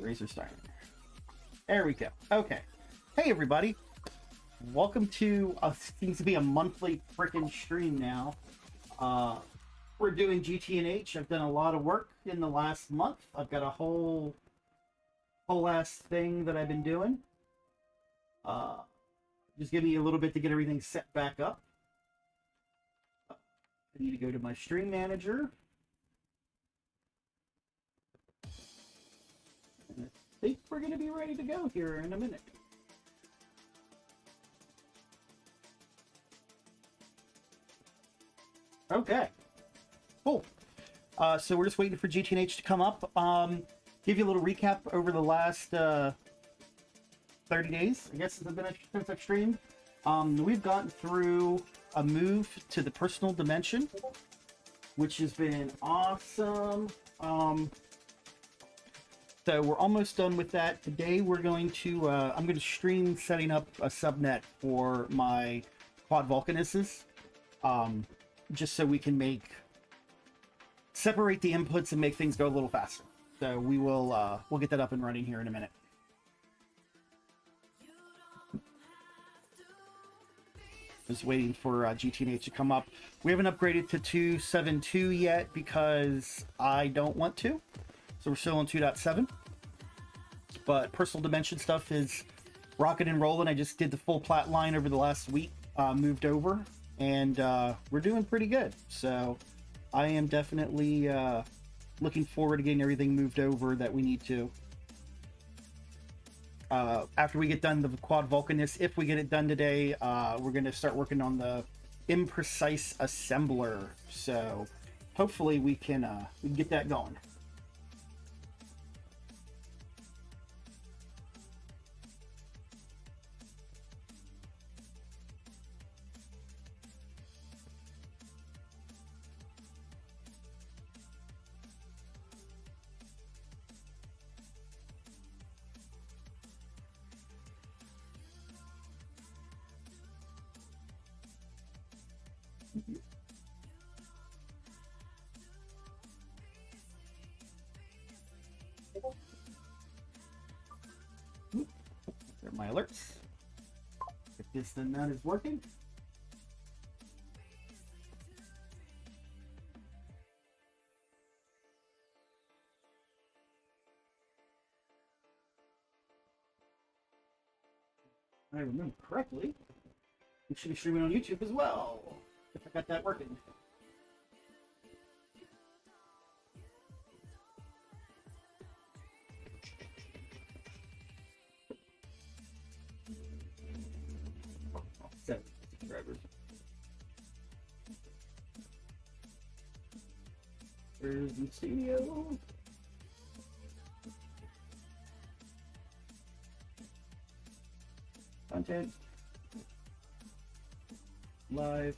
Razor Steiner. There we go. Okay. Hey, everybody. Welcome to, seems to be a monthly freaking stream now. We're doing GTNH. I've done a lot of work in the last month. I've got a whole ass thing that I've been doing. Just give me a little bit to get everything set back up. I need to go to my stream manager. And I think we're going to be ready to go here in a minute. Okay, cool. So we're just waiting for GTNH to come up. Give you a little recap over the last 30 days, I guess, since I've streamed. We've gotten through a move to the personal dimension, which has been awesome. So we're almost done with that. Today we're going to, I'm going to stream setting up a subnet for my quad volcanuses. Just so we can separate the inputs and make things go a little faster. So we will, we'll get that up and running here in a minute. Just waiting for GTNH to come up. We haven't upgraded to 2.7.2 yet because I don't want to. So we're still on 2.7. But personal dimension stuff is rocking and rolling. I just did the full plat line over the last week, moved over. And we're doing pretty good. So I am definitely looking forward to getting everything moved over that we need to. After we get done the quad volcanus, if we get it done today, we're going to start working on the imprecise assembler. So hopefully we can get that going. There are my alerts. If this then that is working. I remember correctly, we should be streaming on YouTube as well, if I got that working. Oh, 7 subscribers. There's the studio. Content. Live.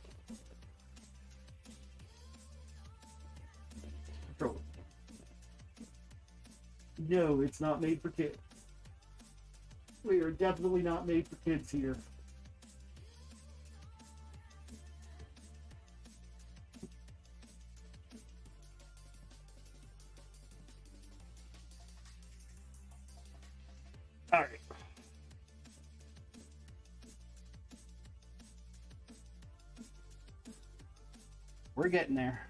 Control. No, it's not made for kids. We are definitely not made for kids here. All right. We're getting there.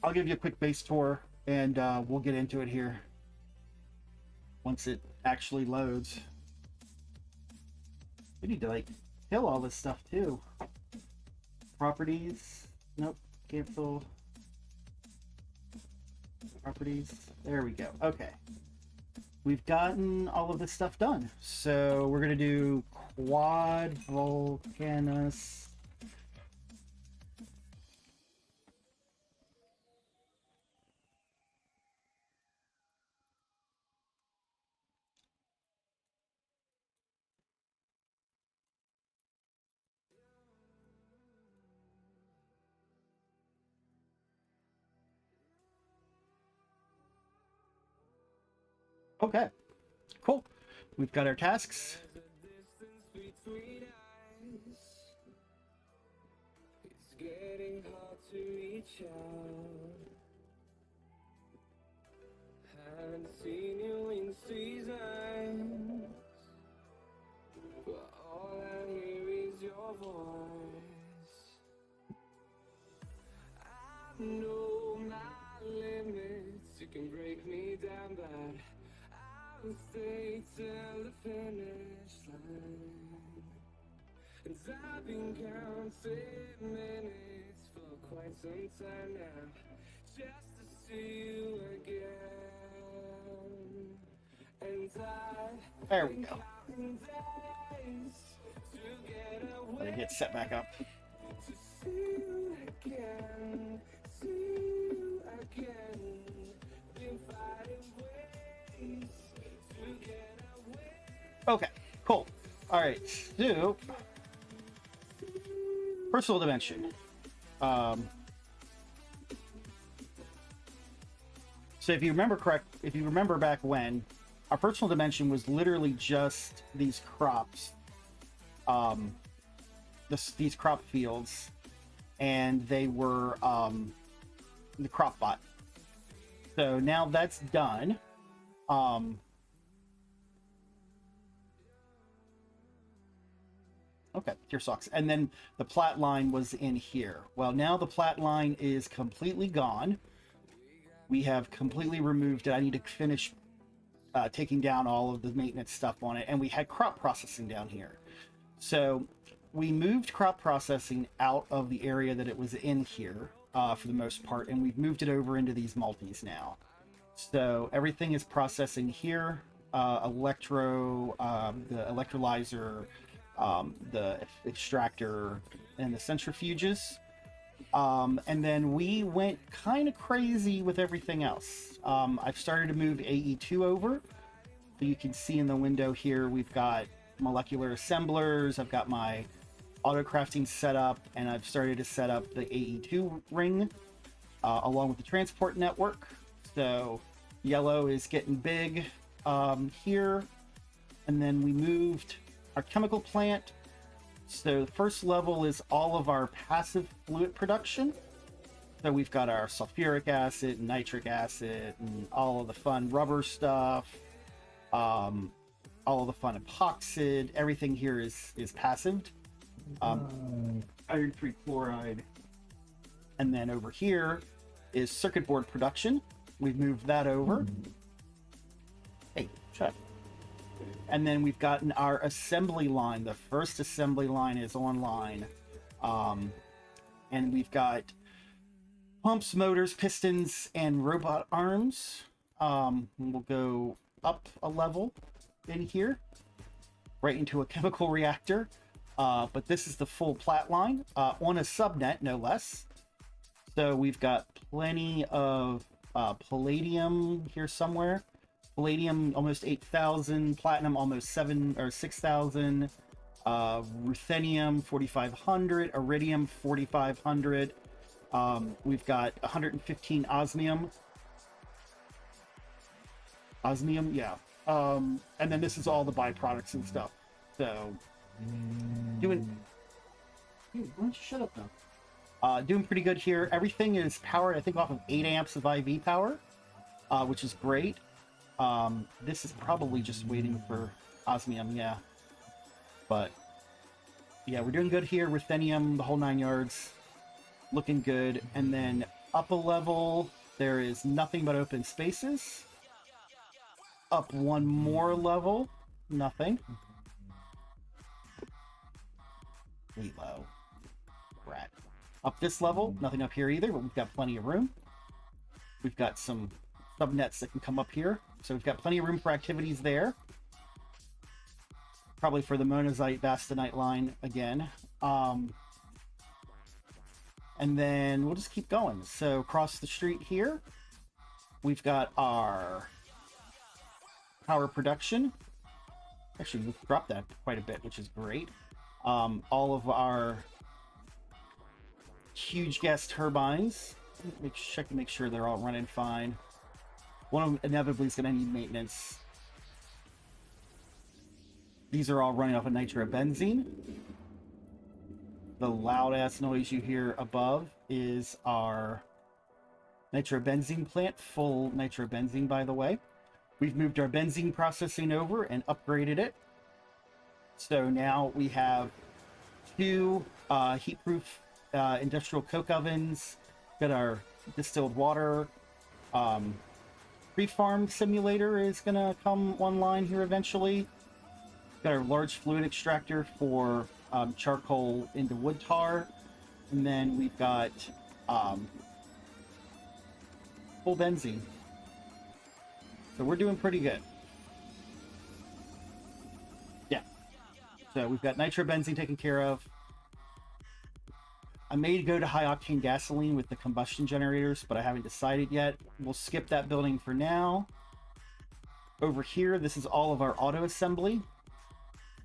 I'll give you a quick base tour and we'll get into it here once it actually loads. We need to kill all this stuff too. Properties. Nope. Cancel. Properties. There we go. Okay. We've gotten all of this stuff done. So we're going to do quad volcanus. Okay, cool. We've got our tasks. getting to reach out. Haven't seen you in seasons, but all I hear is your voice. I know my limits, you can break me down, but I'll stay till the finish line. And I've been counting minutes for quite some time now, just to see you again. And There I've we been go. counting days to get Let away, me get set back up. to see you again, see you again. Been fighting ways to get away. Okay, cool. All right, so personal dimension. So if you remember back when, our personal dimension was literally just these crops, these crop fields, and they were the crop bot. So now that's done. Okay, here sucks. And then the plat line was in here. Well, now the plat line is completely gone. We have completely removed it. I need to finish taking down all of the maintenance stuff on it. And we had crop processing down here. So we moved crop processing out of the area that it was in here for the most part. And we've moved it over into these multis now. So everything is processing here. The electrolyzer, the extractor, and the centrifuges. And then we went kind of crazy with everything else. I've started to move AE2 over. So you can see in the window here, we've got molecular assemblers. I've got my auto crafting set up, and I've started to set up the AE2 ring along with the transport network. So yellow is getting big here. And then we moved our chemical plant. So the first level is all of our passive fluid production. So we've got our sulfuric acid, nitric acid, and all of the fun rubber stuff, all of the fun epoxid. Everything here is passive. Iron 3 chloride. And then over here is circuit board production. We've moved that over. Hey, shut up. And then we've gotten our assembly line. The first assembly line is online. And we've got pumps, motors, pistons, and robot arms. We'll go up a level in here, right into a chemical reactor. But this is the full plat line on a subnet, no less. So we've got plenty of palladium here somewhere. Palladium almost 8,000, platinum almost 6,000, ruthenium 4,500, iridium 4,500. We've got 115 osmium. Osmium, yeah. And then this is all the byproducts and stuff. So doing. Dude, why don't you shut up now? Doing pretty good here. Everything is powered, I think, off of 8 amps of IV power, which is great. This is probably just waiting for osmium, yeah. But yeah, we're doing good here. Ruthenium, the whole 9 yards, looking good. And then up a level, there is nothing but open spaces. Up one more level, nothing. Way low. Rat. Up this level, nothing up here either, but we've got plenty of room. We've got some subnets that can come up here. So we've got plenty of room for activities there. Probably for the monazite bastanite line again. And then we'll just keep going. So across the street here, we've got our power production. Actually, we've dropped that quite a bit, which is great. All of our huge gas turbines. Check to make sure they're all running fine. One of them inevitably is going to need maintenance. These are all running off of nitrobenzene. The loud ass noise you hear above is our nitrobenzene plant, full nitrobenzene, by the way. We've moved our benzene processing over and upgraded it. So now we have two heat-proof industrial coke ovens. Got our distilled water. Pre-farm simulator is going to come online here eventually. Got our large fluid extractor for charcoal into wood tar. And then we've got full benzene. So we're doing pretty good. Yeah. So we've got nitrobenzene taken care of. I may go to high octane gasoline with the combustion generators, but I haven't decided yet. We'll skip that building for now. Over here, this is all of our auto assembly.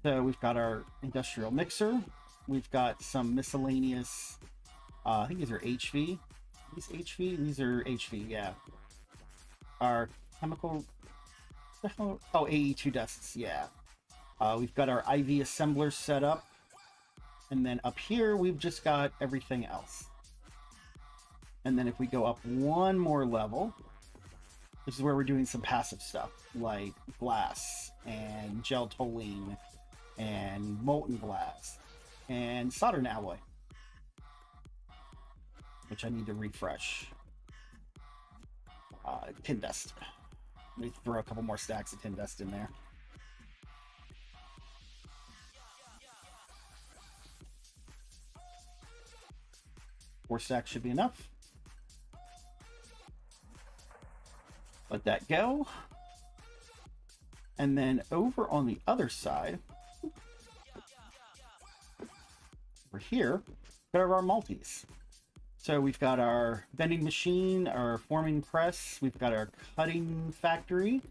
So we've got our industrial mixer. We've got some miscellaneous, I think these are HV. These HV? These are HV, yeah. Our chemical, oh, AE2 dusts, yeah. We've got our IV assembler set up. And then up here, we've just got everything else. And then if we go up one more level, this is where we're doing some passive stuff, like glass and gel toluene and molten glass and soldered alloy, which I need to refresh. Tin dust. Let me throw a couple more stacks of tin dust in there. Four stacks should be enough. Let that go. And then over on the other side, over here, got our multis. So we've got our vending machine, our forming press, we've got our cutting factory,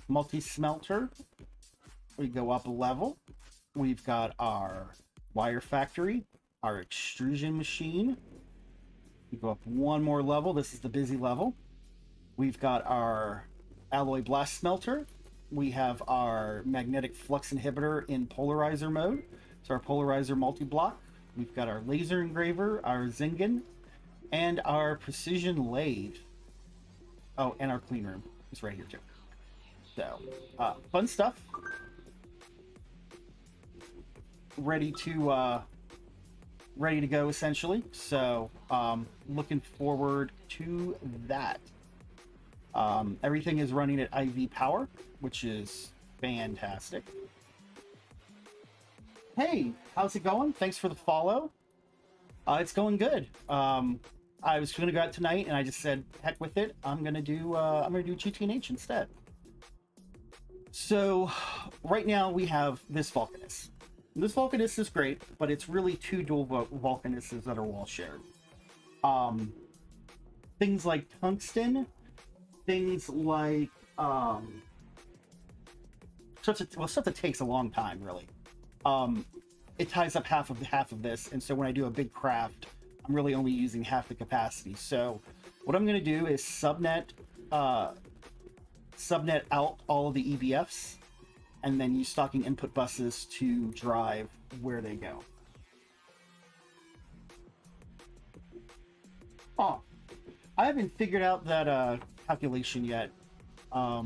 multi-smelter. We go up a level. We've got our wire factory, our extrusion machine. We go up one more level. This is the busy level. We've got our alloy blast smelter. We have our magnetic flux inhibitor in polarizer mode. So our polarizer multi-block. We've got our laser engraver, our Zingen, and our precision lathe. Oh, and our clean room is right here too. So, fun stuff. Ready to go essentially. So, looking forward to that. Everything is running at IV power, which is fantastic. Hey, how's it going? Thanks for the follow. It's going good. I was going to go out tonight, and I just said, heck with it. I'm gonna do GTNH instead. So, right now we have this Vulcanus. This Vulcanus is great, but it's really two dual Vulcanuses that are wall shared. Things like tungsten, things like stuff that takes a long time, really. It ties up half of this, and so when I do a big craft, I'm really only using half the capacity. So what I'm going to do is subnet out all of the EBFs, and then use stocking input buses to drive where they go. Oh, I haven't figured out that calculation yet. I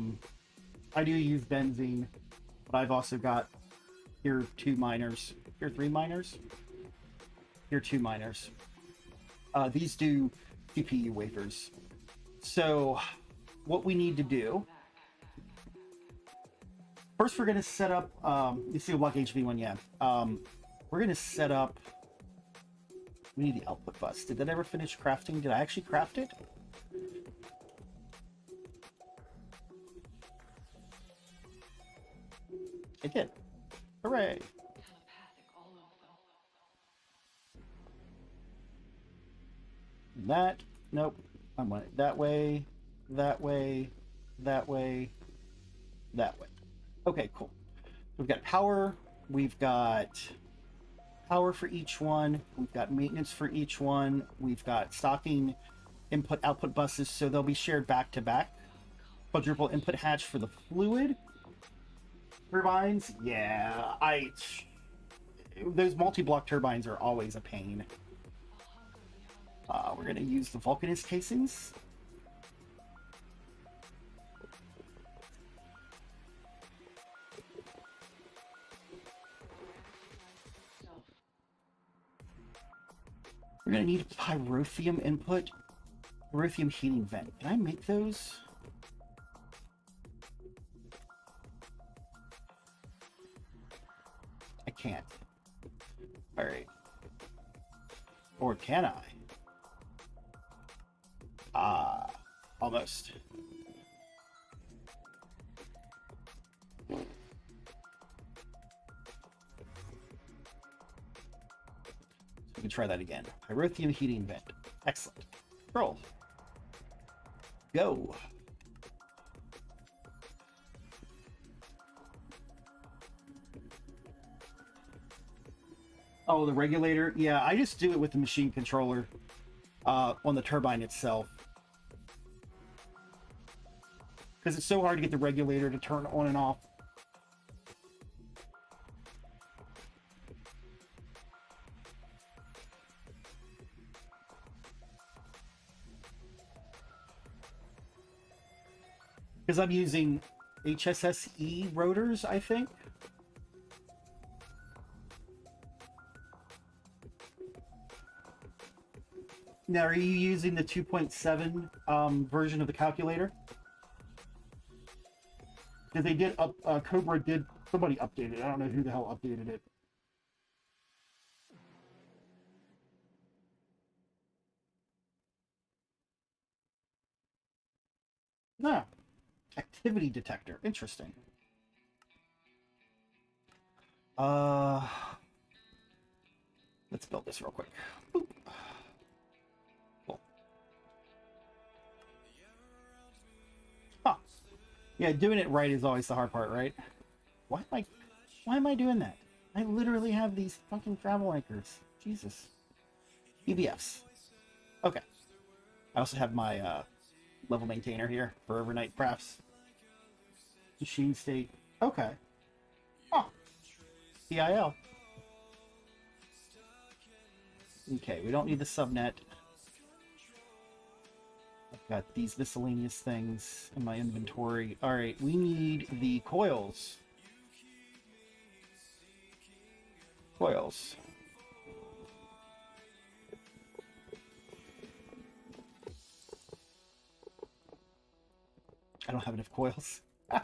do use benzene, but I've also got here 2 miners. Here 3 miners. Here 2 miners. These do CPU wafers. So what we need to do, first we're going to set up, you see a block HV1, yeah. We're going to set up, we need the output bus. Did that ever finish crafting? Did I actually craft it? I did. Hooray. That, nope. I want it that way, that way, that way, that way. Okay, cool. We've got power. We've got power for each one. We've got maintenance for each one. We've got stocking input output buses, so they'll be shared back to back. Quadruple input hatch for the fluid turbines. Yeah, those multi-block turbines are always a pain. We're going to use the Vulcanist casings. We're going to need a pyrotheum input, pyrotheum heating vent. Can I make those? I can't. All right. Or can I? Almost. We can try that again. Pyrotheum heating vent. Excellent. Roll. Go. Oh, the regulator? Yeah, I just do it with the machine controller on the turbine itself. Because it's so hard to get the regulator to turn on and off. Because I'm using HSSE rotors, I think. Now, are you using the 2.7 version of the calculator? Because they did Cobra did, somebody updated it. I don't know who the hell updated it. No. Activity detector. Interesting. Let's build this real quick. Boop. Cool. Huh. Yeah, doing it right is always the hard part, right? Why am I doing that? I literally have these fucking travel anchors. Jesus. EBFs. Okay. I also have my level maintainer here for overnight crafts. Machine state. Okay. Oh. PIL. Okay, we don't need the subnet. I've got these miscellaneous things in my inventory. Alright, we need the coils. Coils. I don't have enough coils. I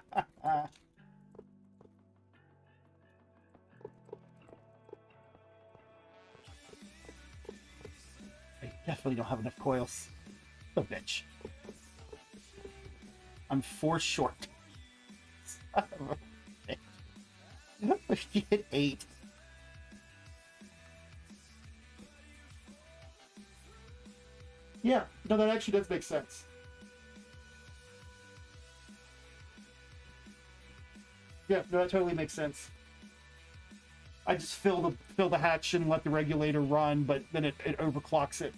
definitely don't have enough coils. Oh, bitch. I'm 4 short. You hit 8. Yeah, no, that actually does make sense. Yeah, no, that totally makes sense. I just fill the hatch and let the regulator run, but then it overclocks it.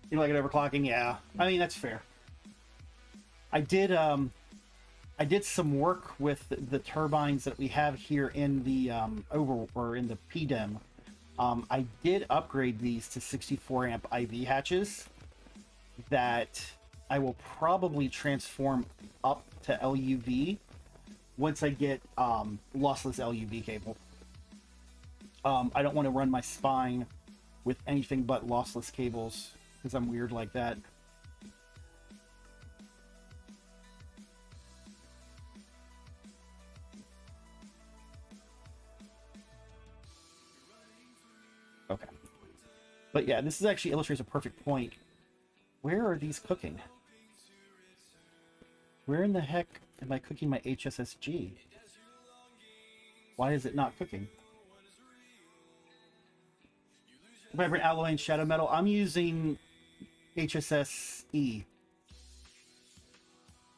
You like it overclocking? Yeah. I mean, that's fair. I did some work with the turbines that we have here in the in the PDEM. I did upgrade these to 64 amp IV hatches that I will probably transform up to LUV once I get lossless LUV cable. I don't want to run my spine with anything but lossless cables because I'm weird like that. Okay. But yeah, this is actually illustrates a perfect point. Where are these cooking? Where in the heck am I cooking my HSSG? Why is it not cooking? Vibrant alloy and shadow metal. I'm using HSSE.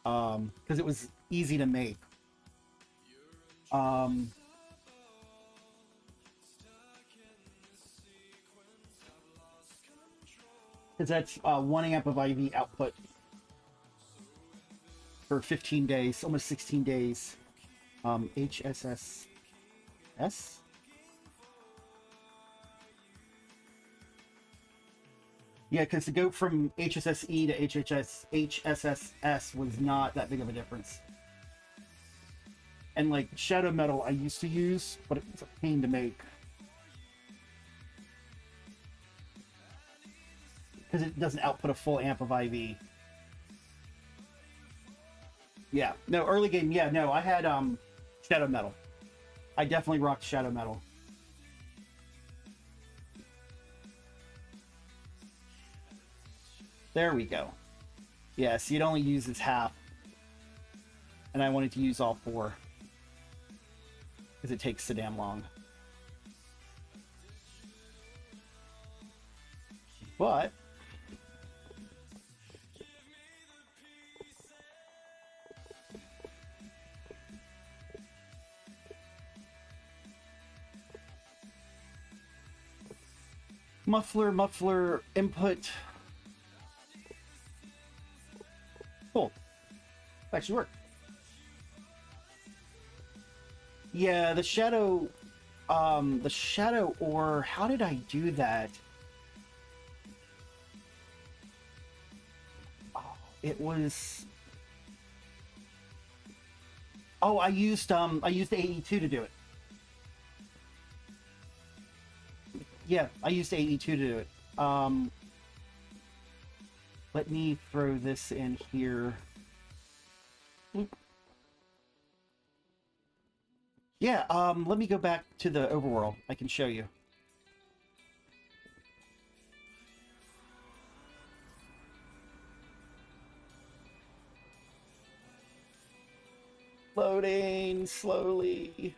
Because it was easy to make. because that's 1 amp of IV output for 15 days, almost 16 days. HSSS? Yeah, because to go from HSSE to HSSS was not that big of a difference. And like shadow metal I used to use, but it's a pain to make. Because it doesn't output a full amp of IV. Yeah, no, early game, yeah, no, I had shadow metal. I definitely rocked shadow metal. There we go. Yeah, so it only uses half. And I wanted to use all 4. Because it takes so damn long. But muffler input. Cool. Actually worked. Yeah, the shadow ore, how did I do that? Oh, it was, oh, I used AE2 to do it. Yeah, I used AE2 to do it. Let me throw this in here. Yeah, let me go back to the overworld. I can show you. Loading slowly.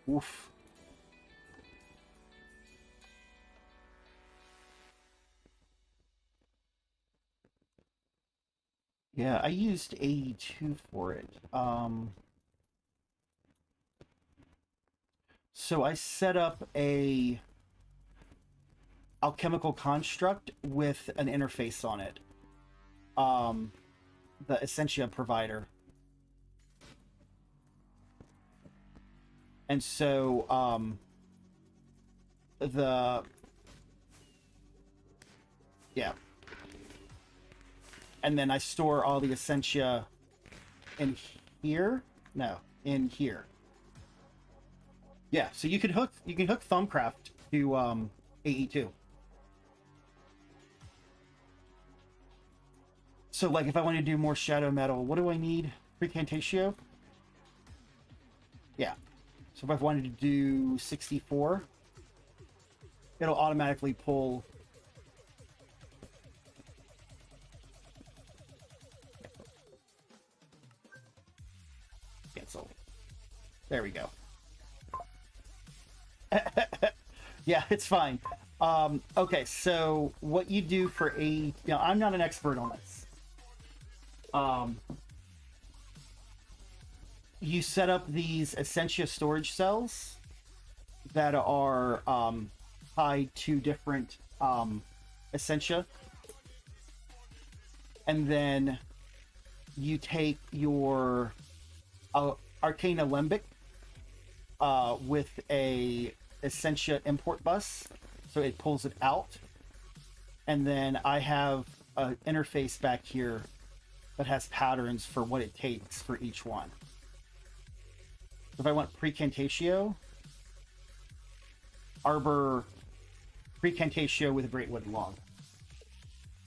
Oof. Yeah, I used AE2 for it. So I set up a alchemical construct with an interface on it. The Essentia provider. And so, yeah. And then I store all the Essentia in here? No, in here. Yeah, so you can hook Thumbcraft to AE2. So like if I want to do more shadow metal, what do I need? Precantatio? Yeah. So if I wanted to do 64, it'll automatically pull. Cancel. There we go. Yeah, it's fine. Okay, so what you do for now I'm not an expert on this. You set up these Essentia storage cells that are tied to different Essentia. And then you take your Arcane Alembic with a Essentia import bus, so it pulls it out. And then I have an interface back here that has patterns for what it takes for each one. If I want Precantatio, Arbor Precantatio with a Great Wood Log.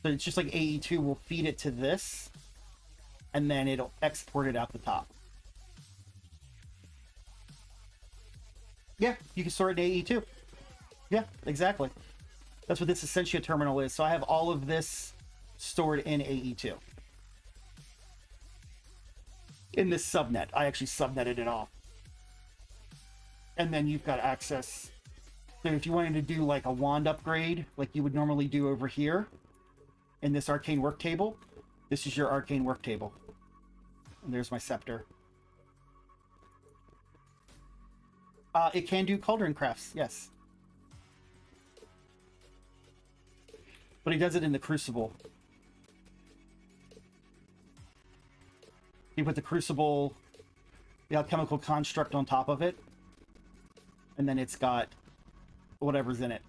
So it's just like AE2 will feed it to this, and then it'll export it out the top. Yeah, you can store it in AE2. Yeah, exactly. That's what this Essentia terminal is. So I have all of this stored in AE2. In this subnet. I actually subnetted it off. And then you've got access. So if you wanted to do like a wand upgrade, like you would normally do over here in this arcane work table, this is your arcane work table. And there's my scepter. It can do cauldron crafts, yes. But he does it in the Crucible. He put the Crucible, the alchemical construct on top of it, and then it's got whatever's in it.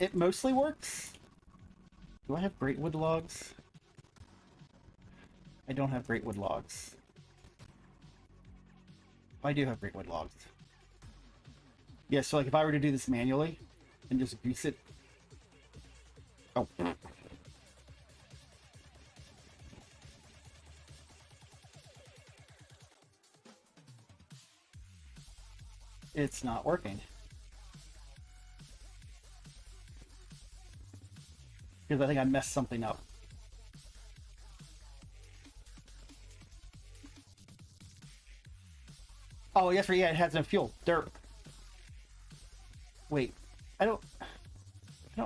It mostly works. Do I have great wood logs? I don't have great wood logs. I do have great wood logs. Yeah, so like if I were to do this manually and just grease it. Oh. It's not working. Because I think I messed something up. Oh, yes, right, yeah, it has no fuel. Dirt. Wait, I don't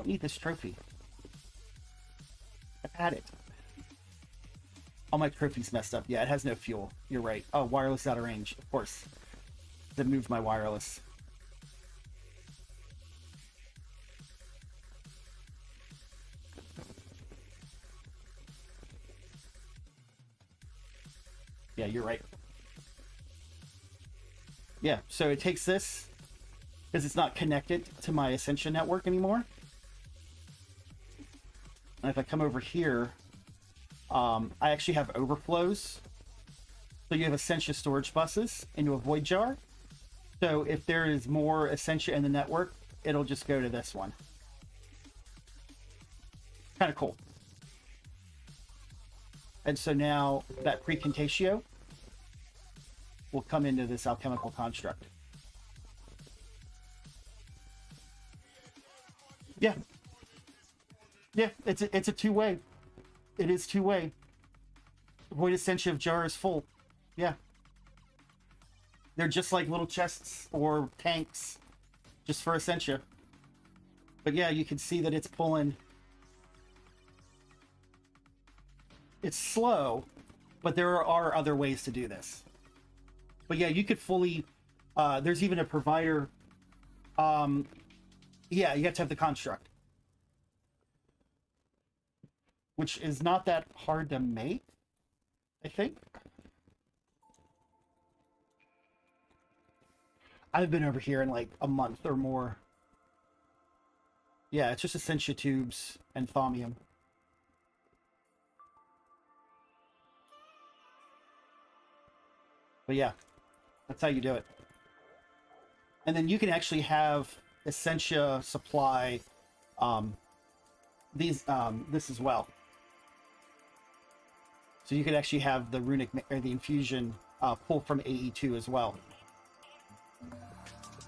need this trophy. I've had it. All my trophies messed up. Yeah, it has no fuel. You're right. Oh, wireless out of range. Of course. Then move my wireless. Yeah, you're right. Yeah, so it takes this because it's not connected to my Essentia network anymore. And if I come over here, I actually have overflows. So you have Essentia storage buses into a void jar. So if there is more Essentia in the network, it'll just go to this one. Kind of cool. And so now that precontatio will come into this alchemical construct. Yeah. Yeah, it's a two-way. It is two-way. Void Essentia jar is full. Yeah. They're just like little chests or tanks just for Essentia. But yeah, you can see that it's pulling. It's slow, but there are other ways to do this. But yeah, you could fully, there's even a provider. Yeah, you have to have the construct, which is not that hard to make, I think. I've been over here in like a month or more. Yeah, it's just Essentia tubes and thaumium. But yeah, that's how you do it. And then you can actually have Essentia supply this as well. So you could actually have the runic or the infusion pull from AE2 as well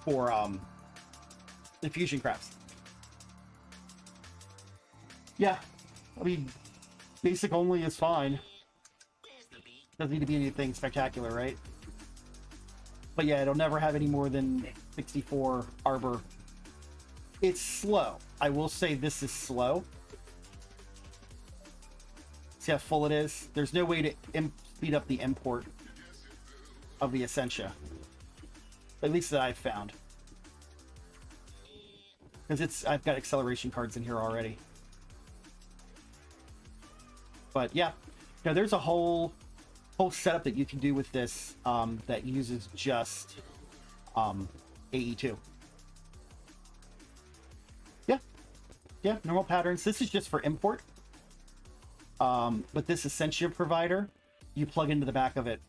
for infusion crafts. Yeah, I mean, basic only is fine. Doesn't need to be anything spectacular, right? But yeah, it'll never have any more than 64 arbor. It's slow. I will say this is slow. See how full it is? There's no way to speed up the import of the Essentia. At least that I've found. Because I've got acceleration cards in here already. But yeah, now there's a whole setup that you can do with this that uses just AE2. Yeah, normal patterns. This is just for import. But this Essentia provider, you plug into the back of it,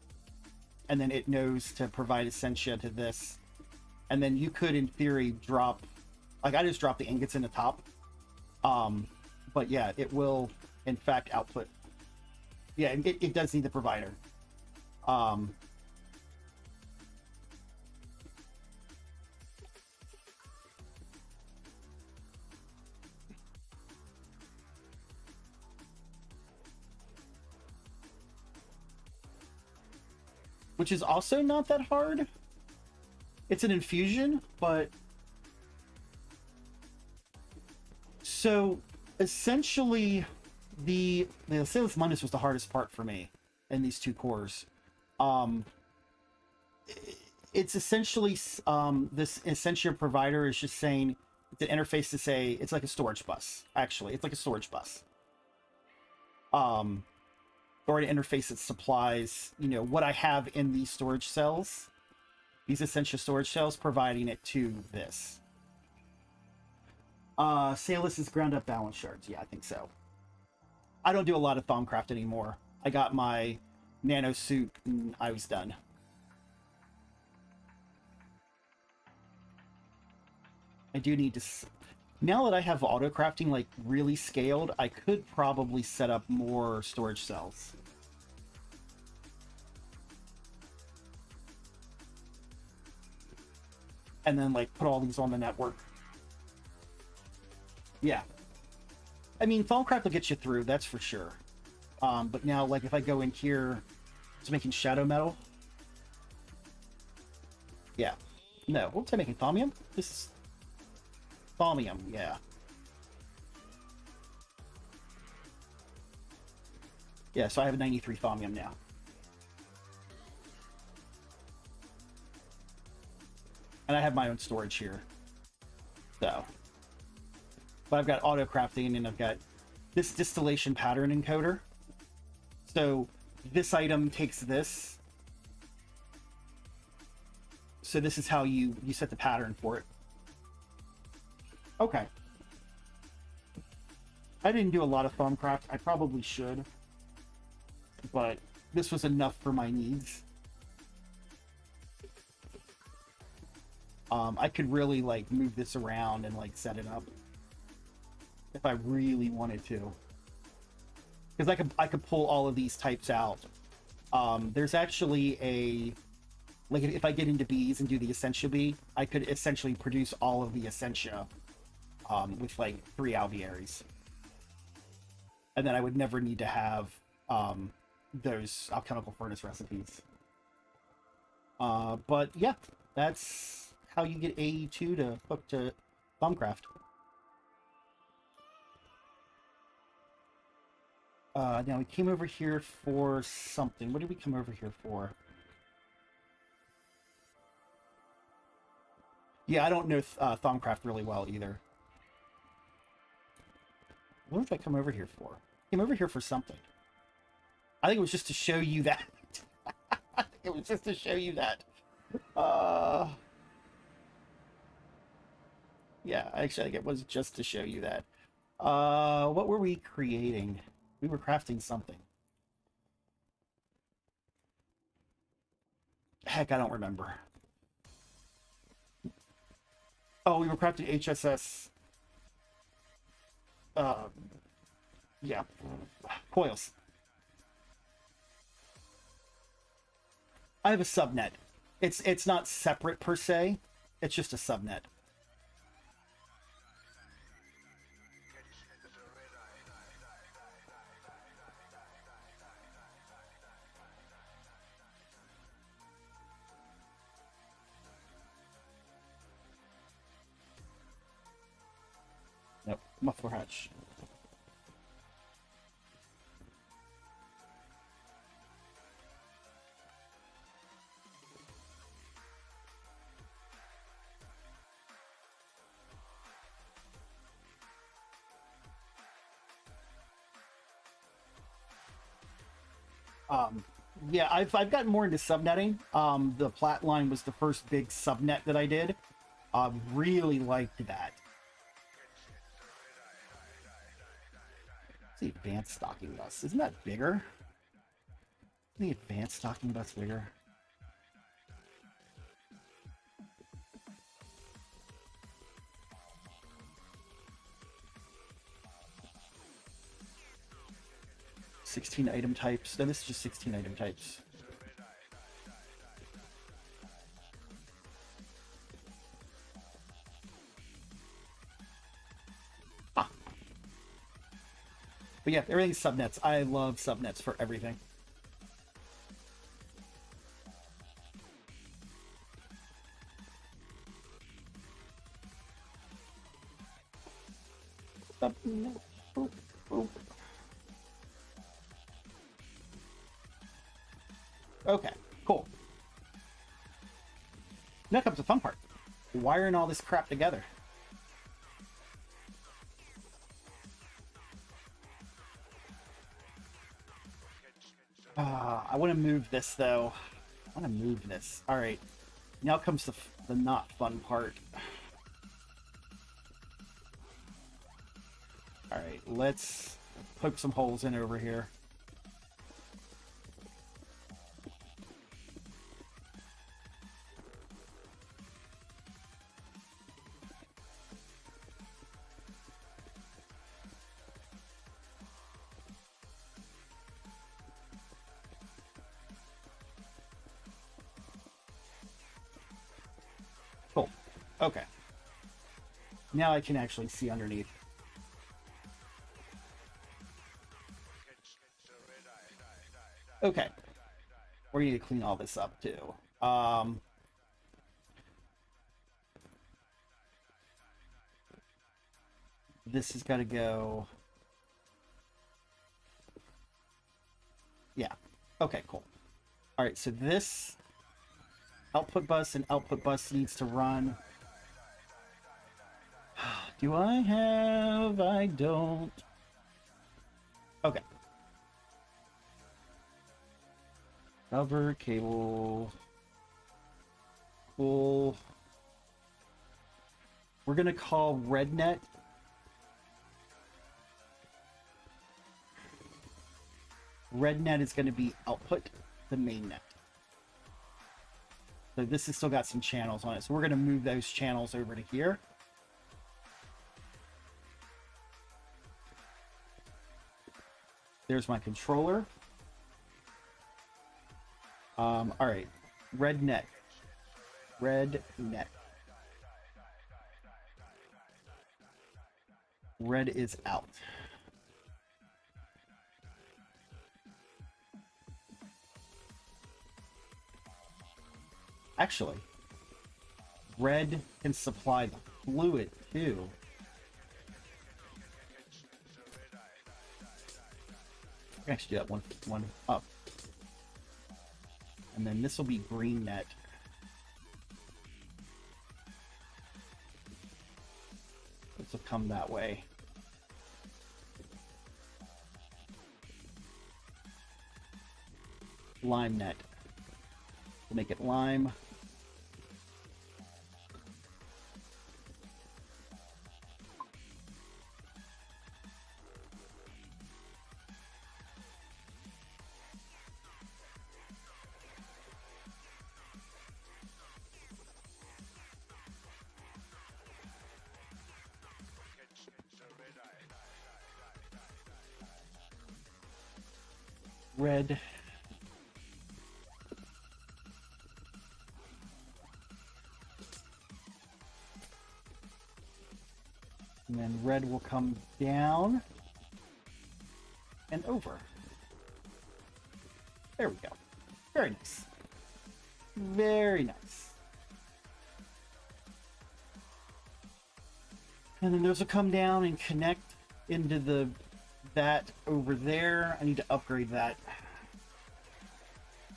and then it knows to provide Essentia to this. And then you could, in theory, drop, like I just dropped the ingots in the top. But yeah, it will, in fact, output. Yeah, it does need the provider. Which is also not that hard. It's an infusion, but... So, essentially, the Salus Mundus was the hardest part for me in these two cores. It's essentially, this Essentia provider is just saying, It's an interface to say, it's like a storage bus, actually. It's like a storage bus. Or an interface that supplies, you know, what I have in these storage cells, these Essentia storage cells, providing it to this. Salus is ground up balance shards. Yeah, I think so. I don't do a lot of Thaumcraft anymore. I got my nano suit and I was done. I do need to... Now that I have auto crafting like really scaled, I could probably set up more storage cells. And then like put all these on the network. Yeah. I mean, Thaumcraft will get you through, that's for sure. But now, like, if I go in here, it's making shadow metal. Yeah. No, what was I making? Thaumium? This is Thaumium, yeah. Yeah, so I have 93 Thaumium now. And I have my own storage here. So. But I've got auto crafting and I've got this distillation pattern encoder. So this item takes this. So this is how you set the pattern for it. Okay. I didn't do a lot of Thaumcraft. I probably should. But this was enough for my needs. I could really like move this around and like set it up if I really wanted to, because I could pull all of these types out. There's actually a, like, if I get into bees and do the Essentia bee, I could essentially produce all of the Essentia with like 3 alvearies, and then I would never need to have those alchemical furnace recipes. But yeah, that's how you get AE2 to hook to Thaumcraft. Now we came over here for something. What did we come over here for? Yeah, I don't know Thaumcraft really well either. What did I come over here for? I came over here for something. I think it was just to show you that. I think it was just to show you that. Yeah, actually, I think it was just to show you that. What were we creating? We were crafting something. Heck, I don't remember. Oh, we were crafting HSS. Yeah. Coils. I have a subnet. It's not separate per se. It's just a subnet. Nope, muffler hatch. Yeah, I've gotten more into subnetting. The plat line was the first big subnet that I did. Really liked that. What's the advanced stocking bus? Isn't that bigger? Isn't the advanced stocking bus bigger? "16 item types." No, this is just 16 item types. Ah. But yeah, everything's subnets. I love subnets for everything. Subnet. Boop, boop. Okay, cool. Now comes the fun part. Wiring all this crap together. I want to move this though. I want to move this. All right. Now comes the not fun part. All right, let's poke some holes in over here. Cool. Okay. Now I can actually see underneath. Okay. We're going to clean all this up too. This has got to go. Yeah. Okay, cool. All right, so this output bus and output bus needs to run. Do I have? I don't. Okay. Cover cable. Cool. We're going to call RedNet. RedNet is going to be output, the main net. So this has still got some channels on it. So we're going to move those channels over to here. There's my controller. All right, RedNet. RedNet. Red is out. Actually, red can supply the fluid too. Actually, do that one up, and then this will be green net. This will come that way. Lime net. We'll make it lime. Red. And then red will come down and over. There we go. Very nice. Very nice. And then those will come down and connect into that over there. I need to upgrade that.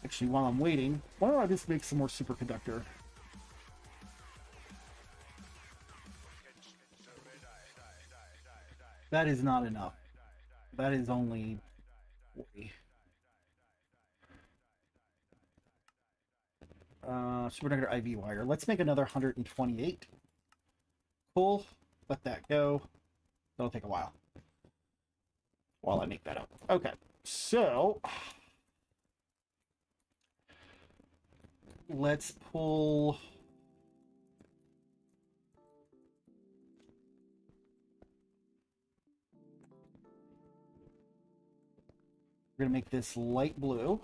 Actually, while I'm waiting, why don't I just make some more superconductor? That is not enough. That is only 40. Superconductor IV wire. Let's make another 128. Cool. Let that go. That'll take a while. While I make that up. Okay. So let's pull. We're going to make this light blue.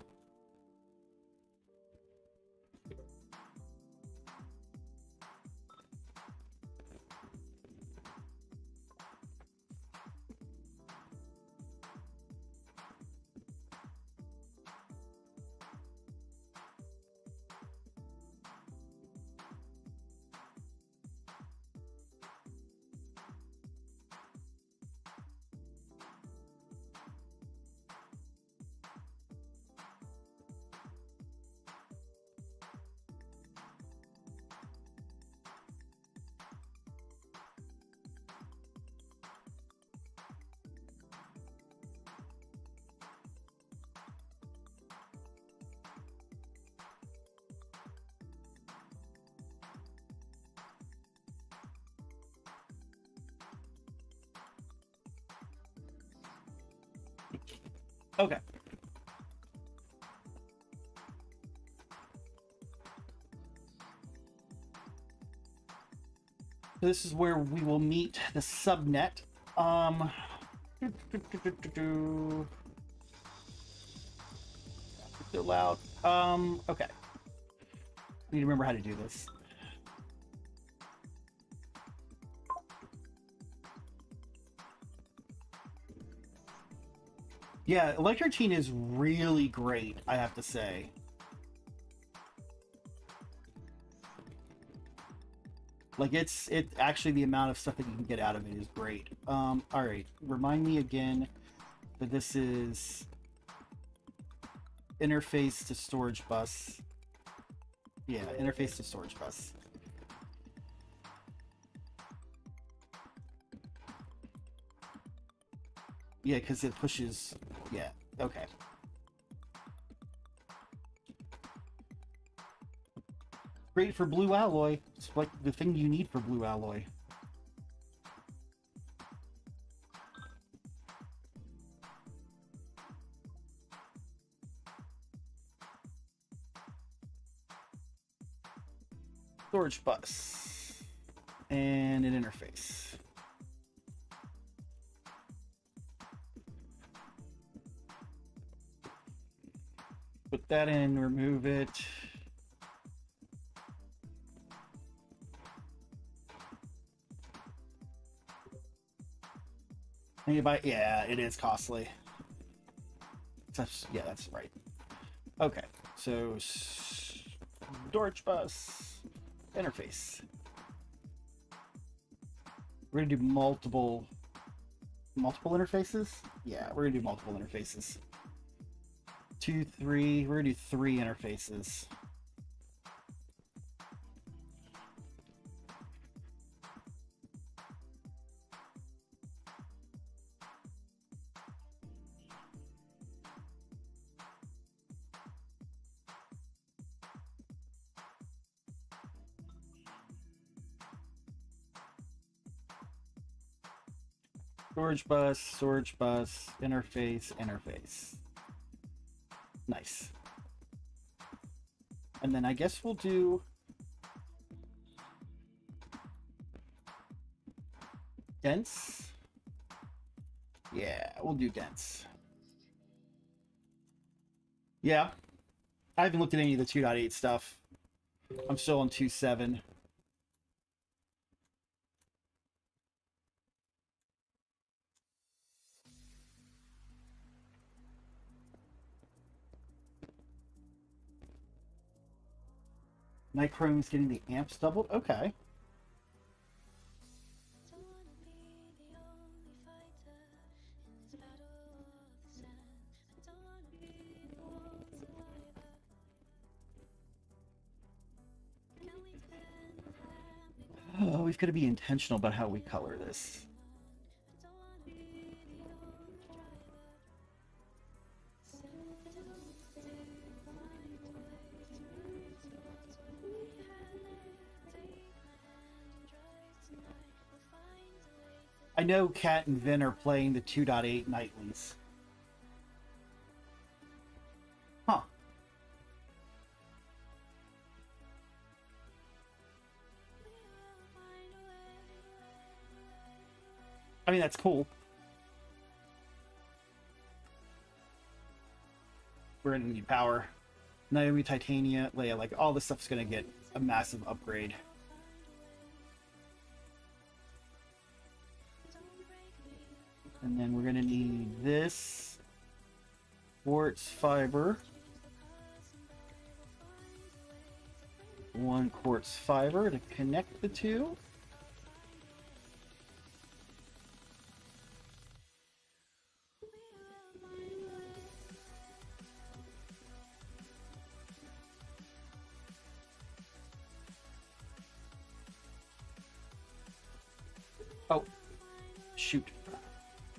Okay. So this is where we will meet the subnet. So loud. Okay. I need to remember how to do this. Yeah, Electrotine is really great, I have to say. Like it actually, the amount of stuff that you can get out of it is great. All right, remind me again that this is interface to storage bus. Yeah, interface to storage bus. Yeah, because it pushes. Yeah, okay. Great for blue alloy. It's like the thing you need for blue alloy. Storage bus. And an interface. Put that in, remove it. Yeah, it is costly. Yeah, that's right. Okay, so storage bus interface. We're gonna do multiple interfaces. Yeah, we're gonna do multiple interfaces. 2, 3. We're gonna do 3 interfaces. Storage bus, interface. Nice. And then I guess we'll do dense. Yeah, we'll do dense. Yeah. I haven't looked at any of the 2.8 stuff. I'm still on 2.7. Nichrome is getting the amps doubled. Okay. Oh, we've got to be intentional about how we color this. I know Kat and Vin are playing the 2.8 nightlies. Huh. I mean, that's cool. We're gonna need power. Naomi Titania, Leia, like all this stuff's gonna get a massive upgrade. And then we're gonna need this quartz fiber. 1 quartz fiber to connect the two. Oh, shoot.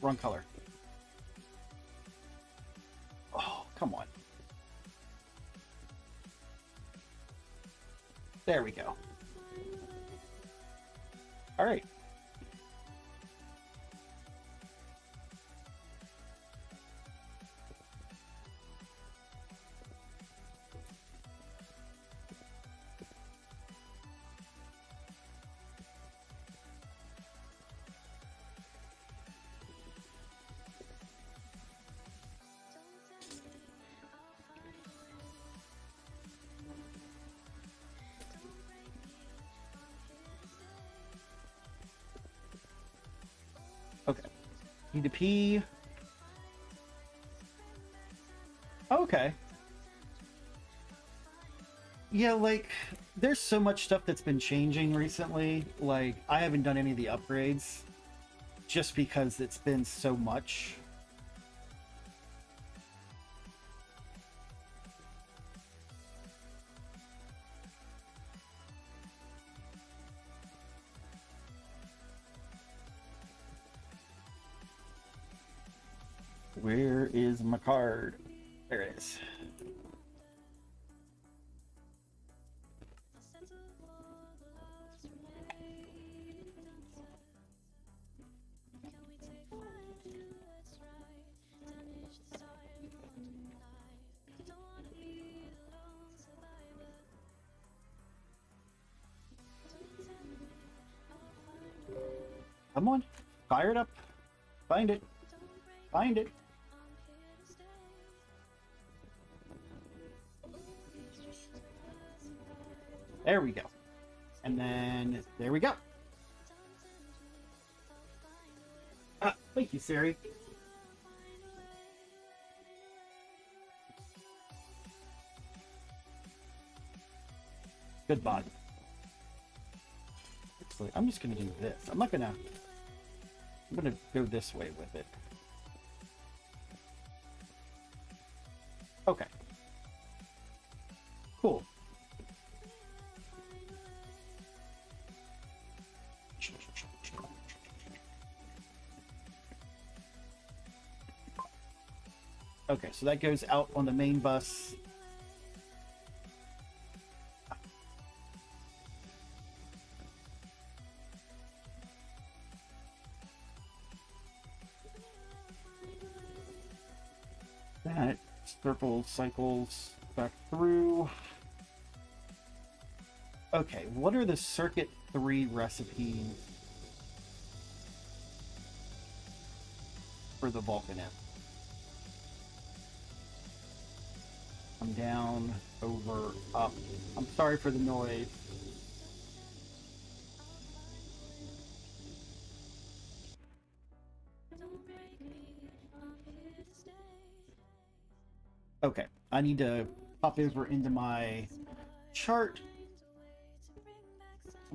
Wrong color. Oh, come on. There we go. All right. P2P. Okay. Yeah, like, there's so much stuff that's been changing recently. Like, I haven't done any of the upgrades just because it's been so much. Where is my card? There it is. Come on, fire it up. Find it. Find it. There we go. And then there we go. Thank you, Siri. Good bot. Actually, I'm just gonna do this. I'm gonna go this way with it. Okay. Cool. Okay, so that goes out on the main bus. That circle cycles back through. Okay, what are the circuit 3 recipes for the Vulcan M? I'm down, over, up. I'm sorry for the noise. Okay, I need to pop over into my chart.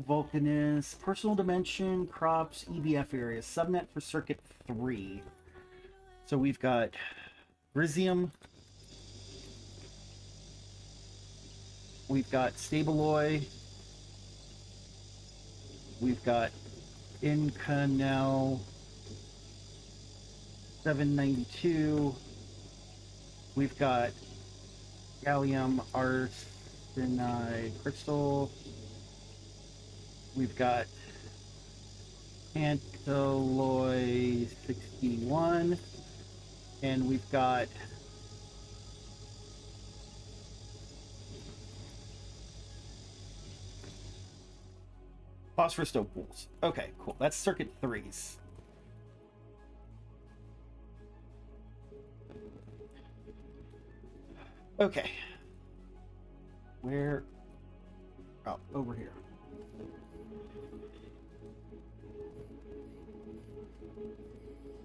Vulcanist, personal dimension, crops, EBF areas, subnet for circuit 3. So we've got Grizium. We've got Stabaloy. We've got Incanal 792. We've got Gallium Arsenide Crystal. We've got Antiloy 61. And we've got Phosphorus Opals. Okay, cool. That's circuit 3s. Okay. Where? Oh, over here.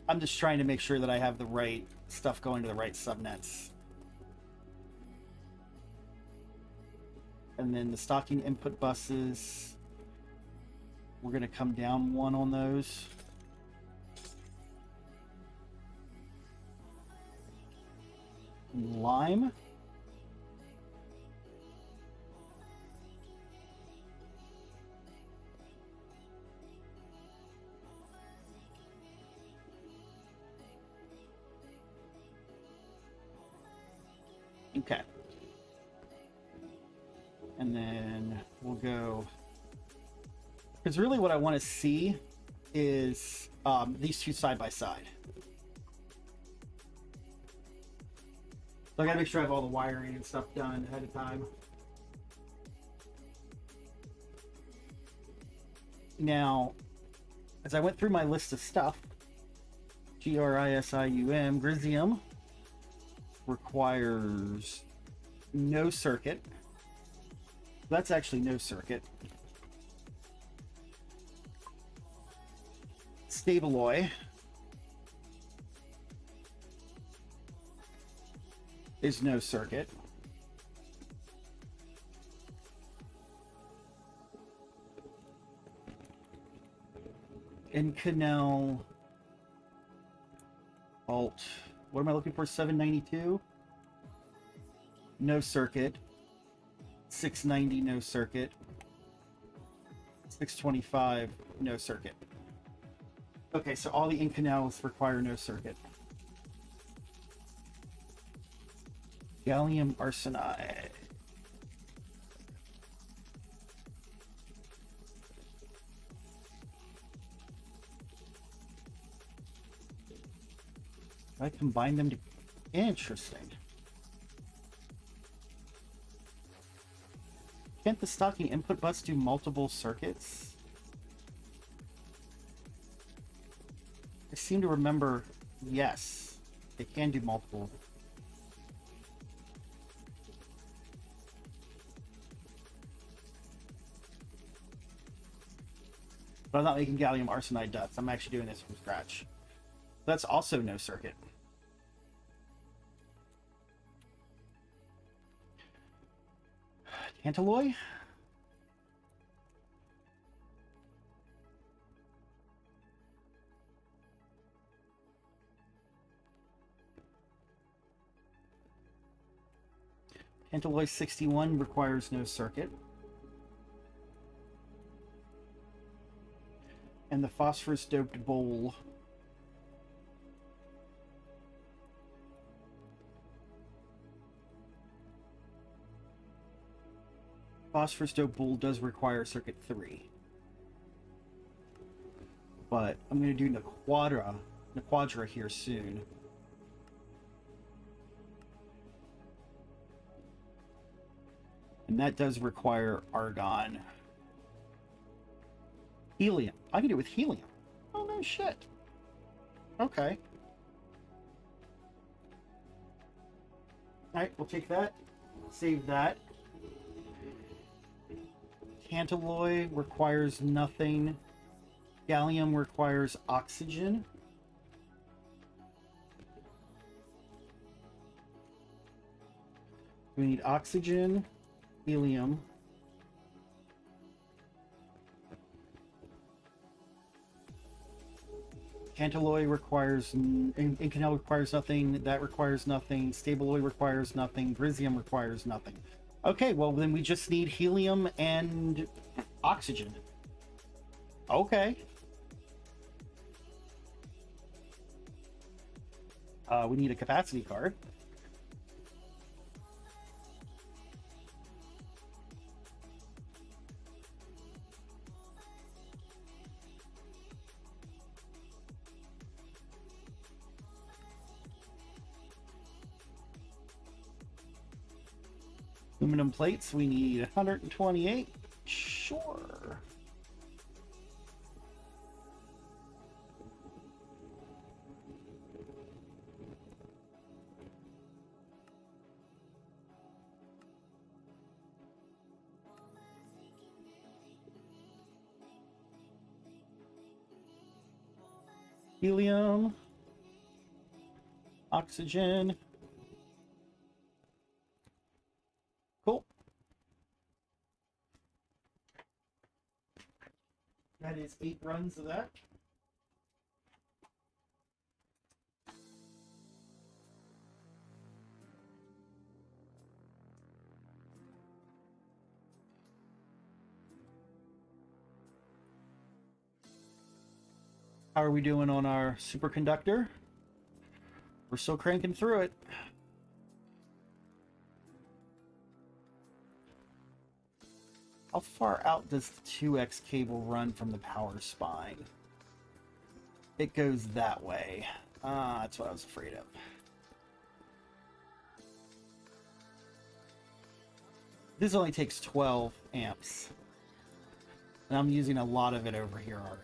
I'm just trying to make sure that I have the right stuff going to the right subnets. And then the stocking input buses. We're going to come down one on those. Lime. Okay. And then we'll go... Because really what I want to see is these two side by side. So I gotta make sure I have all the wiring and stuff done ahead of time. Now, as I went through my list of stuff, Grizium requires no circuit. That's actually no circuit. Stabaloy is no circuit. Inconel alt. What am I looking for? 792? No circuit. 690, no circuit. 625, no circuit. Okay, so all the Inconels require no circuit. Gallium arsenide. I combine them to... Interesting. Can't the stocking input bus do multiple circuits? I seem to remember, yes, they can do multiple. But I'm not making gallium arsenide dust. I'm actually doing this from scratch. That's also no circuit. Tantalloy? Tantalloy 61 requires no circuit. And the phosphorus doped bowl. Phosphorus doped bowl does require circuit 3. But I'm going to do Nequadra here soon. And that does require argon. Helium. I can do it with helium. Oh, no shit. Okay. Alright, we'll take that. Save that. Tantalloy requires nothing. Gallium requires oxygen. We need oxygen, helium. Tantalloy requires... Inconel requires nothing. That requires nothing. Stabaloy requires nothing. Grizium requires nothing. Okay, well then we just need helium and oxygen. Okay. We need a capacity card. Aluminum plates, we need 128. Sure. Helium. Oxygen. Cool. That is 8 runs of that. How are we doing on our superconductor? We're still cranking through it. How far out does the 2X cable run from the power spine? It goes that way. That's what I was afraid of. This only takes 12 amps. And I'm using a lot of it over here already.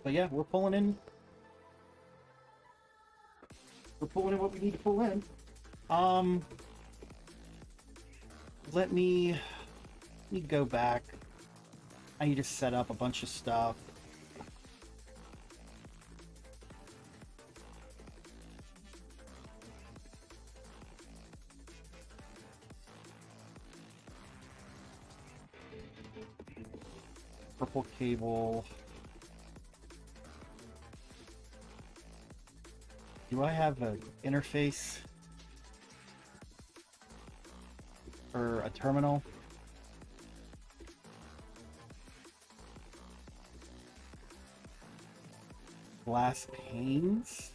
But yeah, we're pulling in. We're pulling in what we need to pull in. Let me go back. I need to set up a bunch of stuff. Purple cable. Do I have an interface for a terminal? Glass panes?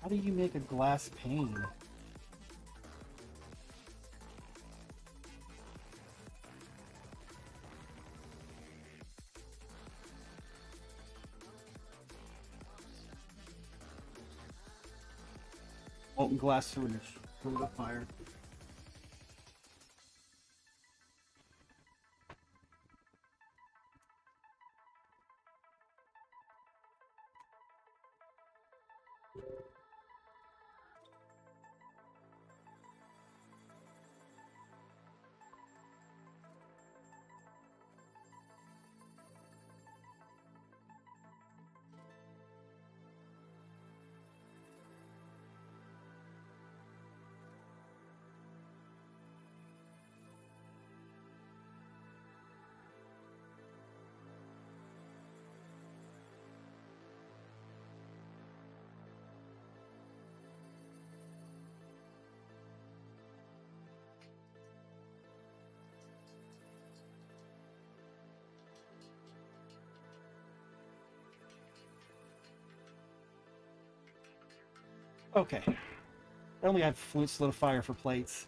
How do you make a glass pane? Molten glass solidifier. Okay. I only have fluid solidifier for plates.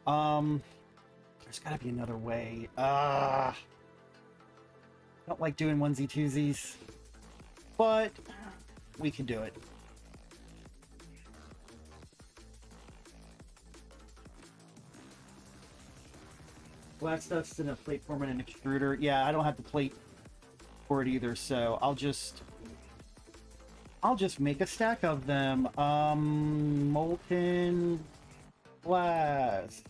There's gotta be another way. I don't like doing onesie twosies, but we can do it. Glass dust in a plate form and an extruder. Yeah, I don't have the plate for it either, so I'll just make a stack of them. Molten glass.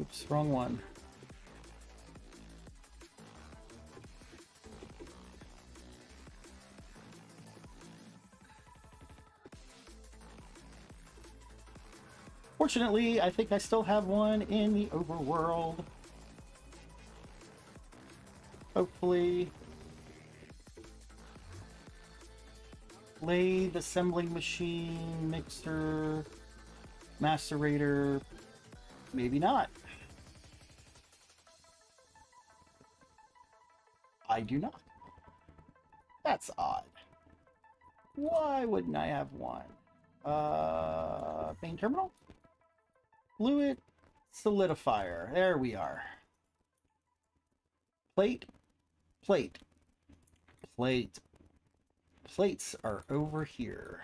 Oops, wrong one. Fortunately, I think I still have one in the overworld. Hopefully. Lathe, assembling machine, mixer, macerator. Maybe not. I do not. That's odd. Why wouldn't I have one? Main terminal? Fluid solidifier. There we are. Plate. Plate. Plate. Plates are over here.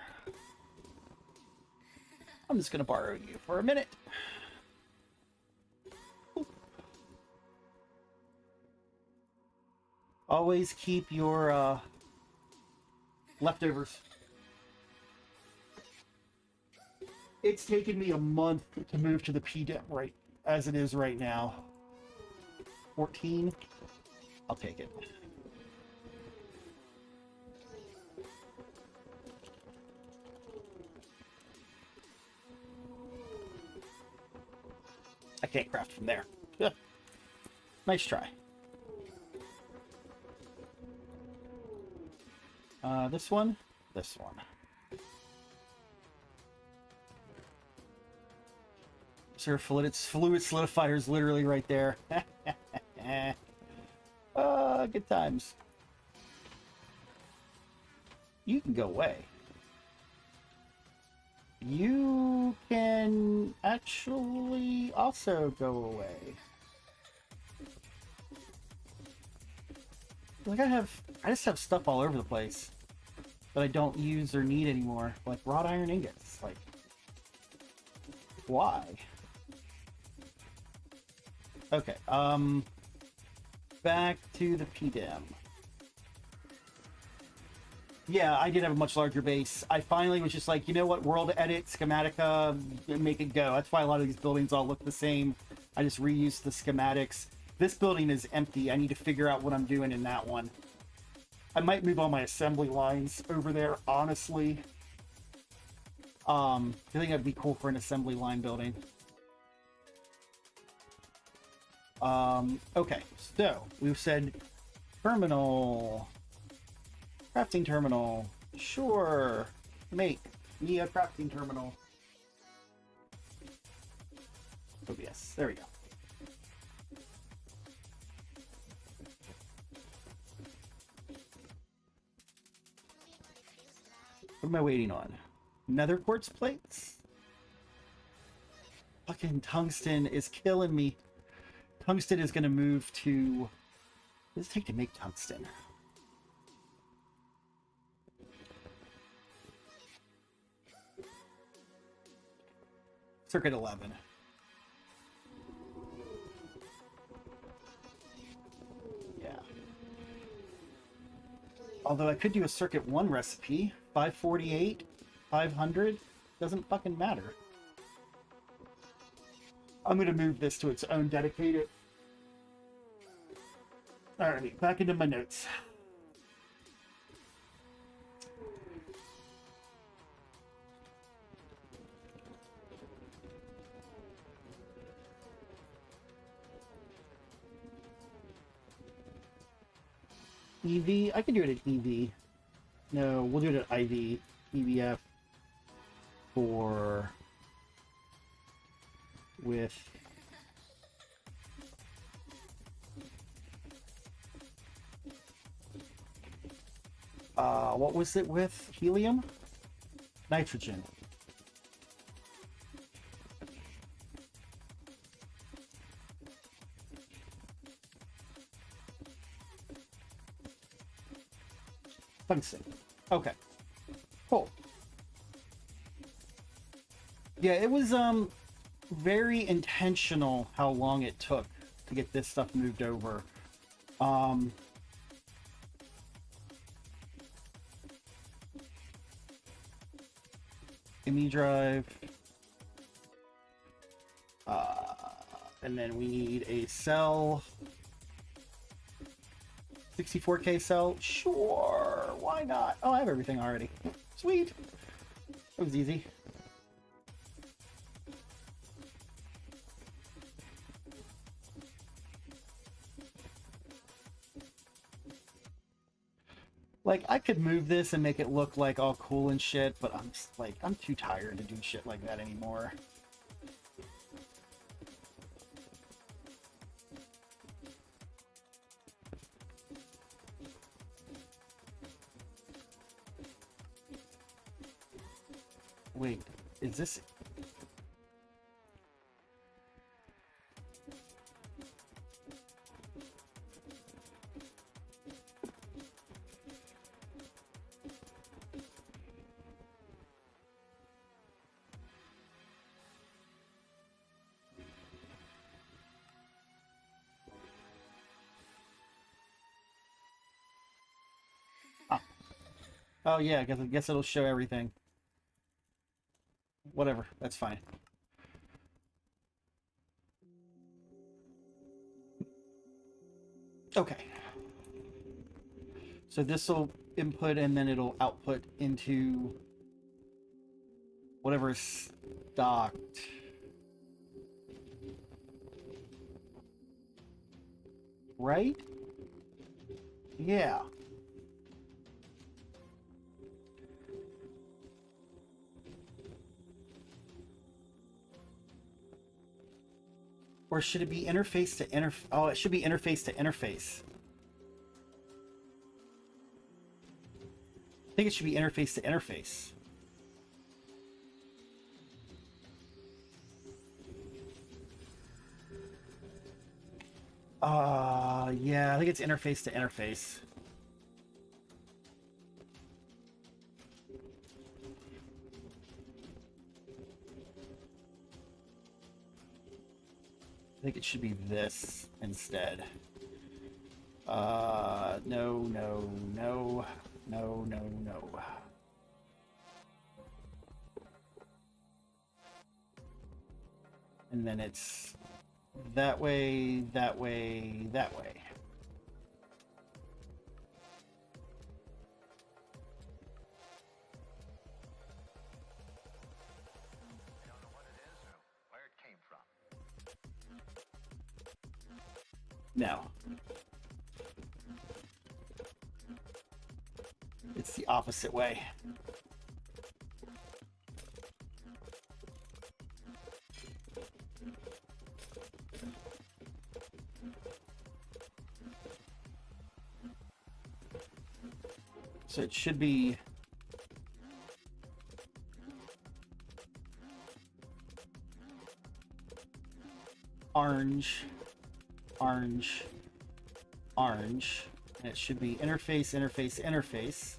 I'm just going to borrow you for a minute. Ooh. Always keep your leftovers. It's taken me a month to move to the PDEP right as it is right now. 14. I'll take it. I can't craft from there. Ugh. Nice try. This one. This one. Sir, fluid solidifier is literally right there. Good times. You can go away. You can actually also go away. Like I just have stuff all over the place. that I don't use or need anymore, like wrought iron ingots. Like, why? Okay, back to the PDM. Yeah, I did have a much larger base. I finally was just like, you know what, world edit, schematica, make it go. That's why a lot of these buildings all look the same. I just reused the schematics. This building is empty. I need to figure out what I'm doing in that one. I might move all my assembly lines over there, honestly. I think that'd be cool for an assembly line building. Okay, so we've said terminal, crafting terminal. Sure, make me a crafting terminal. OBS, there we go. What am I waiting on? Nether quartz plates? Fucking tungsten is killing me. Tungsten is going to move to... What does it take to make tungsten? Circuit 11. Yeah. Although I could do a circuit 1 recipe. 548, 500. Doesn't fucking matter. I'm going to move this to its own dedicated. Alrighty, back into my notes. EV? I can do it at EV. No, we'll do it at IV. EVF for... with... what was it with? Helium? Nitrogen. Tungsten. Okay. Cool. Yeah, it was very intentional how long it took to get this stuff moved over. ME drive. And then we need a cell. 64K cell? Sure, why not? Oh, I have everything already. Sweet. That was easy. Like, I could move this and make it look like all cool and shit, but I'm just like, I'm too tired to do shit like that anymore. Wait, is this... Oh yeah, I guess it'll show everything. Whatever, that's fine. Okay. So this will input and then it'll output into whatever is stocked. Right? Yeah. Or should it be interface to interface? Oh, it should be interface to interface. I think it should be interface to interface. Yeah, I think it's interface to interface. I think it should be this instead. No, no, no, no, no, no. And then it's that way, that way, that way. No. It's the opposite way. So it should be orange, orange, orange, and it should be interface, interface, interface.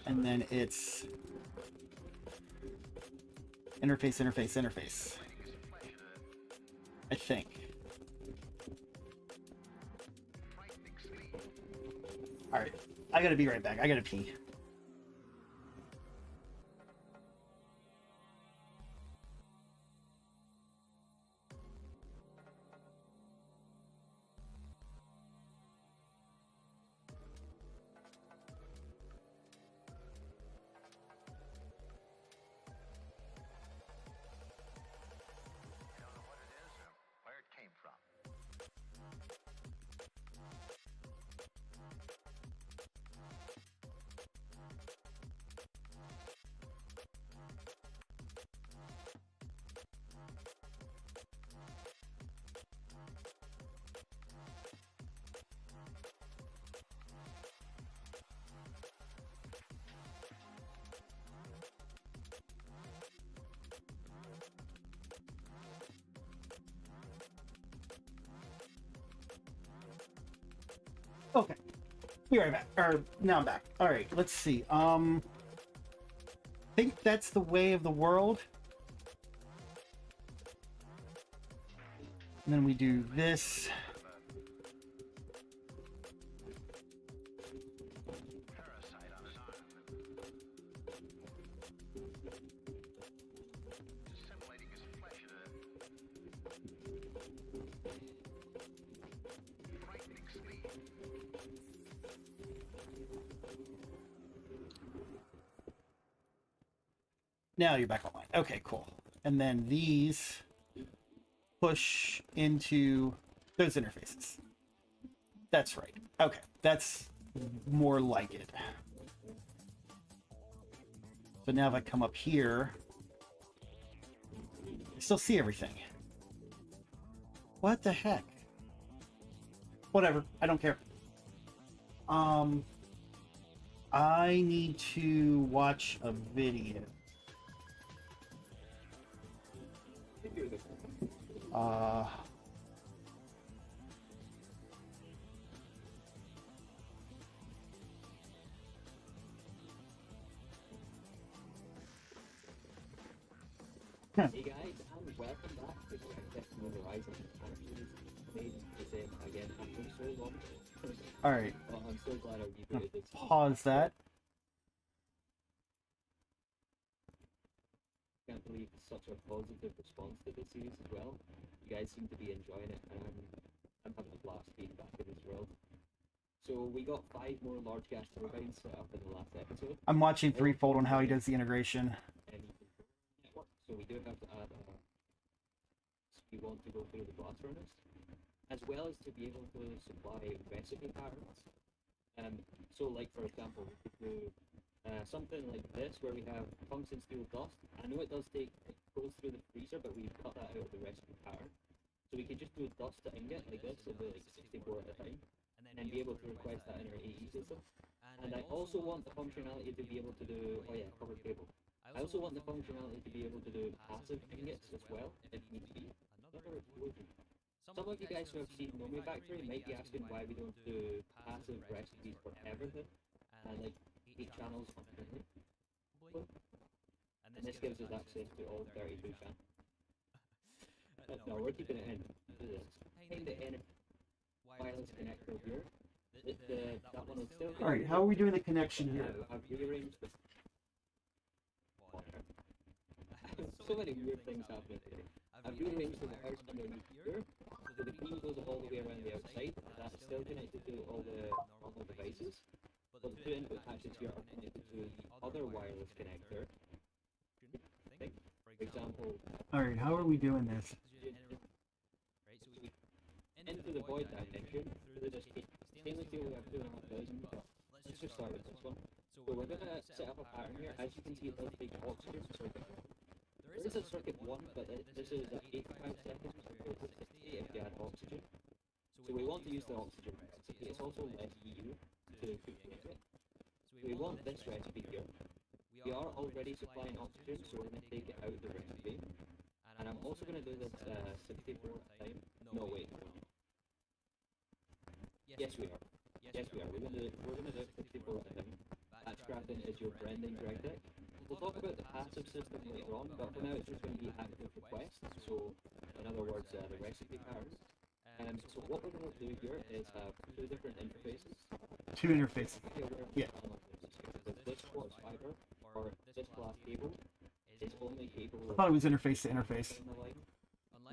And then it's interface, interface, interface. I think. All right, I gotta be right back. I gotta pee. Okay, be right back. Or now I'm back. All right, let's see. I think that's the way of the world. And then we do this. Now you're back online. Okay, cool. And then these push into those interfaces. That's right. Okay, that's more like it. So now if I come up here, I still see everything. What the heck? Whatever, I don't care. I need to watch a video. Hey guys, and welcome back to GregTech New Horizons. Made the same again after so long. All right. Well, I'm so glad I rebooted this. Pause that. Can't believe such a positive response to this series as well. You guys seem to be enjoying it, and I'm having a blast being back in this world. So we got 5 more large gas turbines set up in the last episode. I'm watching Threefold on how he does the integration. Network. So we do have to add we want to go through the blast furnace, as well as to be able to supply recipe patterns. So like for example, we could do something like this where we have tungsten steel dust. I know it goes through the freezer, but we cut that out of the recipe pattern. So we could just do dust to ingot like this, and do like 64 at a time, and be able to request that in our AE system. And I also want the functionality to be able to do, oh yeah, covered cable. I also want the functionality to be able to do passive ingots as well, if need be. Another explosion. Some of you guys who have seen Nomi Factory might be asking why we don't do passive recipes for everything, and like 8 channels constantly. And this gives us access to all 32 channels. No, we're keeping it in. Do this. Behind the end wireless connector here. That one is still. All right, how are we doing the connection here? I've rearranged the. So many weird things happening today. I've rearranged the wires underneath here, so the beam goes all the way around the outside. That's still connected to all the normal devices, but the 2 input patches here are connected to the other wireless connector. For example, All right, how are we doing this? into the void dimension through this stainless steel we have 2,500. Let's just start with this one. So we're going to set up a pattern here. As you can see, there's a big oxygen circuit. There is a circuit 1, but this is at 85 seconds compared to 60 if you add oxygen. So we want to use the oxygen recipe. It's also less EU to cook with it. So we want this recipe here. We are already supplying oxygen, so we're going to take it out of the recipe. And I'm also going to do this 64 at a time. No, wait. Yes, we are. Yes, we are. We're going to do it 64 at a time. Batchcrafting is your branding, GregTech. We'll talk about the passive system later on, but for now it's just going to be active requests. So, in other words, the recipe patterns. So what we're going to do here is have 2 different interfaces. 2 interfaces. Yeah. This quartz fiber or this glass cable is only capable I thought it was interface to interface.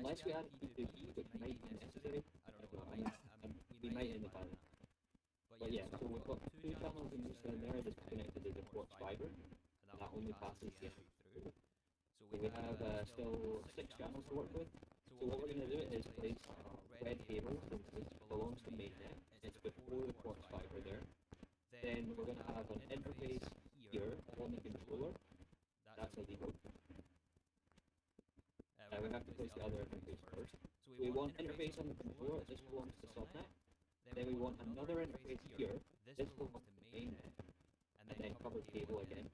unless we add E2E, which might be necessary. I don't know. We might end up adding. But yeah, so we've got 2 channels in this down there that's connected to the quartz fiber, and that only passes the energy through. So we have still 6 channels to work with. So what we're going to do is place red cable, since this belongs to mainnet. It's before the quartz fiber there. Then we're going to have an interface here on the controller. That's illegal. We have to place the other interface first. So we want interface on the controller. This belongs to subnet. Then we want another interface here. This belongs to mainnet. And then covered cable again.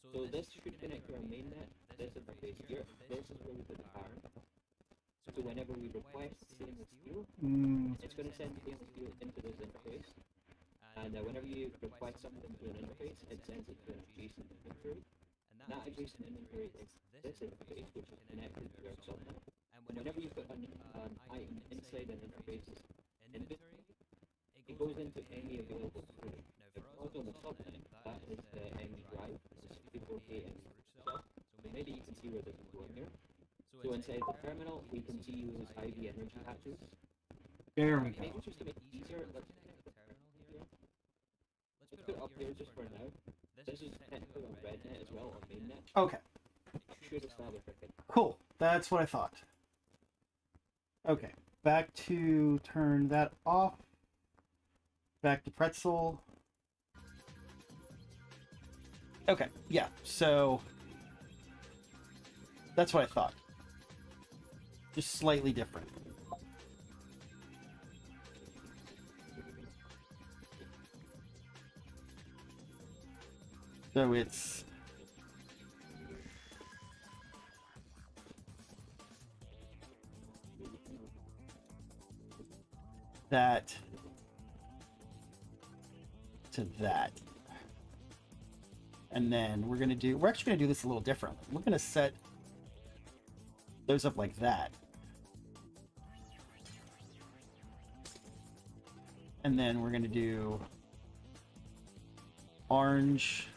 So this should connect to our mainnet. This interface here. This is where we put the pattern. So whenever we request stainless steel, it's going to send stainless steel into this interface. And whenever you request something to an interface, it sends it to an adjacent inventory. And that adjacent inventory is this interface, which is connected to our subnet. And whenever you put an item inside an interface's inventory, it goes into any available storage. Now, for us on the subnet, that is the MD drive, the 64K MD stuff. So maybe you can see where this is going here. So inside the terminal, we can see those IV energy hatches. There we go. Maybe just to make it easier, let's connect the terminal here. Let's put it up here just for now. This is technically on RedNet as well, on mainnet. Okay, It should establish it. cool. That's what I thought. Okay, back to turn that off. Back to pretzel. Okay, yeah, so that's what I thought. Just slightly different. So it's that to that. And then we're actually gonna do this a little different. We're gonna set those up like that. And then we're gonna do orange.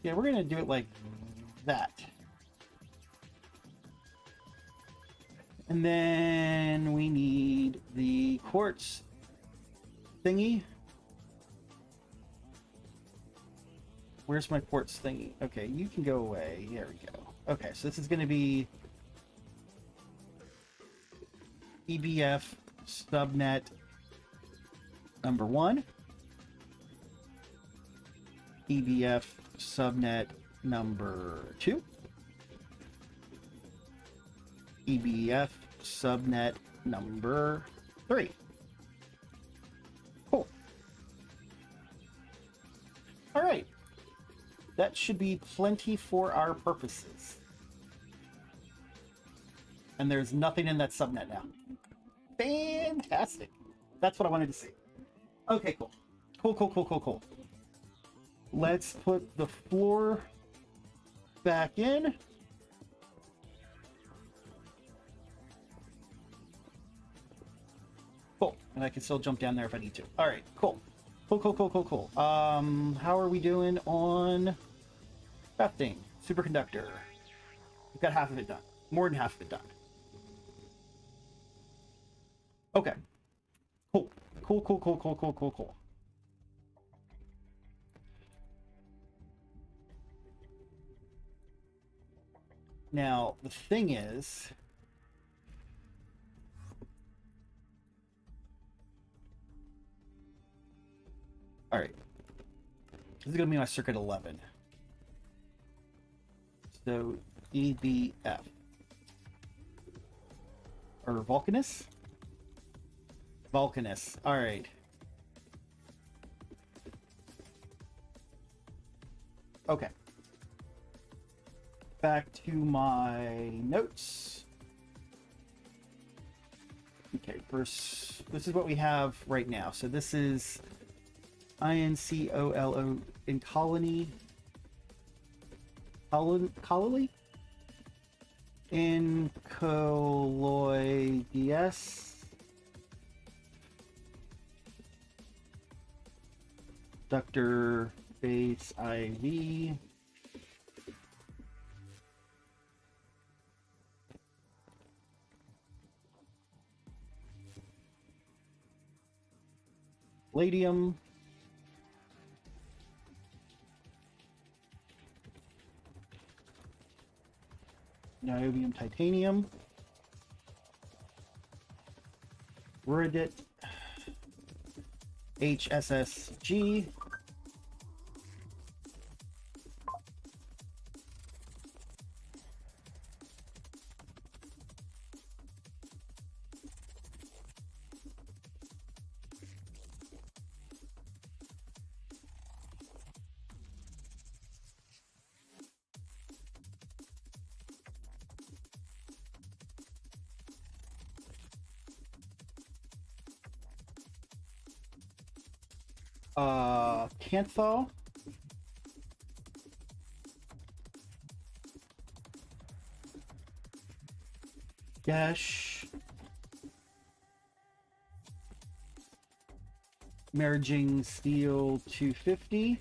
Yeah, we're gonna do it like that. And then we need the quartz thingy. Where's my quartz thingy? Okay, you can go away. There we go. Okay, so this is going to be EBF subnet number 1. EBF subnet number 2. EBF subnet number 3. Cool. that should be plenty for our purposes. And there's nothing in that subnet now. Fantastic. That's what I wanted to see. Okay, cool. Cool. Let's put the floor back in. Cool. And I can still jump down there if I need to. All right, cool. Cool. How are we doing on crafting? Superconductor. We've got half of it done. More than half of it done. Okay. Cool. Now, the thing is, all right, this is going to be my circuit 11. So, EBF. Or Vulcanus? Vulcanus. All right. Okay. Back to my notes. Okay, first, this is what we have right now. So this is INCOLO in colony. Colloly? In colloides. Ductor base IV. Palladium. Niobium titanium. Ruridit. HSSG. Cantho. Dash. Merging steel 250.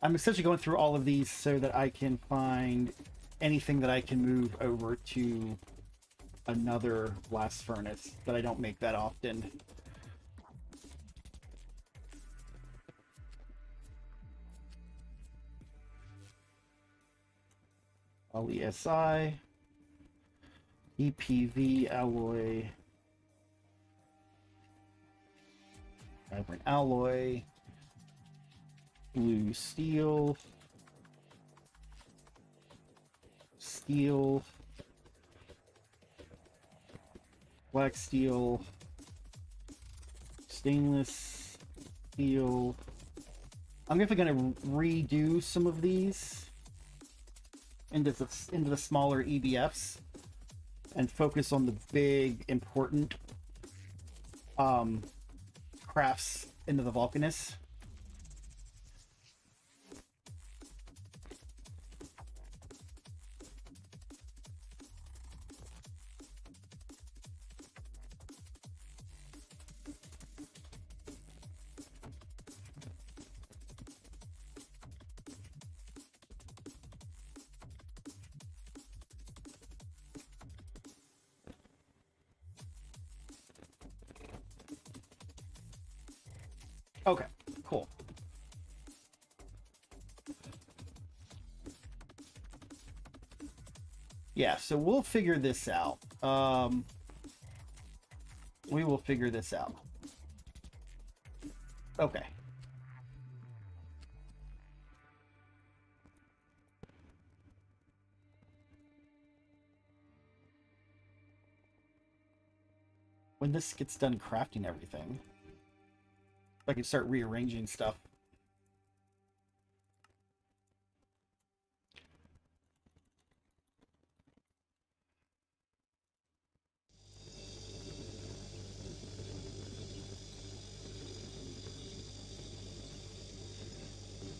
I'm essentially going through all of these so that I can find anything that I can move over to another blast furnace, but I don't make that often. LESI, EPV alloy, vibrant alloy, blue steel, steel, black steel, stainless steel. I'm definitely going to redo some of these into the smaller EBFs and focus on the big important crafts into the Vulcanus. Okay, cool. Yeah, so we'll figure this out. We will figure this out. Okay. When this gets done crafting everything, I can start rearranging stuff.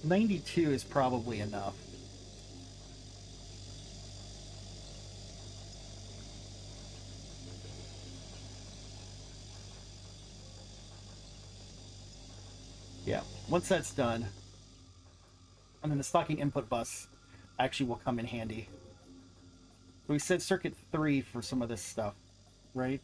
92 is probably enough. Yeah, once that's done, and then the stocking input bus actually will come in handy. We said circuit 3 for some of this stuff, right?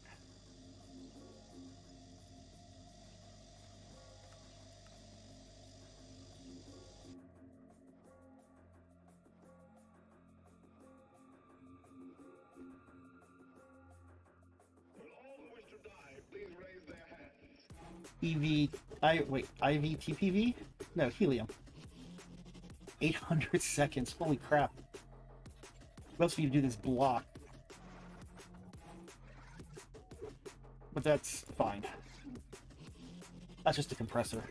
EV, IV TPV? No, helium. 800 seconds, holy crap. What else do you do this block? But that's fine. That's just a compressor.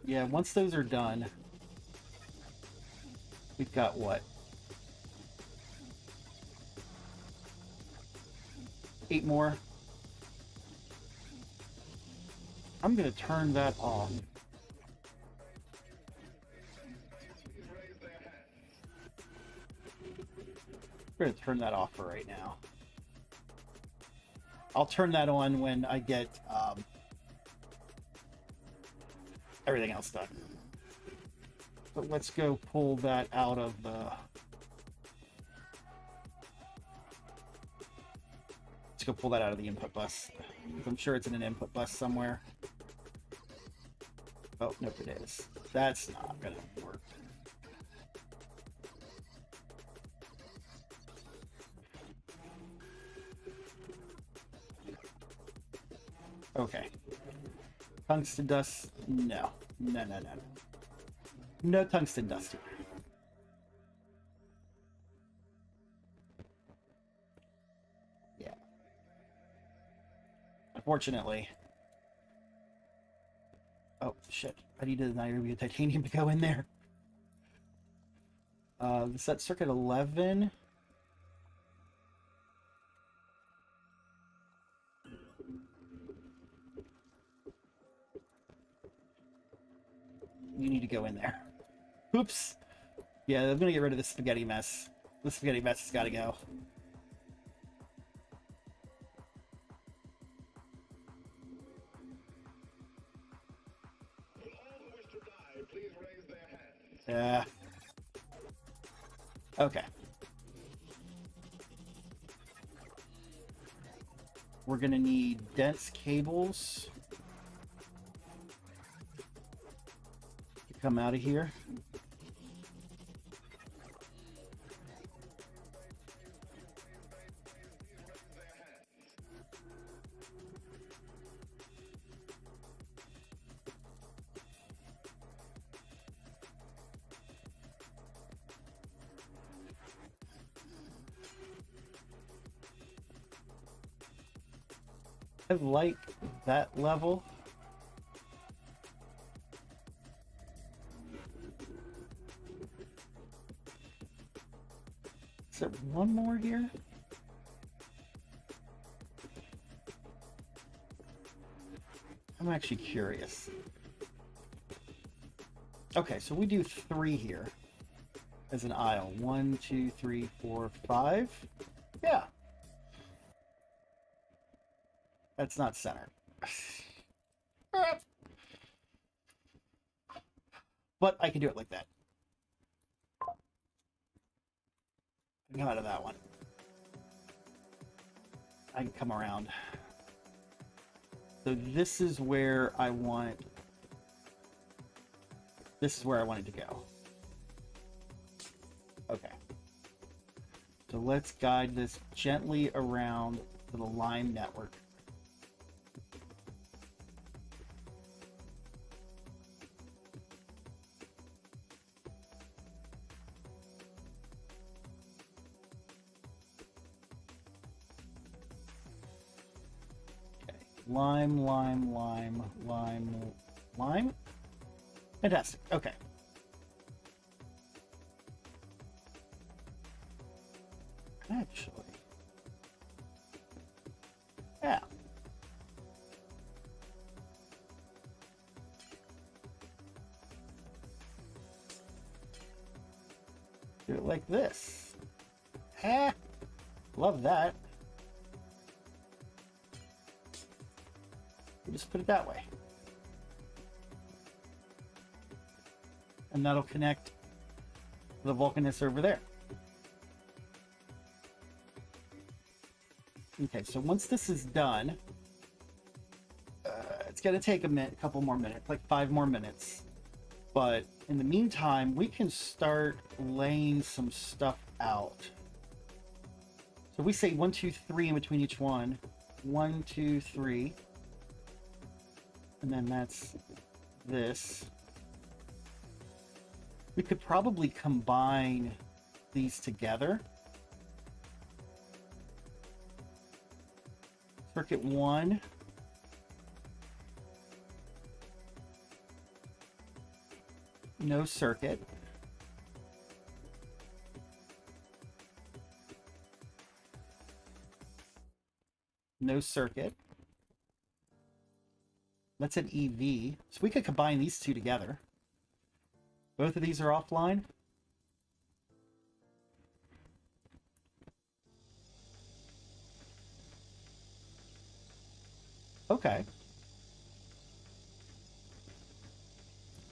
Yeah, once those are done, we've got what? 8 more. I'm gonna turn that off. We're gonna turn that off for right now. I'll turn that on when I get everything else done. But let's go pull that out of the... Let's go pull that out of the input bus. I'm sure it's in an input bus somewhere. Oh, nope, it is. That's not gonna work. Okay. Tungsten dust? No. No, no, no, no. No tungsten dust here. Yeah. Unfortunately. Oh, shit. I needed an niobium titanium to go in there. Set circuit 11. You need to go in there. Oops. Yeah, I'm gonna get rid of this spaghetti mess. The spaghetti mess has got to go. Yeah. Okay. We're gonna need dense cables to come out of here. I like that level. Is there one more here? I'm actually curious. Okay, so we do 3 here as an aisle. 1, 2, 3, 4, 5. Yeah. That's not centered. But I can do it like that. Come out of that one. I can come around. So this is where I want... This is where I want it to go. Okay. So let's guide this gently around to the line network. Lime, lime, lime, lime, lime. Fantastic. Okay. Actually, like this. Ah, love that. We'll just put it that way. And that'll connect the Vulcanus over there. Okay, so once this is done, it's going to take a couple more minutes, like 5 more minutes. But in the meantime, we can start laying some stuff out. So we say 1, 2, 3 in between each one. 1, 2, 3. And then that's this. We could probably combine these together. Circuit 1. No circuit. No circuit. That's an EV. So we could combine these two together. Both of these are offline. Okay.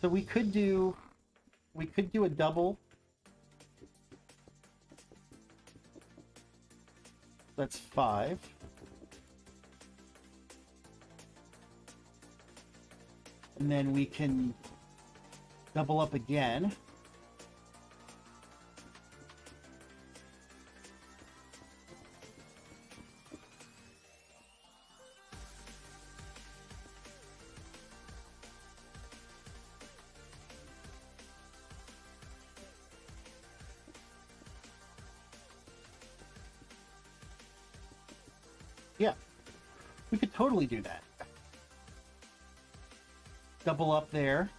So we could do a double. That's 5. And then we can double up again. Yeah, we could totally do that. Double up there.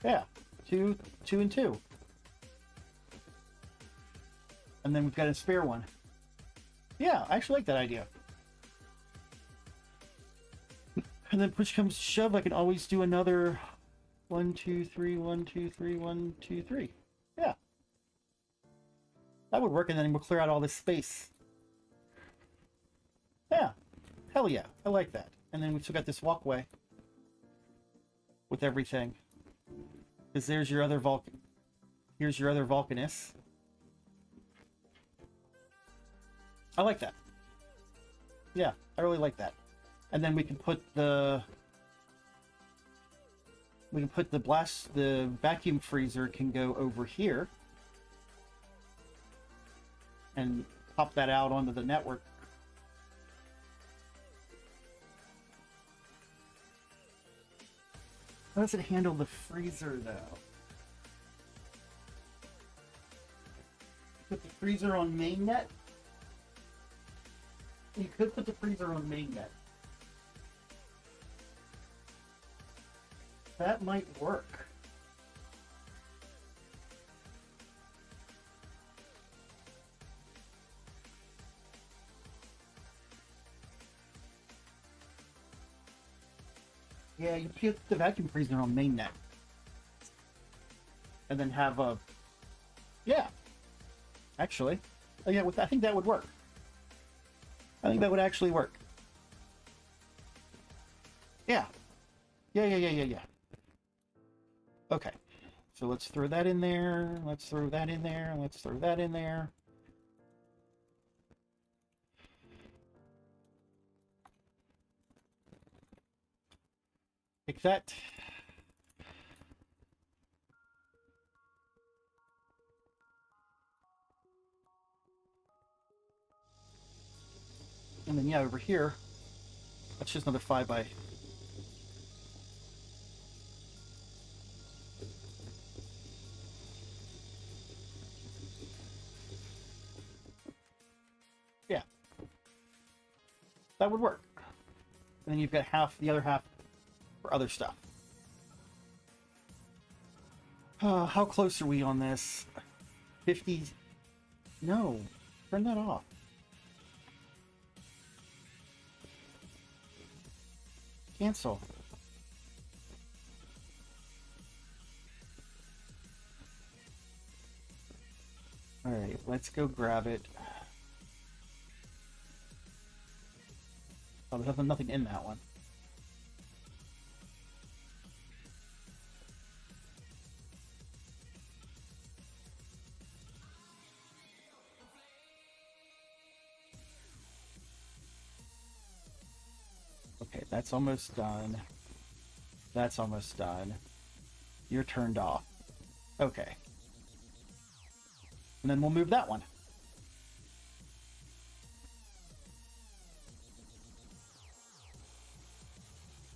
Yeah, two and two. And then we've got a spare one. Yeah, I actually like that idea. And then push comes to shove, I can always do another 1, 2, 3, 1, 2, 3, 1, 2, 3. Yeah. That would work, and then we'll clear out all this space. Yeah. Hell yeah. I like that. And then we've still got this walkway with everything. Because there's your other Vulcan. Here's your other Vulcanus. I like that. Yeah, I really like that. And then we can put the the vacuum freezer can go over here and pop that out onto the network. How does it handle the freezer though? Put the freezer on mainnet? You could put the freezer on mainnet. That might work. Yeah, you put the vacuum freezer on mainnet. And then have a... Yeah. Actually. Oh yeah, I think that would work. I think that would actually work. Yeah. Yeah. Okay. So let's throw that in there. Let's throw that in there. Let's throw that in there. Take that. And then yeah, over here, that's just another 5 by. Yeah, that would work. And then you've got the other half for other stuff. How close are we on this? 50? No, turn that off. Cancel. Alright, let's go grab it. Oh, there's nothing in that one. Okay, that's almost done. That's almost done. You're turned off. Okay. And then we'll move that one.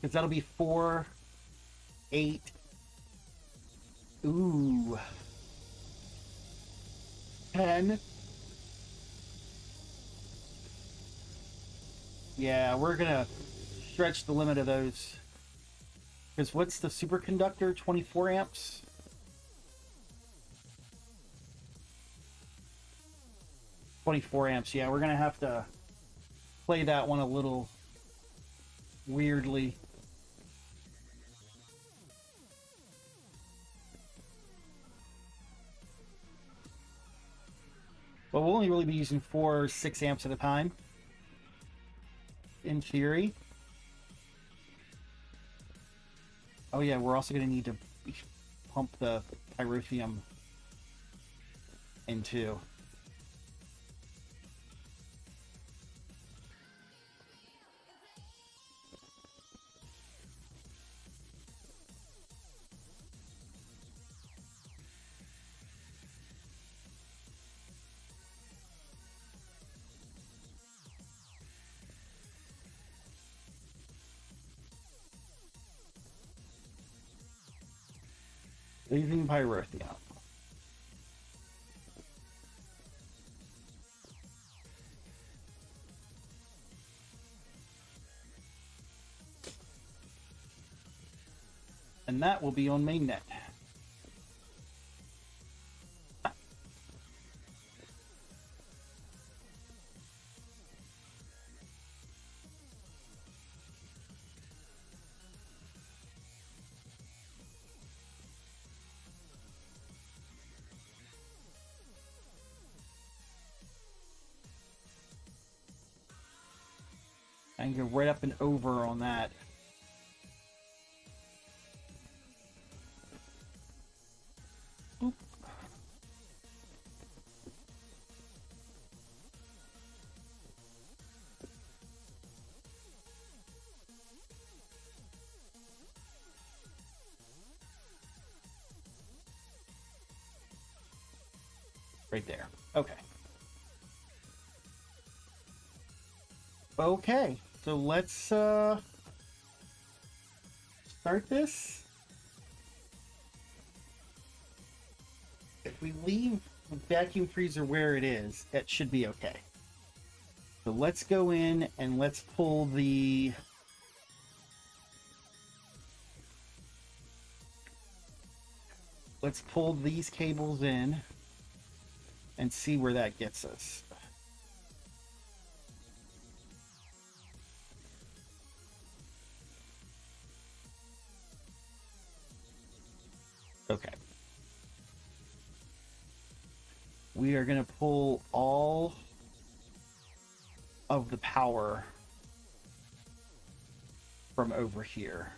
Because that'll be 4, 8. Ooh. 10. Yeah, we're gonna stretch the limit of those. Because what's the superconductor? 24 amps? $24 amps. Yeah, we're gonna have to play that one a little weirdly. But we'll only really be using 4 or 6 amps at a time, in theory. Oh yeah, we're also going to need to pump the pyrotheum in too. Leaving pyrotheum. And that will be on mainnet. I can go right up and over on that. Boop. Right there. Okay. Okay, so let's start this. If we leave the vacuum freezer where it is, it should be okay. So let's go in and let's pull the these cables in and see where that gets us. Okay. We are going to pull all of the power from over here.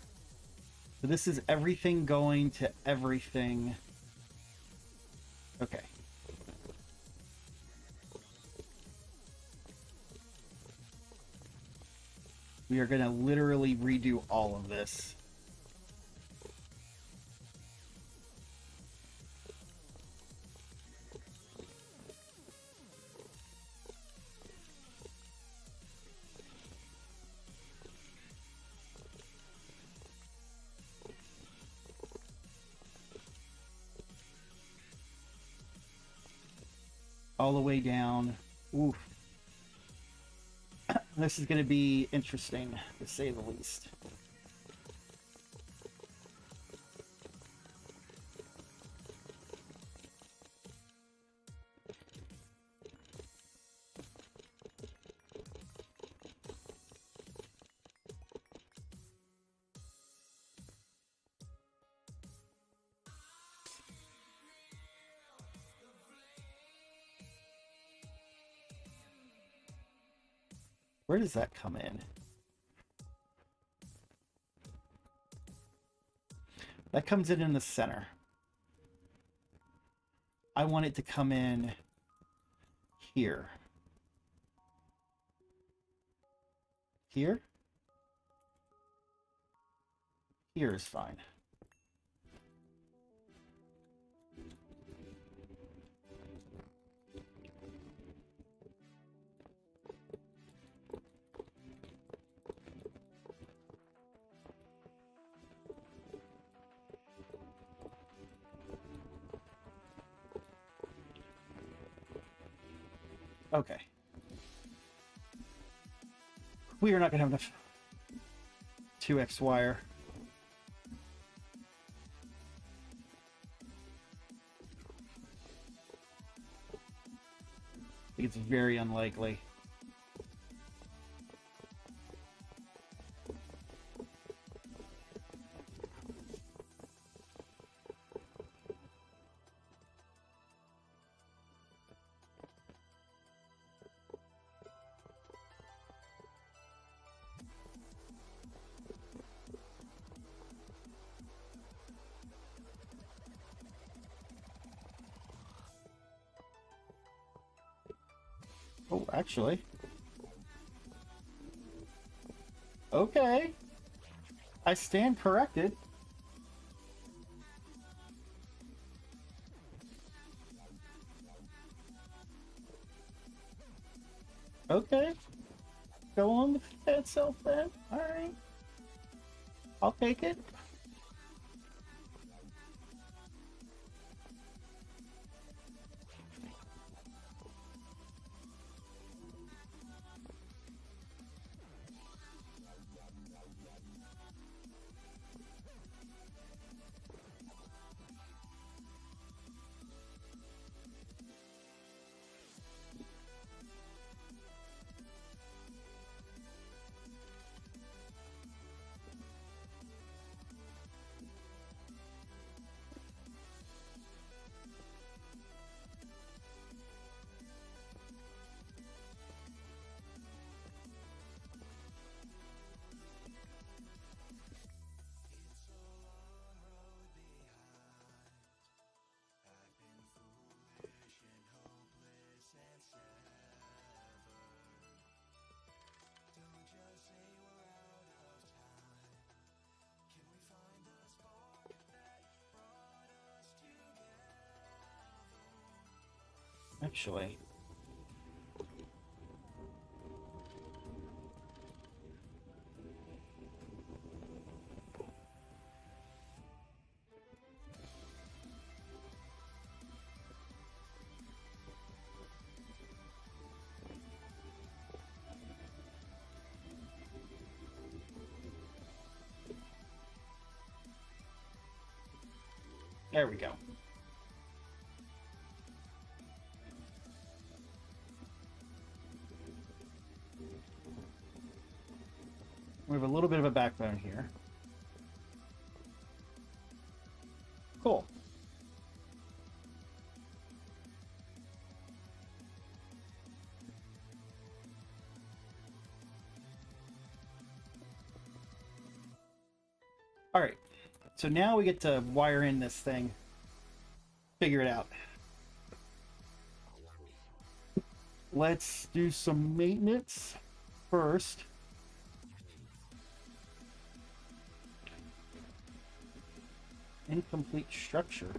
So this is everything going to everything. Okay. We are going to literally redo all of this. All the way down. Oof. This is going to be interesting, to say the least. Where does that come in? That comes in the center. I want it to come in here. Here? Here is fine. Okay. We are not going to have enough 2x wire. I think it's very unlikely. Oh, actually. Okay. I stand corrected. Okay. Go on with that self then. Alright. I'll take it. Actually. There we go. We have a little bit of a backbone here. Cool. All right. So now we get to wire in this thing. Figure it out. Let's do some maintenance first. Incomplete structure.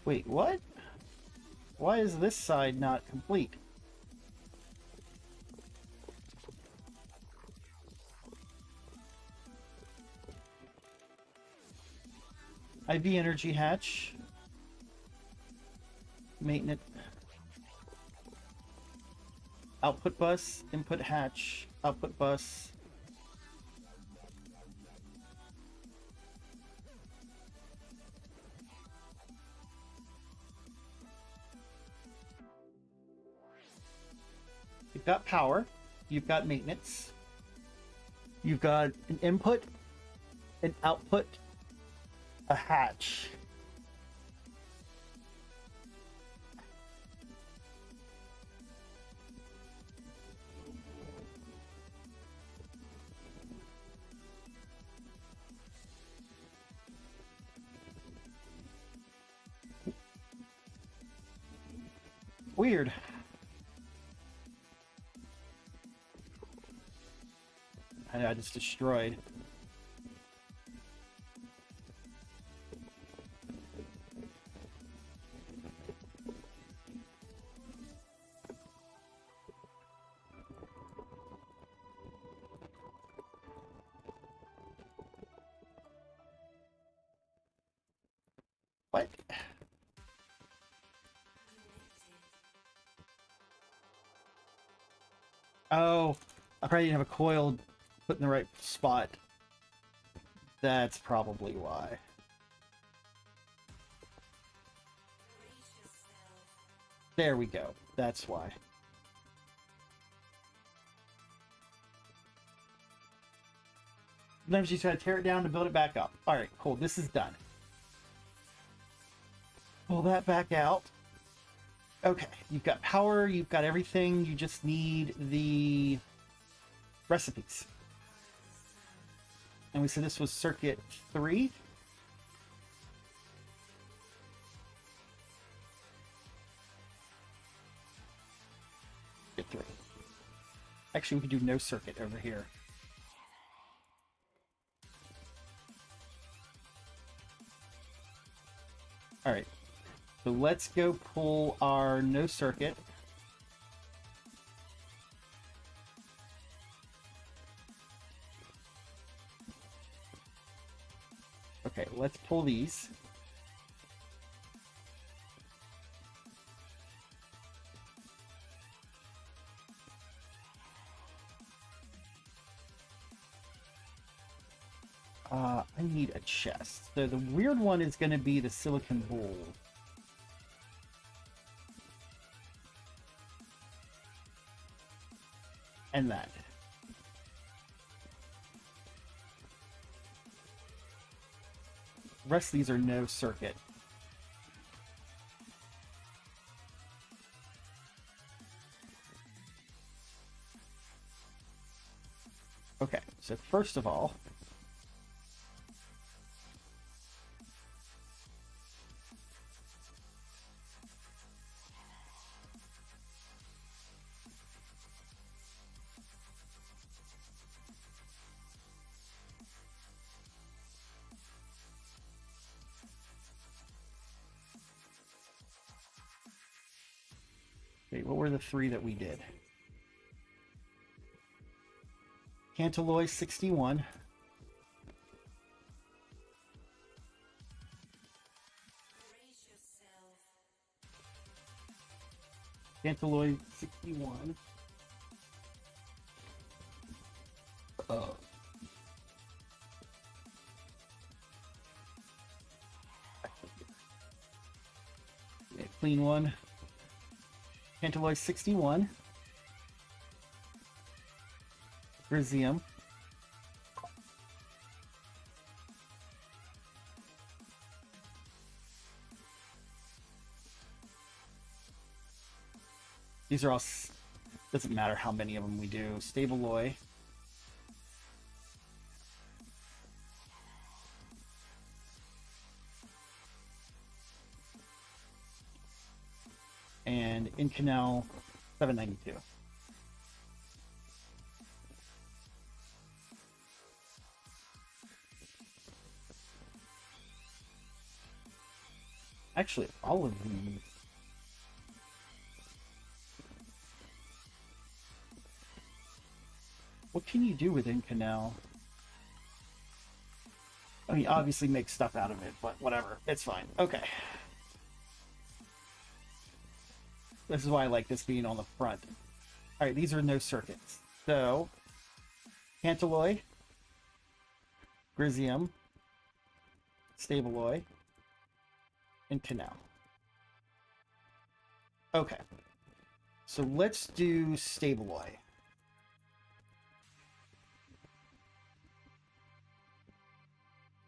Wait, what? Why is this side not complete? IV energy hatch. Maintenance. Output bus, input hatch, output bus. You've got power. you've got maintenance. You've got an input, an output, a hatch. Weird. I know, I just destroyed. What? Oh, I probably didn't have a coil put in the right spot. That's probably why. There we go. That's why. Sometimes you just gotta tear it down to build it back up. Alright, cool. This is done. Pull that back out. Okay, you've got power, you've got everything. You just need the recipes. And we said this was circuit 3. Circuit 3. Actually, we could do no circuit over here. All right, so let's go pull our no circuit. Okay, let's pull these. I need a chest. So the weird one is going to be the silicon bowl. And that. The rest of these are no circuit. Okay, so first of all, wait, what were the 3 that we did? Cantalloy 61. Cantalloy 61. Oh. Yeah, clean one. Cantalloy 61. Grizium. These are all, doesn't matter how many of them we do. Stabaloy. And Incanal 792. Actually, all of these. What can you do with Incanal? I mean, obviously make stuff out of it, but whatever. It's fine. Okay. This is why I like this being on the front. Alright, these are no circuits. So, Cantalloy, Grizium, Stabaloy, and Canal. Okay. So let's do Stabaloy.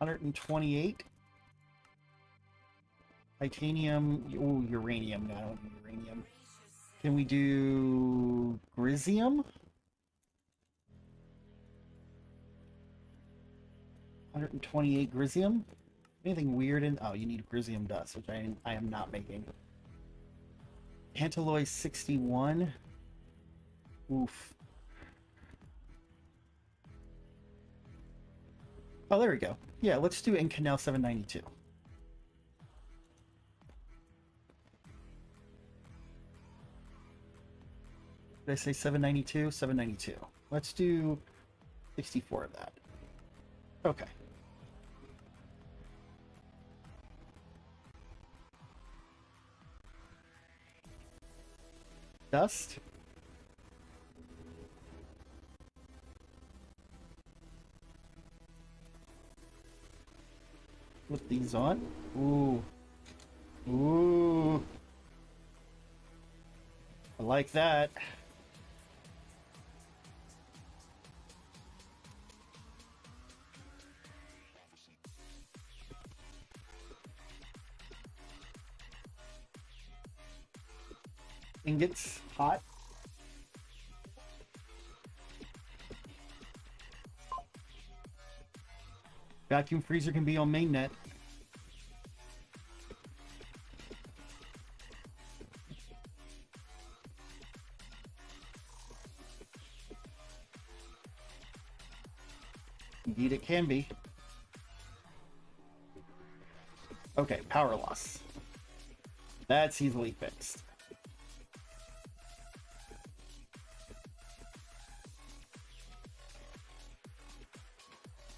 128. Titanium. Oh, uranium. No, I don't need uranium. Can we do Grizium? 128 Grizium? Anything weird in... Oh, you need Grizium dust, which I am not making. Tantalloy 61. Oof. Oh, there we go. Yeah, let's do Inconel 792. Did I say 792? 792. Let's do 64 of that. Okay. Dust. Put these on. Ooh. Ooh. I like that. Ingots, hot. Vacuum freezer can be on mainnet. Indeed it can be. Okay, power loss. That's easily fixed.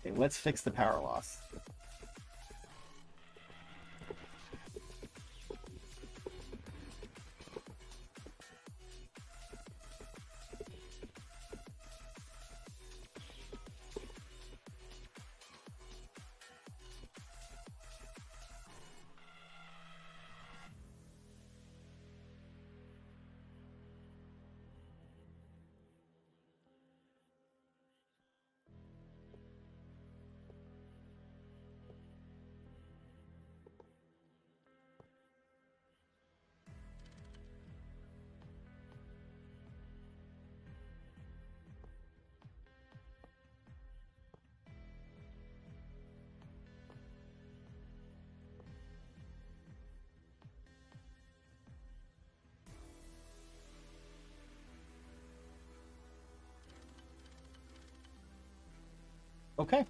Okay, let's fix the power loss. Okay.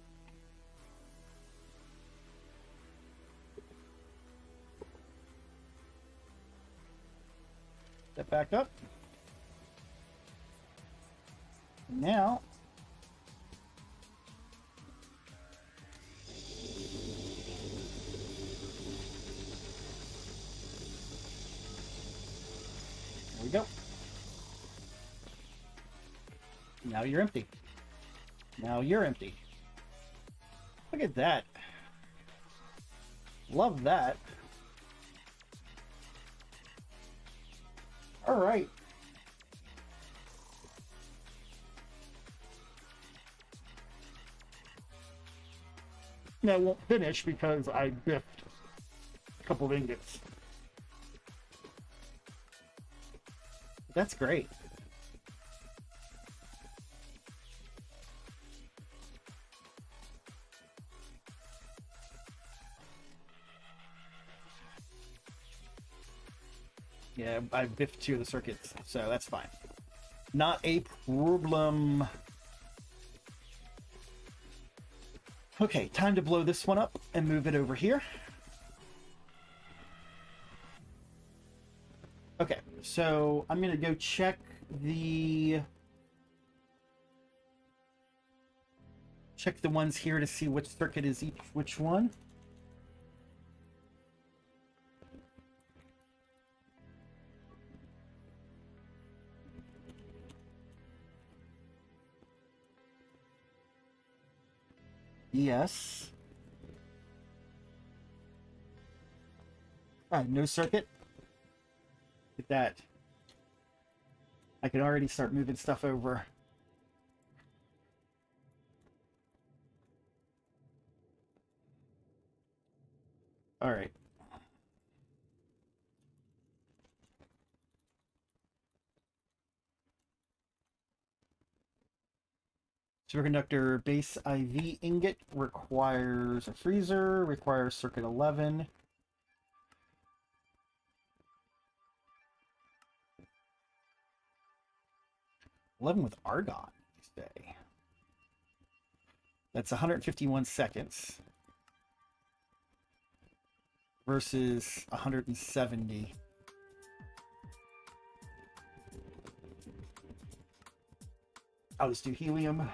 Step back up. Now, there we go. Now you're empty. Now you're empty. Look at that. Love that. All right. Now I won't finish because I biffed a couple of ingots. That's great. Yeah, I biffed 2 of the circuits, so that's fine. Not a problem. Okay, time to blow this one up and move it over here. Okay, so I'm gonna go check the ones here to see which circuit is which one. Yes. No circuit. Look at that. I can already start moving stuff over. All right. Superconductor base IV ingot requires a freezer, requires circuit 11. With argon, you say. That's 151 seconds versus 170. I'll just do helium.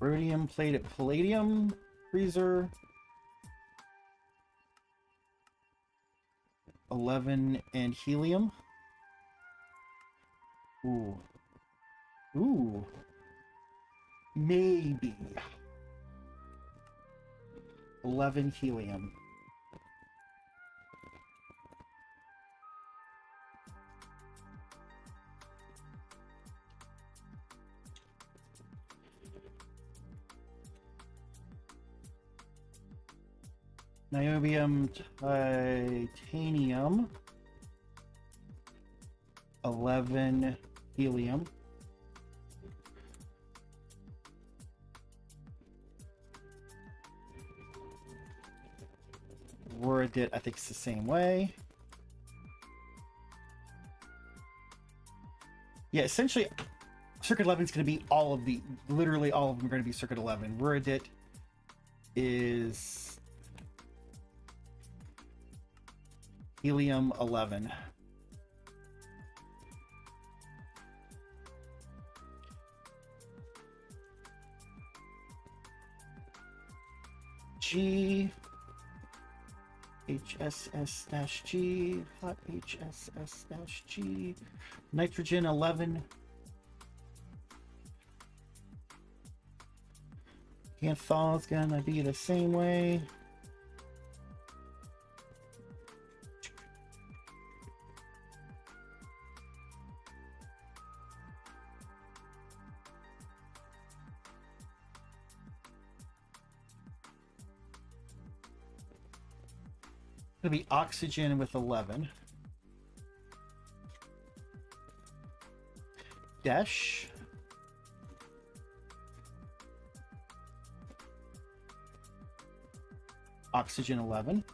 Rhodium plated palladium freezer. 11 and helium. Ooh. Ooh. Maybe. 11 helium. Niobium, titanium, 11 helium. Woradit, I think it's the same way. Yeah, essentially, circuit 11 is going to be all of the, literally all of them are going to be circuit 11. Woradit is helium 11. G HSS-G, hot HSS-G, nitrogen 11. Canthol is gonna be the same way. Gonna be oxygen with 11. Dash. Oxygen 11.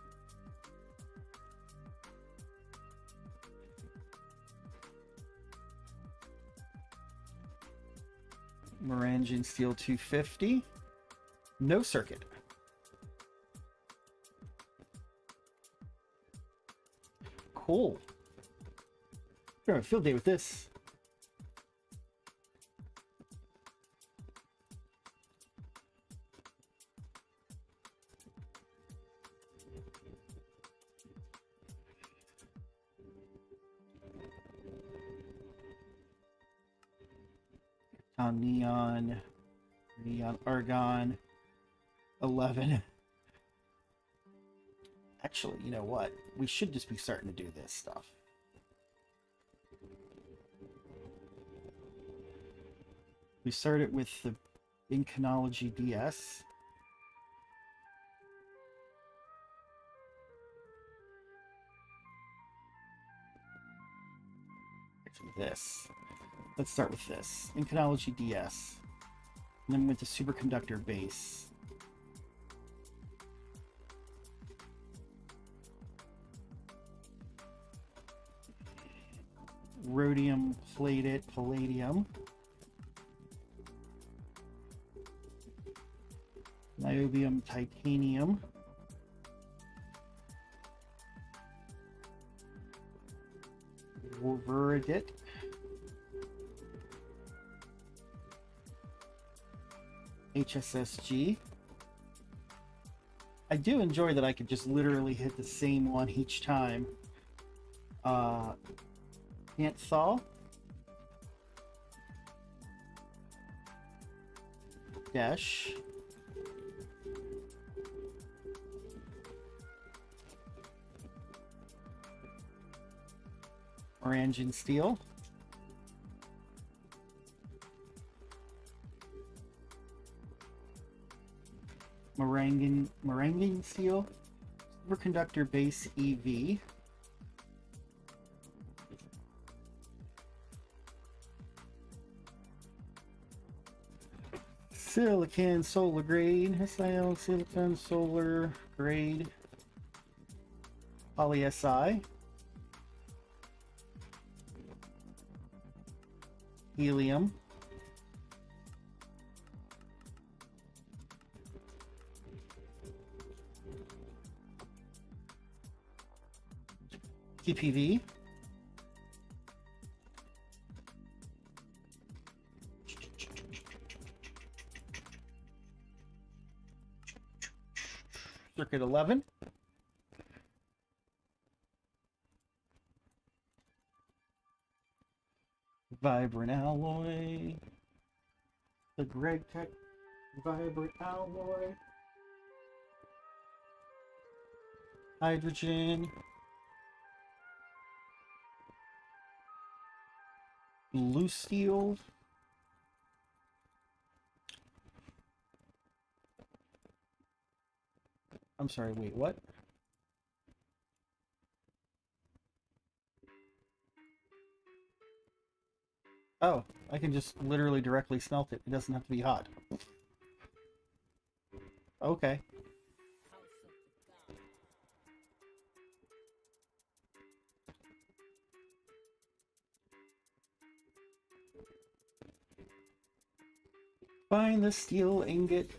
Morangen steel 250. No circuit. Cool. We're having a field day with this. Neon, argon, 11. Actually, you know what? We should just be starting to do this stuff. We started with the Incanology DS. Actually, this. Let's start with this. Incanology DS. And then we went to superconductor base. Rhodium plated palladium. Niobium titanium. Woradit. HSSG. I do enjoy that I could just literally hit the same one each time. Canthol. Dash. Orange steel. Morangan steel. Superconductor base EV. Silicon solar grade. SIL silicon solar grade. Poly SI. Helium. TPV. Circuit 11. Vibrant alloy. The GregTech vibrant alloy. Hydrogen. Blue steel. I'm sorry, wait, what? Oh, I can just literally directly smelt it. It doesn't have to be hot. Okay. Find the steel ingot.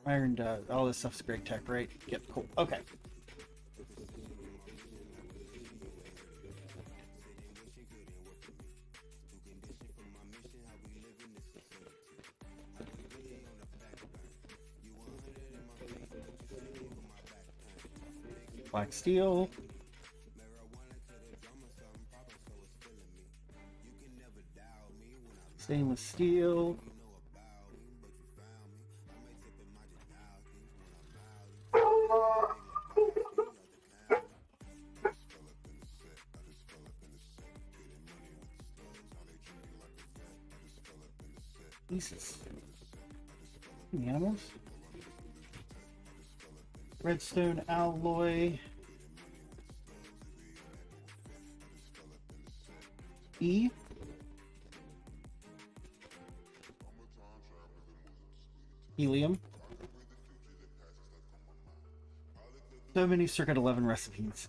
Iron, all this stuff's GregTech, right? Yep, cool. Okay. Black steel. Stainless steel. Jesus. The animals. Redstone alloy. E. Helium. So many Circuit 11 recipes.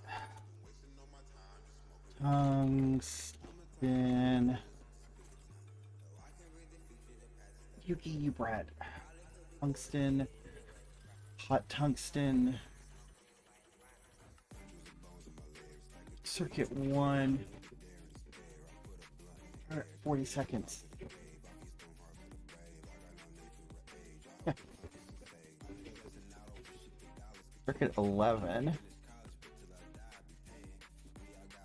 Tungsten. Yuki, you brat. Tungsten. Hot tungsten. Circuit 1. 40 seconds. Circuit 11.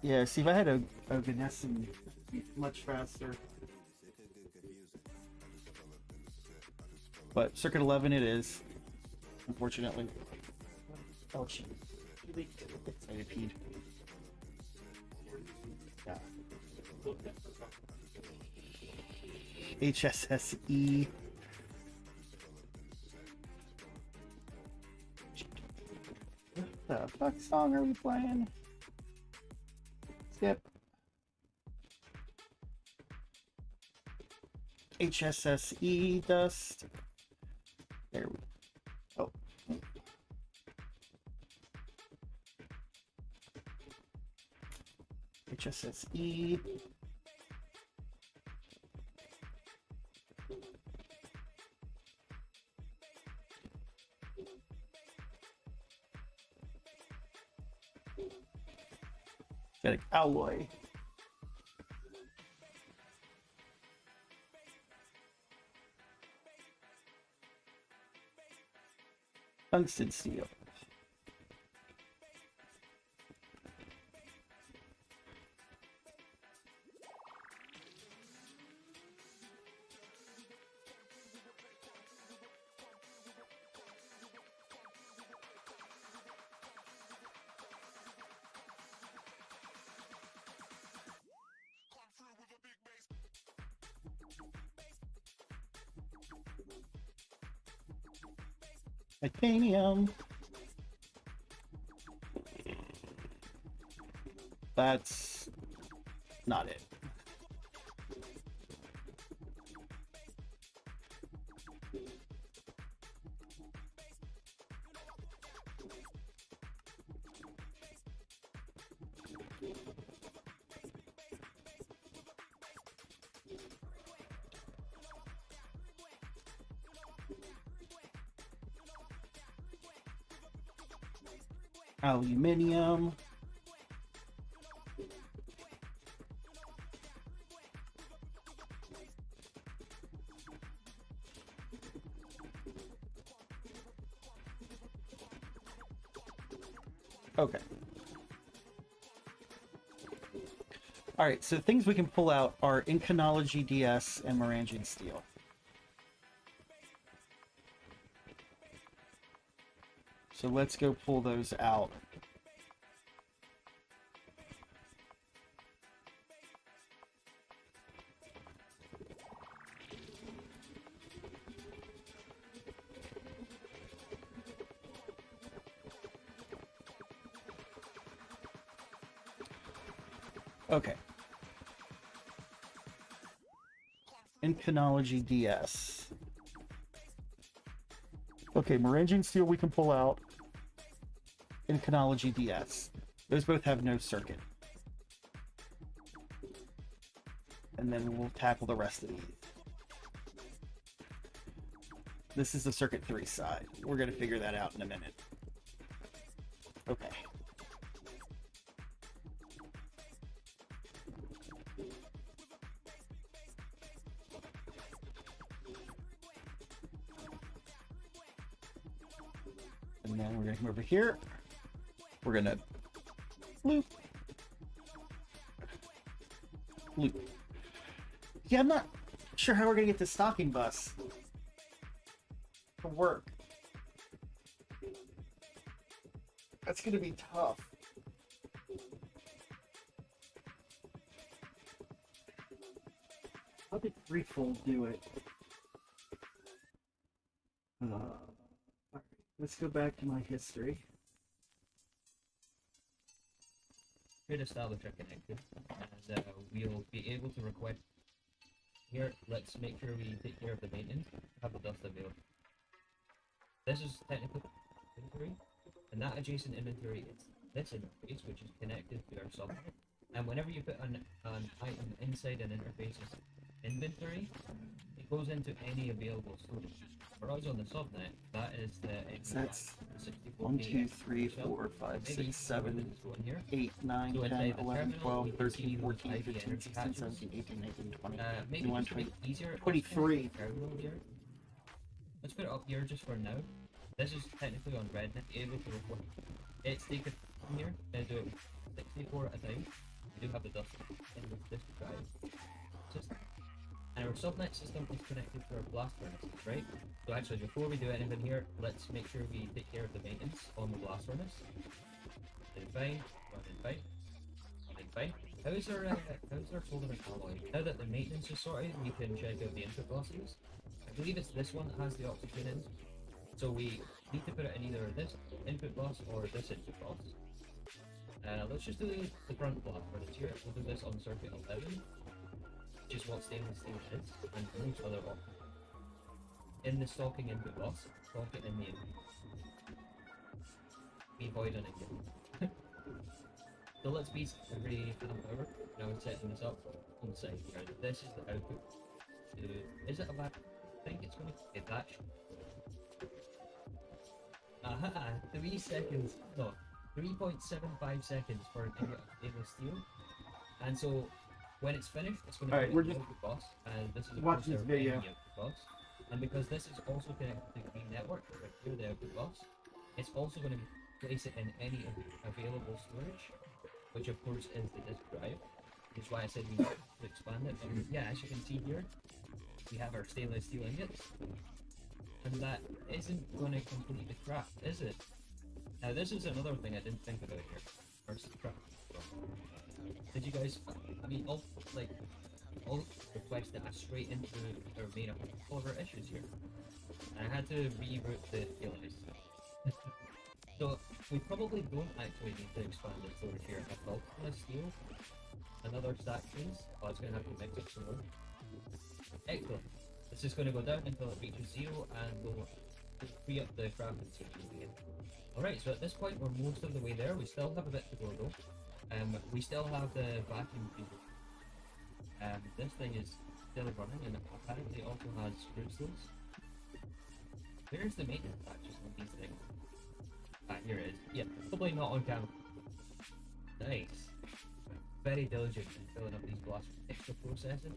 Yeah, see, if I had a Ganesson, it'd be much faster. But Circuit 11 it is, unfortunately. Oh, shit. I peed. Yeah. HSSE. What the fuck song are we playing? Skip. HSSE dust. There we go. Oh. HSSE. Synthetic alloy. Tungsten steel. Titanium. That's not it. Aluminium. Okay. All right, so things we can pull out are Incanology DS and Morangian Steel. So let's go pull those out. Okay. Incanology DS. Okay, Morangian Steel we can pull out. Incanology DS. Those both have no circuit. And then we'll tackle the rest of these. This is the circuit 3 side. We're going to figure that out in a minute. Okay. And then we're going to come over here. We're going to loop. Loop. Yeah, I'm not sure how we're going to get the stocking bus to work. That's going to be tough. How did Threefold do it? Alright, let's go back to my history. Should establish a connector, and we'll be able to request. Here, let's make sure we take care of the maintenance. Have the dust available. This is technical inventory, and that adjacent inventory is this interface, which is connected to our subnet. And whenever you put an item inside an interface's inventory, it goes into any available storage. For us on the subnet, that is the That's 64K 1, 2, 3, shell. 4, 5, Maybe 6, 7, this one here. 8, 9, So 10, inside the 11, terminal, 12, we can 13, see 14, IP 15, energy 16, patches. 17, 18, 19, 20, Maybe 21, just to make it easier, let's 23. put the terminal here. Let's put it up here just for now. This is technically on Rednet, able to record. It's taken from here, and do it 64 at a time. We do have the dust in this drive system. And our subnet system is connected to our blast furnaces, right? So actually, before we do anything here, let's make sure we take care of the maintenance on the blast furnace. Running fine, running fine, running fine. How's our solder and alloy? Now that the maintenance is sorted, we can check out the input losses. I believe it's this one that has the oxygen in. So we need to put it in either this input loss or this input loss. Let's just do the front blast furnace here. We'll do this on circuit 11. Which is what stainless steel is, and most other options. In the stocking input loss, stock it in the input. Be void on it again. So let's be every half hour. Now we're setting this up on the side here. This is the output. Is it a bad? I think it's going to attach. Aha! 3 seconds. No, 3.75 seconds for an ingot of stainless steel. And so when it's finished, it's going to Alright, be we're the just output box. And this is a watching poster this of video. any output box. And because this is also connected to the Green Network, right here, the output box, it's also going to place it in any available storage, which of course is the disk drive. Which is why I said we need to expand it. But yeah, as you can see here, we have our stainless steel ingots. And that isn't going to complete the craft, is it? Now this is another thing I didn't think about here. First craft. Did you guys, I mean, all requests that are straight into our main all of our issues here. And I had to reroute the PLIs. So we probably don't actually need to expand the storage here at all. I'm gonna steal another stack piece. Oh, it's gonna have to mix up some more. Excellent. It's just gonna go down until it reaches 0 and we'll free up the crafting station again. Alright, so at this point we're most of the way there. We still have a bit to go though. We still have the vacuum cleaner. This thing is still running and apparently also has screw seals. Where's the maintenance patches on these things? Ah, here it is. Yeah, probably not on camera. Nice. Very diligent in filling up these blasts with extra processing.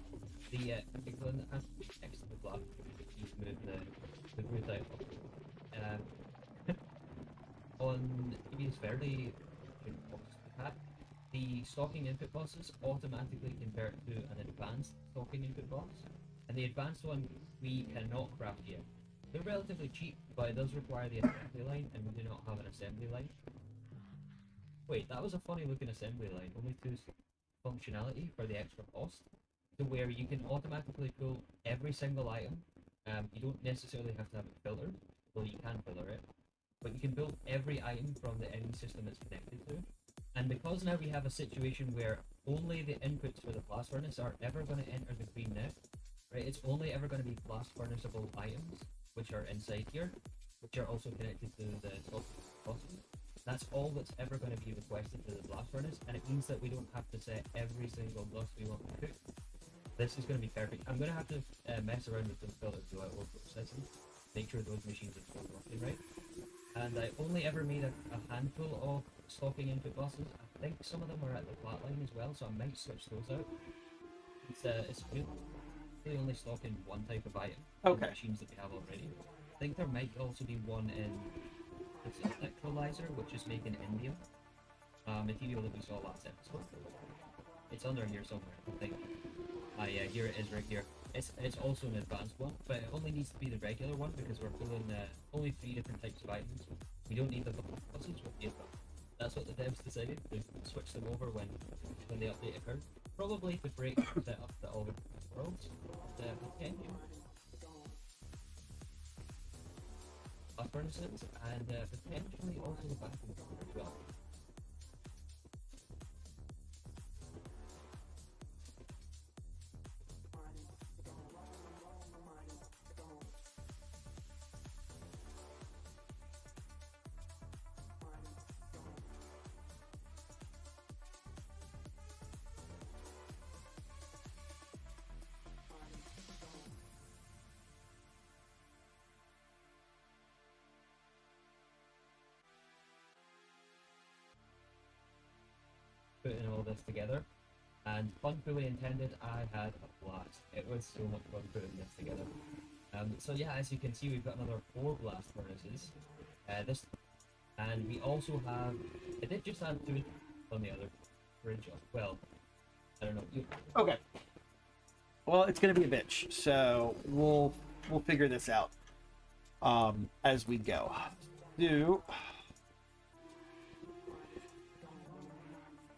The equivalent and extra blast you move the root out. On previous Verde the stocking input boxes automatically convert to an advanced stocking input box, and the advanced one we cannot craft yet. They're relatively cheap, but it does require the assembly line, and we do not have an assembly line. Wait, that was a funny looking assembly line, only 2 functionality for the extra cost, to where you can automatically pull every single item. You don't necessarily have to have it filtered, well you can filter it, but you can build every item from the any system it's connected to. And because now we have a situation where only the inputs for the blast furnace are ever going to enter the green net, right? It's only ever going to be blast furnaceable items, which are inside here, which are also connected to the top bottom. That's all that's ever going to be requested to the blast furnace, and it means that we don't have to set every single dust we want to cook. This is going to be perfect. I'm going to have to mess around with some filters throughout all processing, make sure those machines are still working right. And I only ever made a handful of stocking input boxes. I think some of them are at the flat line as well, so I might switch those out. It's really only stocking one type of item in the machines that we have already. I think there might also be one in this electrolyzer, which is making indium. Material that we saw last episode. It's under here somewhere, I think. Ah yeah, here it is right here. It's also an advanced one, but it only needs to be the regular one because we're pulling only 3 different types of items. We don't need the buses with the advanced. That's what the devs decided, to switch them over when the update occurred. Probably to break the setup that all the worlds. Potential blast furnaces and potentially also the vacuum as well. Putting all this together, and pun fully intended, I had a blast. It was so much fun putting this together. So yeah, as you can see, we've got another 4 blast furnaces. And we also have. I did just add 2 on the other bridge. Well, I don't know. Okay. Well, it's gonna be a bitch, so we'll figure this out as we go.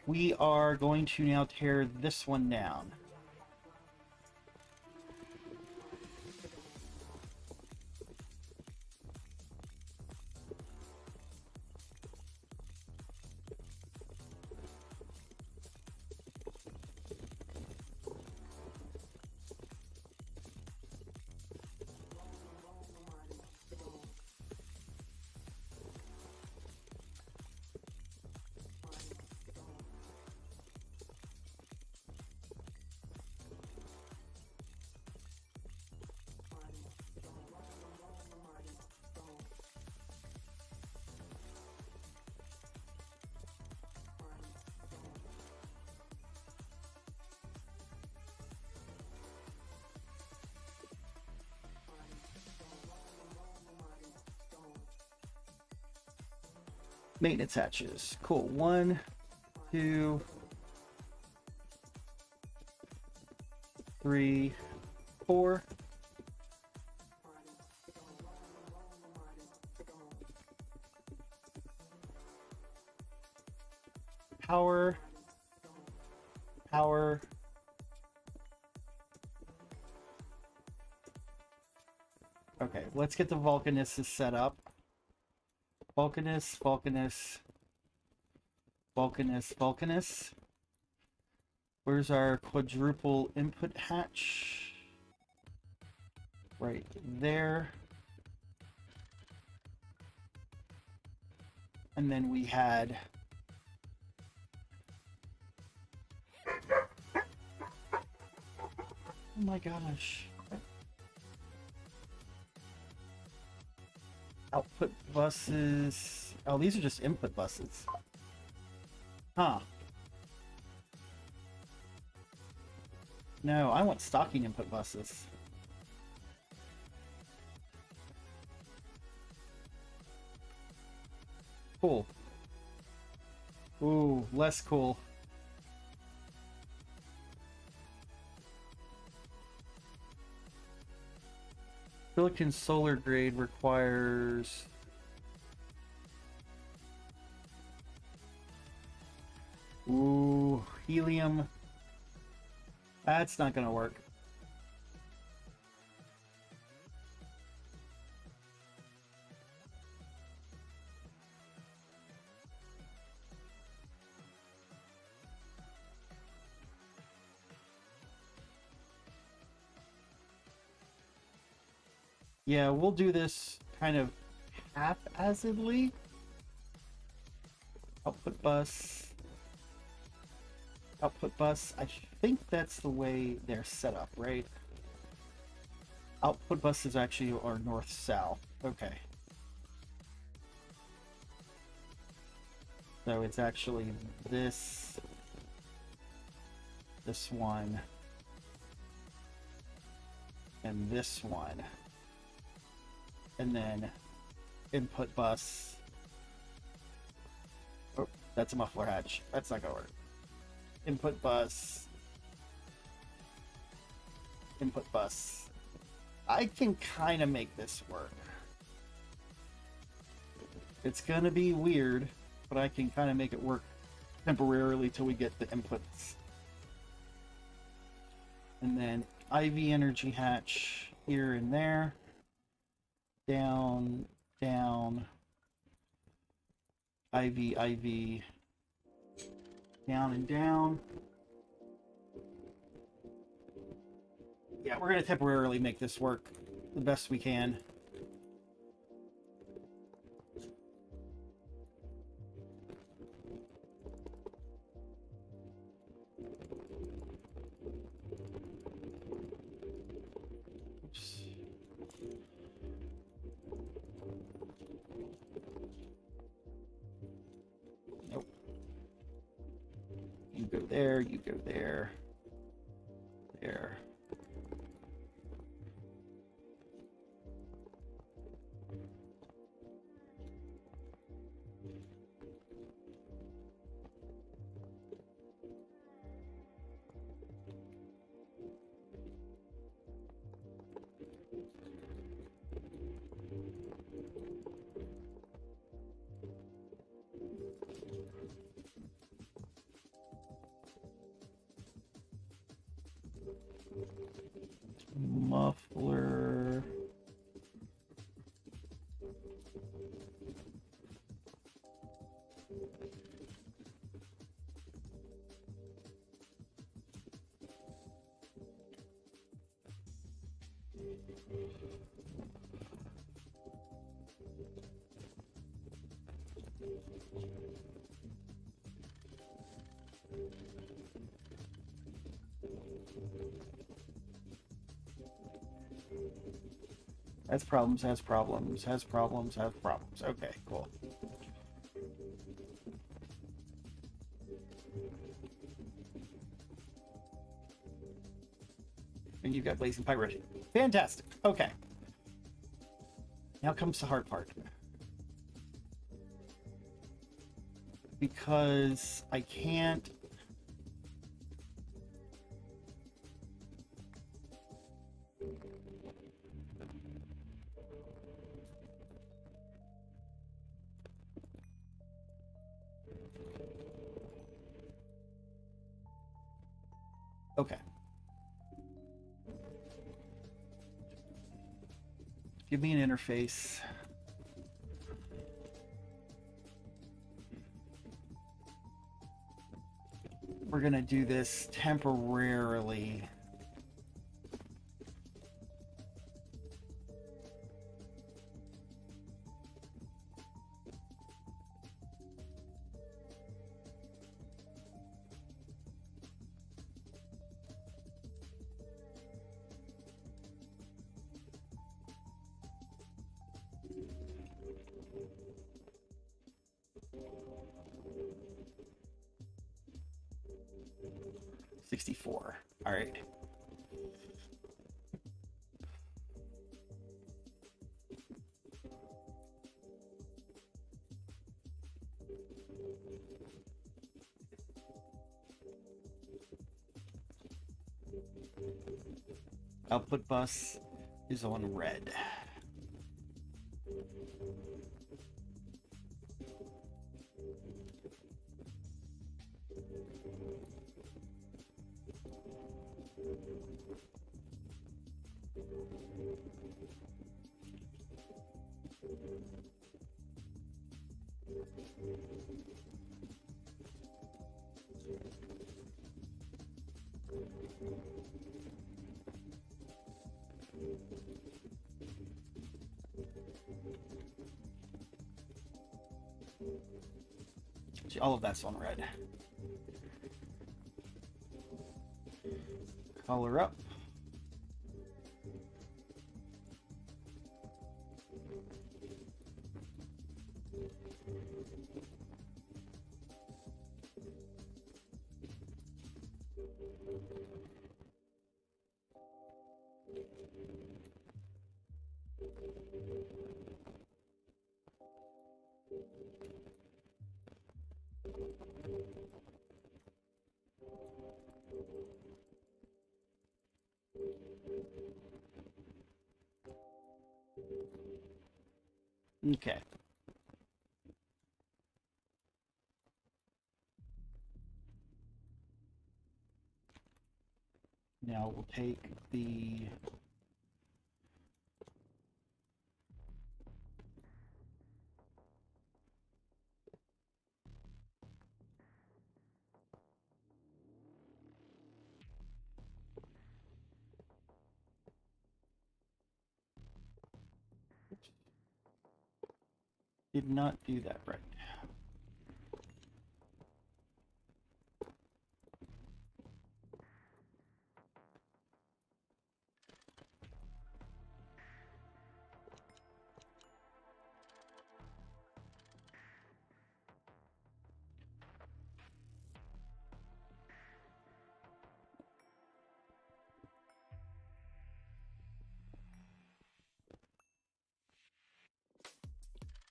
We are going to now tear this one down. Maintenance hatches. Cool. 1, 2, 3, 4. Power. Power. Okay, let's get the Vulcanus set up. Vulcanus, Vulcanus, Vulcanus, Vulcanus. Where's our quadruple input hatch? Right there. And then we had... Oh my gosh. Output buses. Oh, these are just input buses. Huh. No, I want stocking input buses. Cool. Ooh, less cool. Silicon solar grade requires... Ooh, helium. That's not gonna work. Yeah, we'll do this kind of haphazardly. Output bus. Output bus. I think that's the way they're set up, right? Output buses actually are north-south. Okay. So it's actually this one, and this one. And then input bus. Oh, that's a muffler hatch. That's not gonna work. Input bus. Input bus. I can kind of make this work. It's gonna be weird, but I can kind of make it work temporarily till we get the inputs. And then IV energy hatch here and there. Down, down. IV, IV. Down and down. Yeah, we're going to temporarily make this work the best we can. Oops. Nope. You go there, you go there. There. Muffler. Has problems, has problems, has problems, has problems. Okay, cool. And you've got blazing pirate. Fantastic. Okay. Now comes the hard part. because I can't. Okay. Give me an interface. We're going to do this temporarily. $64. All right. Output bus is on red. See, all of that's on red. Color up. Okay. Now we'll take the did not do that right.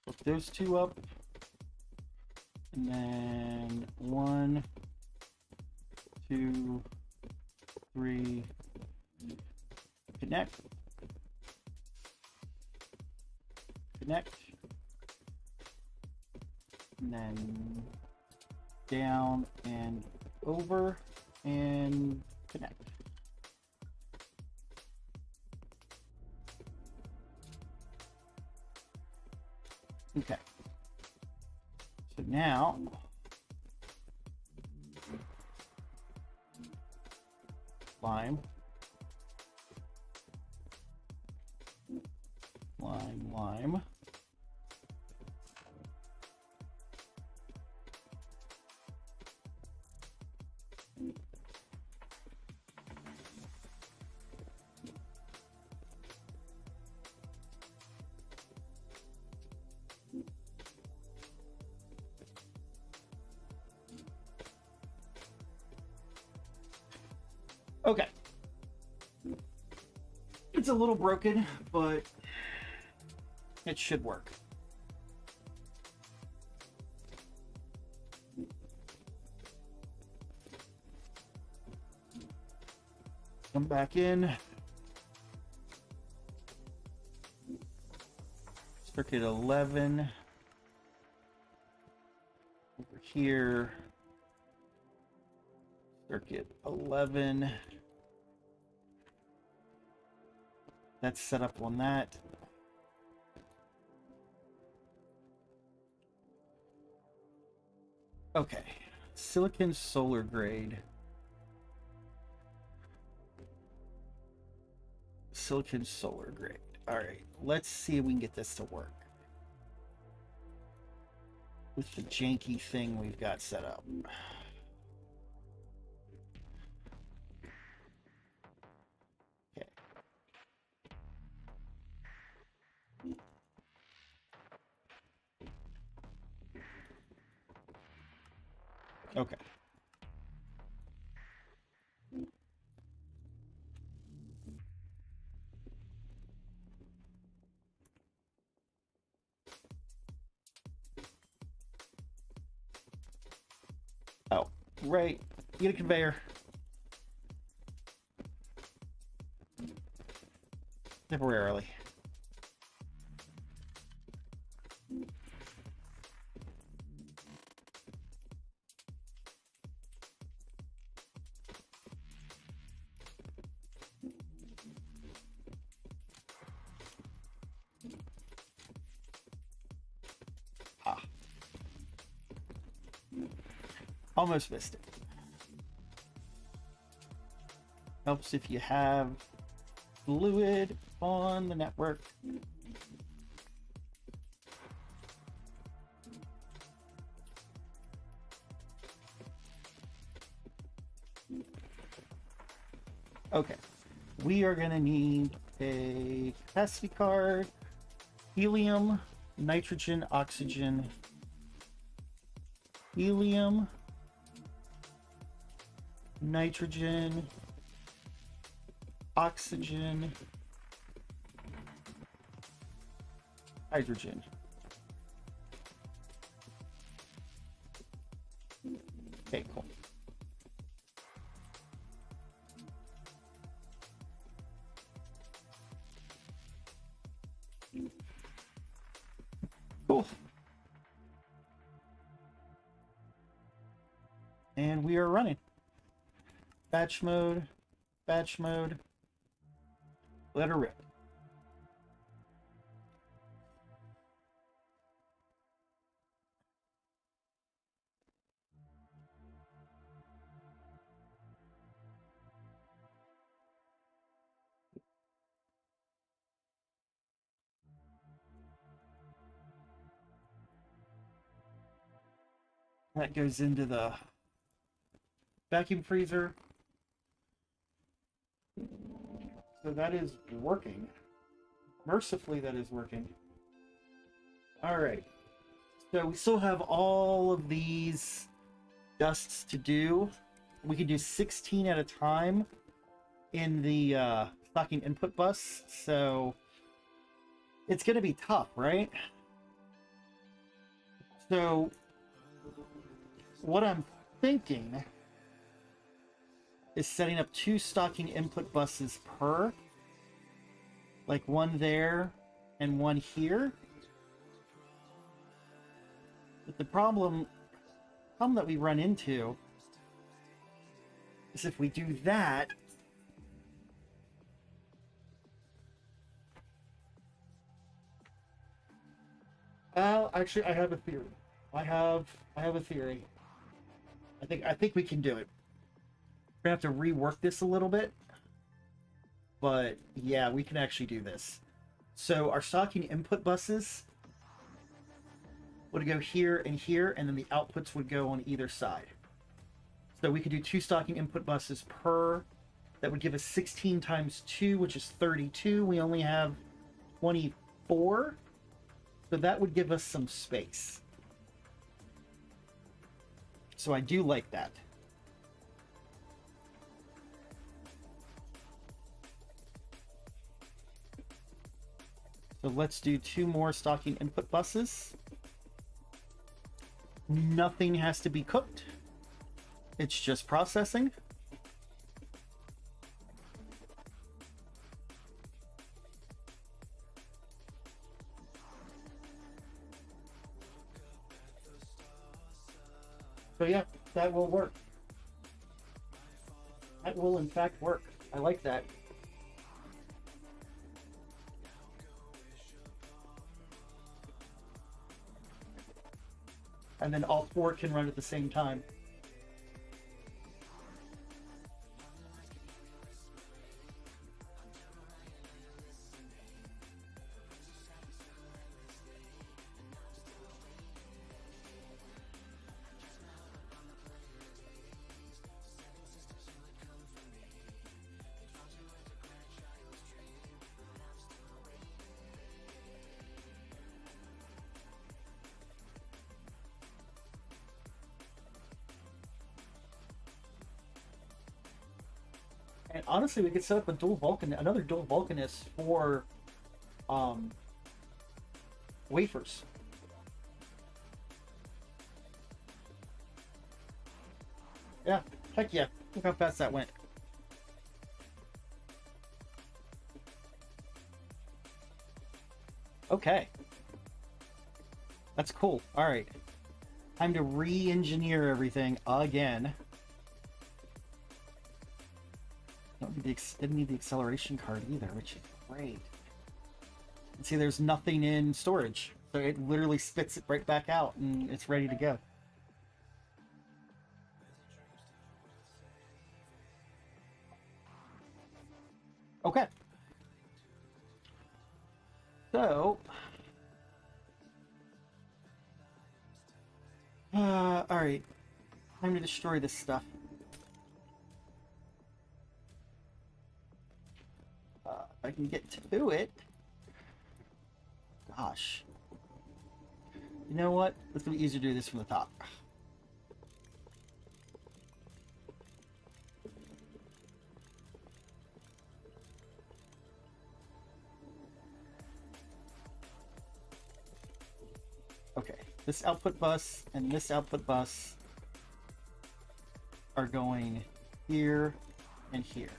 Hook those two up. And then 1, 2, 3, connect, connect, and then down and over and connect. Okay. So now lime, lime, lime. Okay. It's a little broken, but it should work. Come back in. Circuit 11. Over here. Circuit 11. That's set up on that. Okay. Silicon solar grade. Silicon solar grade. All right, let's see if we can get this to work with the janky thing we've got set up. Okay. Okay. Oh, right. Get a conveyor. Temporarily. Ah. Almost missed it. Helps if you have fluid on the network. Okay, we are going to need a capacity card, helium, nitrogen, oxygen, helium, nitrogen, oxygen, hydrogen. Okay, cool. Cool. And we are running. Batch mode, batch mode. Let her rip. That goes into the vacuum freezer. So that is working. Mercifully, that is working. All right. So we still have all of these dusts to do. We can do 16 at a time in the stocking input bus. So it's going to be tough, right? So what I'm thinking is setting up 2 stocking input buses per, like one there and one here. But the problem that we run into is if we do that, actually I have a theory. I have a theory. I think we can do it. We're gonna have to rework this a little bit, but yeah, we can actually do this. So our stocking input buses would go here, and then the outputs would go on either side. So we could do 2 stocking input buses per. That would give us 16 times 2, which is 32. We only have 24, so that would give us some space. So I do like that. So let's do 2 more stocking input buses. Nothing has to be cooked. It's just processing. So yeah, that will work. That will in fact work. I like that. And then all four can run at the same time. And honestly, we could set up a dual Vulcan, another dual Vulcanist for um, wafers. Yeah, heck yeah. Look how fast that went. Okay. That's cool. All right. Time to re-engineer everything again. Didn't need the acceleration card either, which is great. And see, there's nothing in storage, so it literally spits it right back out, and it's ready to go. Okay. So, all right. Time to destroy this stuff. If I can get to it. Gosh. You know what? Let's be easier to do this from the top. Okay, this output bus and this output bus are going here and here.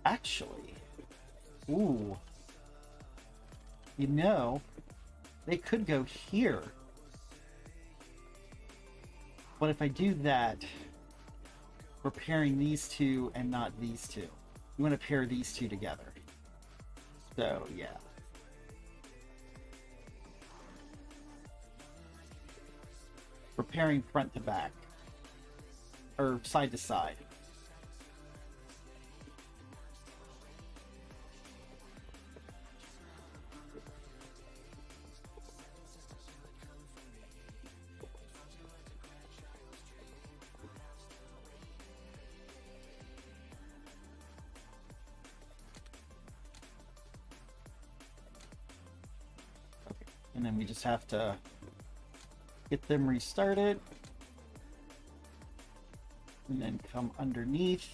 Actually, ooh, you know, they could go here. But if I do that, we're pairing these two and not these two. You want to pair these two together. So, yeah. We're pairing front to back. Or side to side. And then we just have to get them restarted. And then come underneath.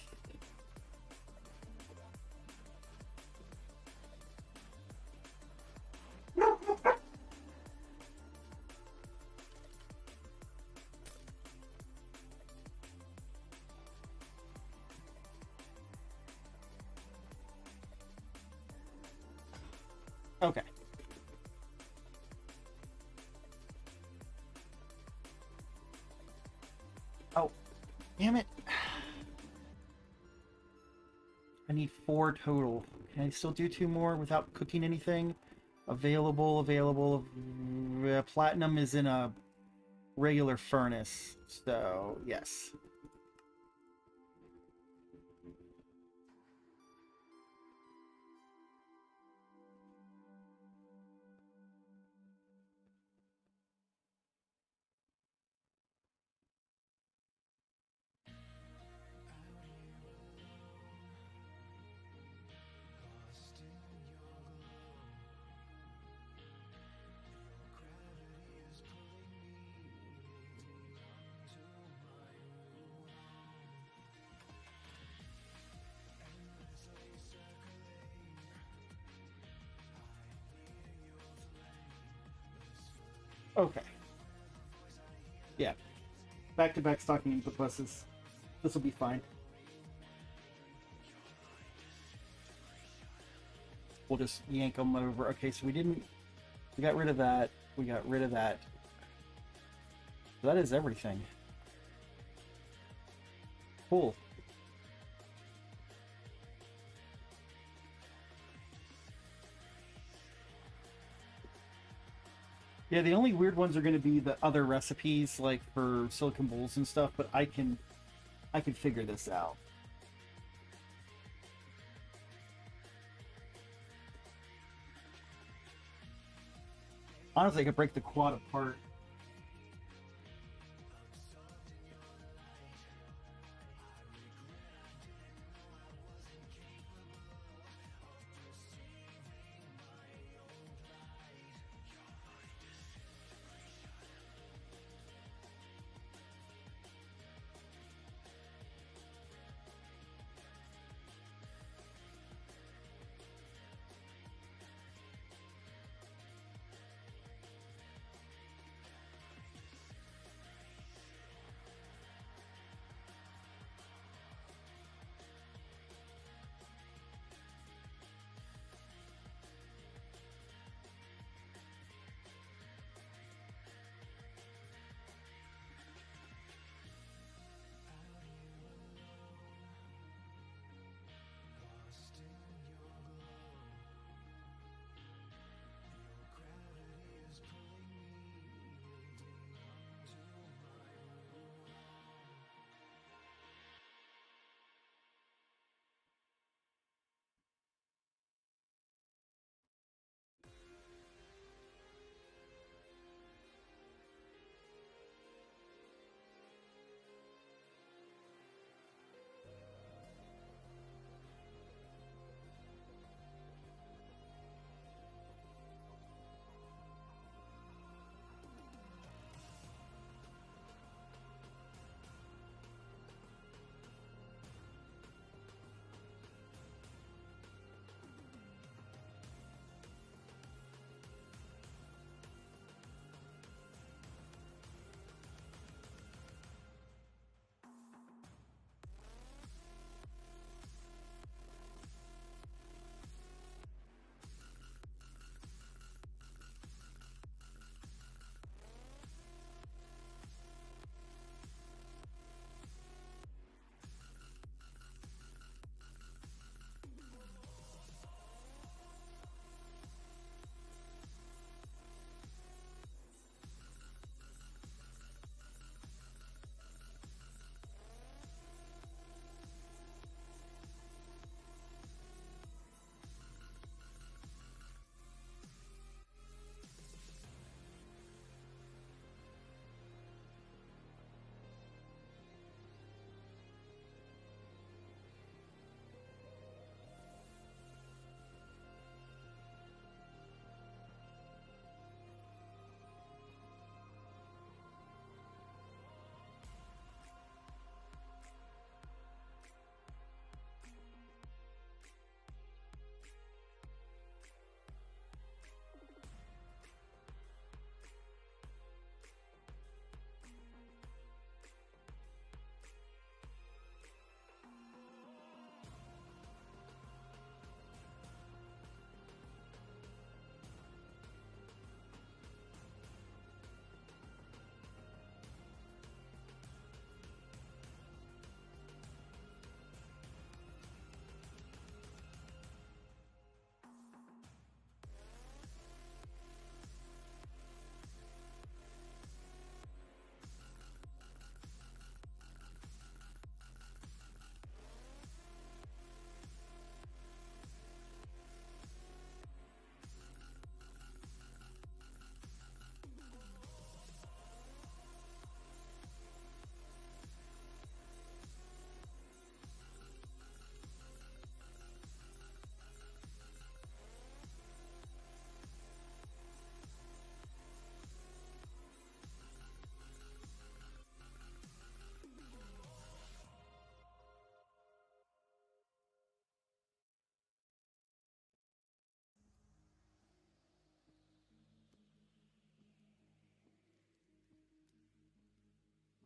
Okay. Oh, damn it. I need 4 total. Can I still do 2 more without cooking anything? Available. Platinum is in a regular furnace, so yes. Okay. Yeah. Back-to-back stocking input buses. This will be fine. we'll just yank them over. Okay, so we got rid of that. We got rid of that. That is everything. Cool. Yeah, the only weird ones are going to be the other recipes, like for silicone bowls and stuff, but I can figure this out. Honestly, I could break the quad apart.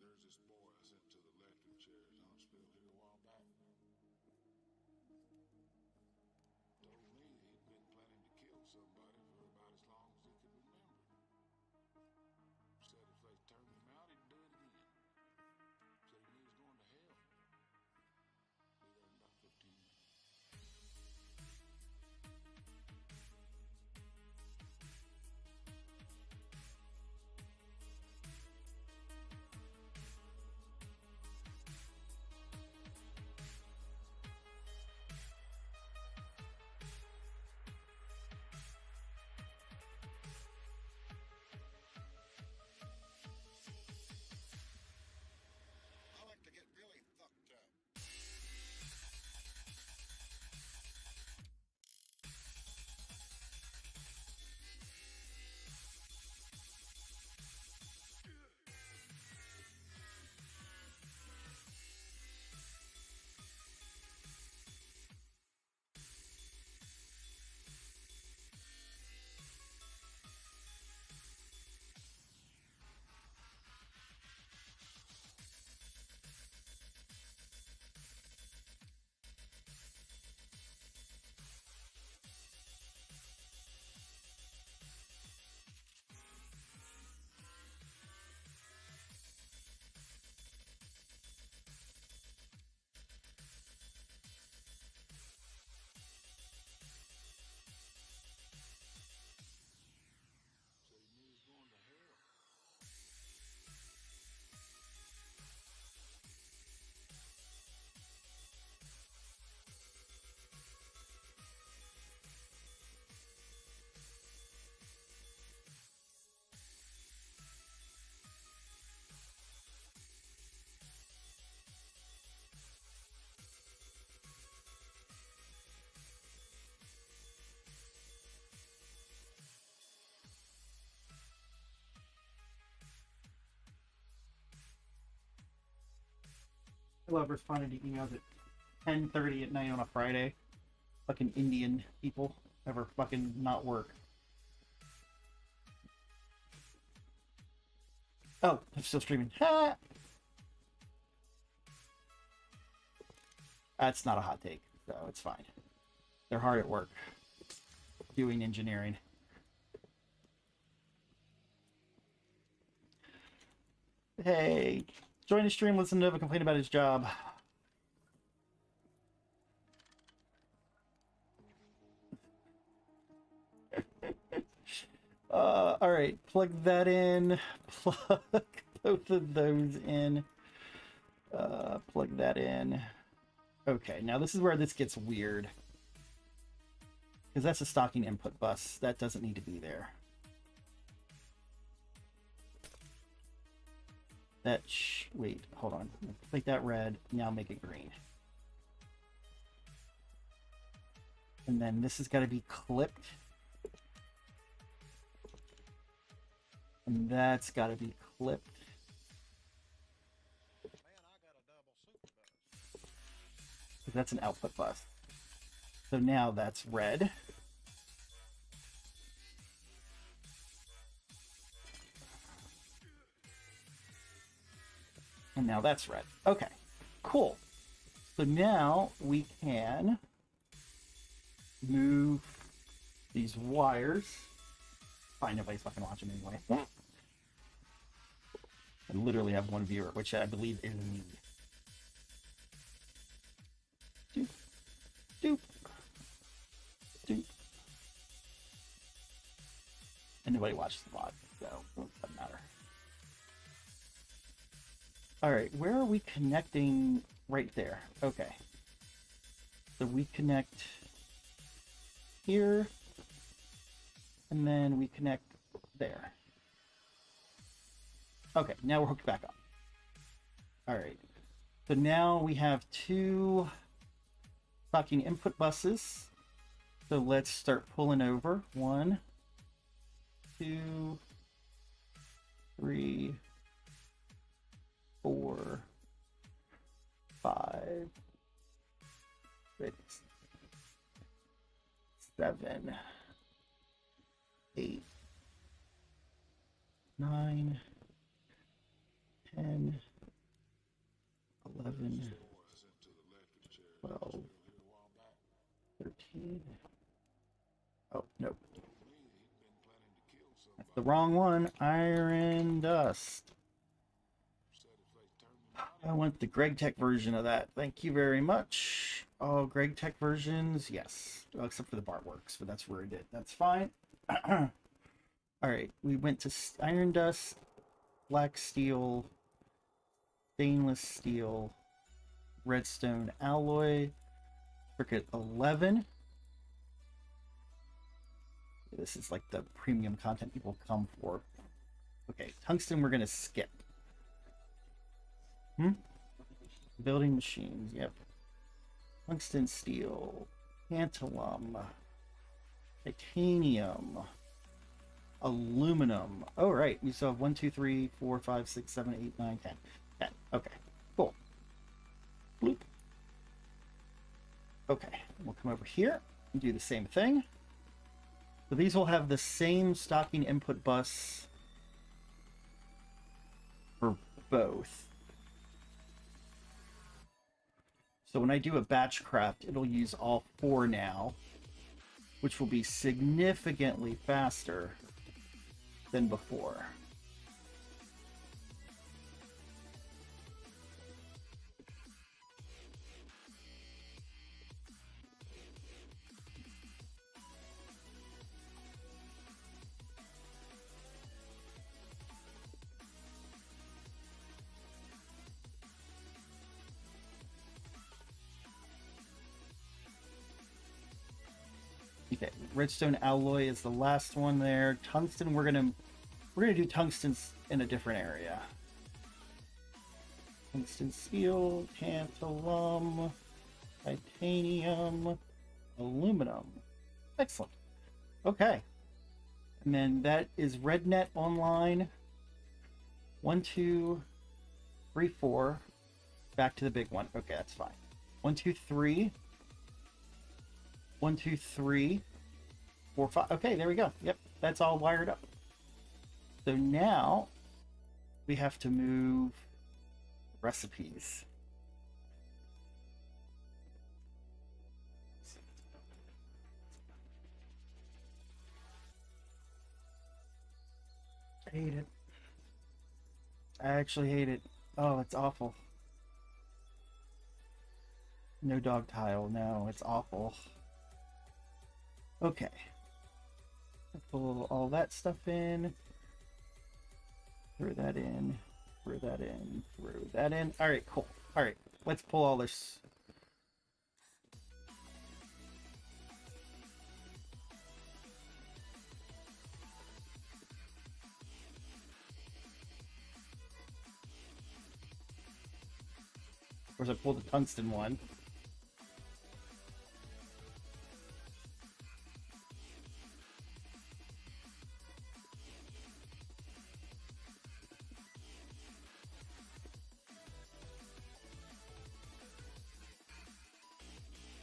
There's this boy I sent to the electric chair at hospital here a while back. Told me he'd been planning somebody for about as long as he could remember. Said if they turned him out, he'd do it again. Said he knew he was going to hell. Be there in about 15 minutes. I like to get really fucked up. Said he knew he was going to hell. I love responding to emails at 10:30 at night on a Friday. Fucking Indian people ever fucking not work. Oh, I'm still streaming. Ha! That's not a hot take, so it's fine. They're hard at work doing engineering. Hey, join the stream, listen to Nova complain about his job. All right, plug that in. Plug both of those in. Plug that in. Okay, now this is where this gets weird. Because that's a stocking input bus. That doesn't need to be there. Wait, hold on. Make that red. Now make it green. And then this has got to be clipped. And that's got to be clipped. Man, I got a double super bus. That's an output bus. So now that's red. And now that's red. Okay, cool. So now we can move these wires. Fine, nobody's fucking watching anyway. I literally have one viewer, which I believe is me. Doop, doop, doop. And nobody watches the VOD, so it doesn't matter. All right, where are we connecting? Right there. Okay. So we connect here, and then we connect there. Okay, now we're hooked back up. All right. So now we have two stocking input buses. So let's start pulling over. 1, 2, 3, 4, 5, 6, 7, 8, 9, 10, 11, 12, 13. Oh, nope. The wrong one. Iron Dust. Said if they turn him out, I want the GregTech version of that. Thank you very much. Oh, GregTech versions, yes. Well, except for the bar works, but that's where I did. That's fine. All right, we went to Iron Dust, Black Steel, Stainless Steel, Redstone Alloy, Circuit 11. This is like the premium content people come for. Okay, Tungsten we're going to skip. Building machines, yep. Tungsten steel, tantalum, titanium, aluminum. Oh, right. We still have 1, 2, 3, 4, 5, 6, 7, 8, 9, 10. 10. Okay, cool. Bloop. Okay, we'll come over here and do the same thing. So these will have the same stocking input bus for both. So when I do a batch craft, it'll use all 4 now, which will be significantly faster than before. Okay, redstone alloy is the last one there. Tungsten, we're gonna do tungstens in a different area. Tungsten steel, tantalum, titanium, aluminum. Excellent. Okay. And then that is RedNet online. 1, 2, 3, 4. Back to the big one. Okay, that's fine. 1, 2, 3. 1, 2, 3, 4, 5. Okay, there we go. Yep, that's all wired up. So now we have to move recipes. I hate it. I actually hate it. Oh, it's awful. No dog tile. No, it's awful. Okay. Pull all that stuff in. Throw that in. Throw that in. Throw that in. All right, cool. All right, let's pull all this. Of course, I pulled the tungsten one.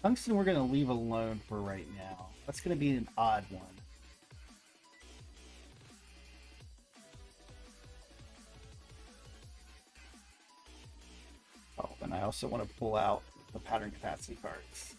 Tungsten we're going to leave alone for right now. That's going to be an odd one. Oh, and I also want to pull out the pattern capacity cards.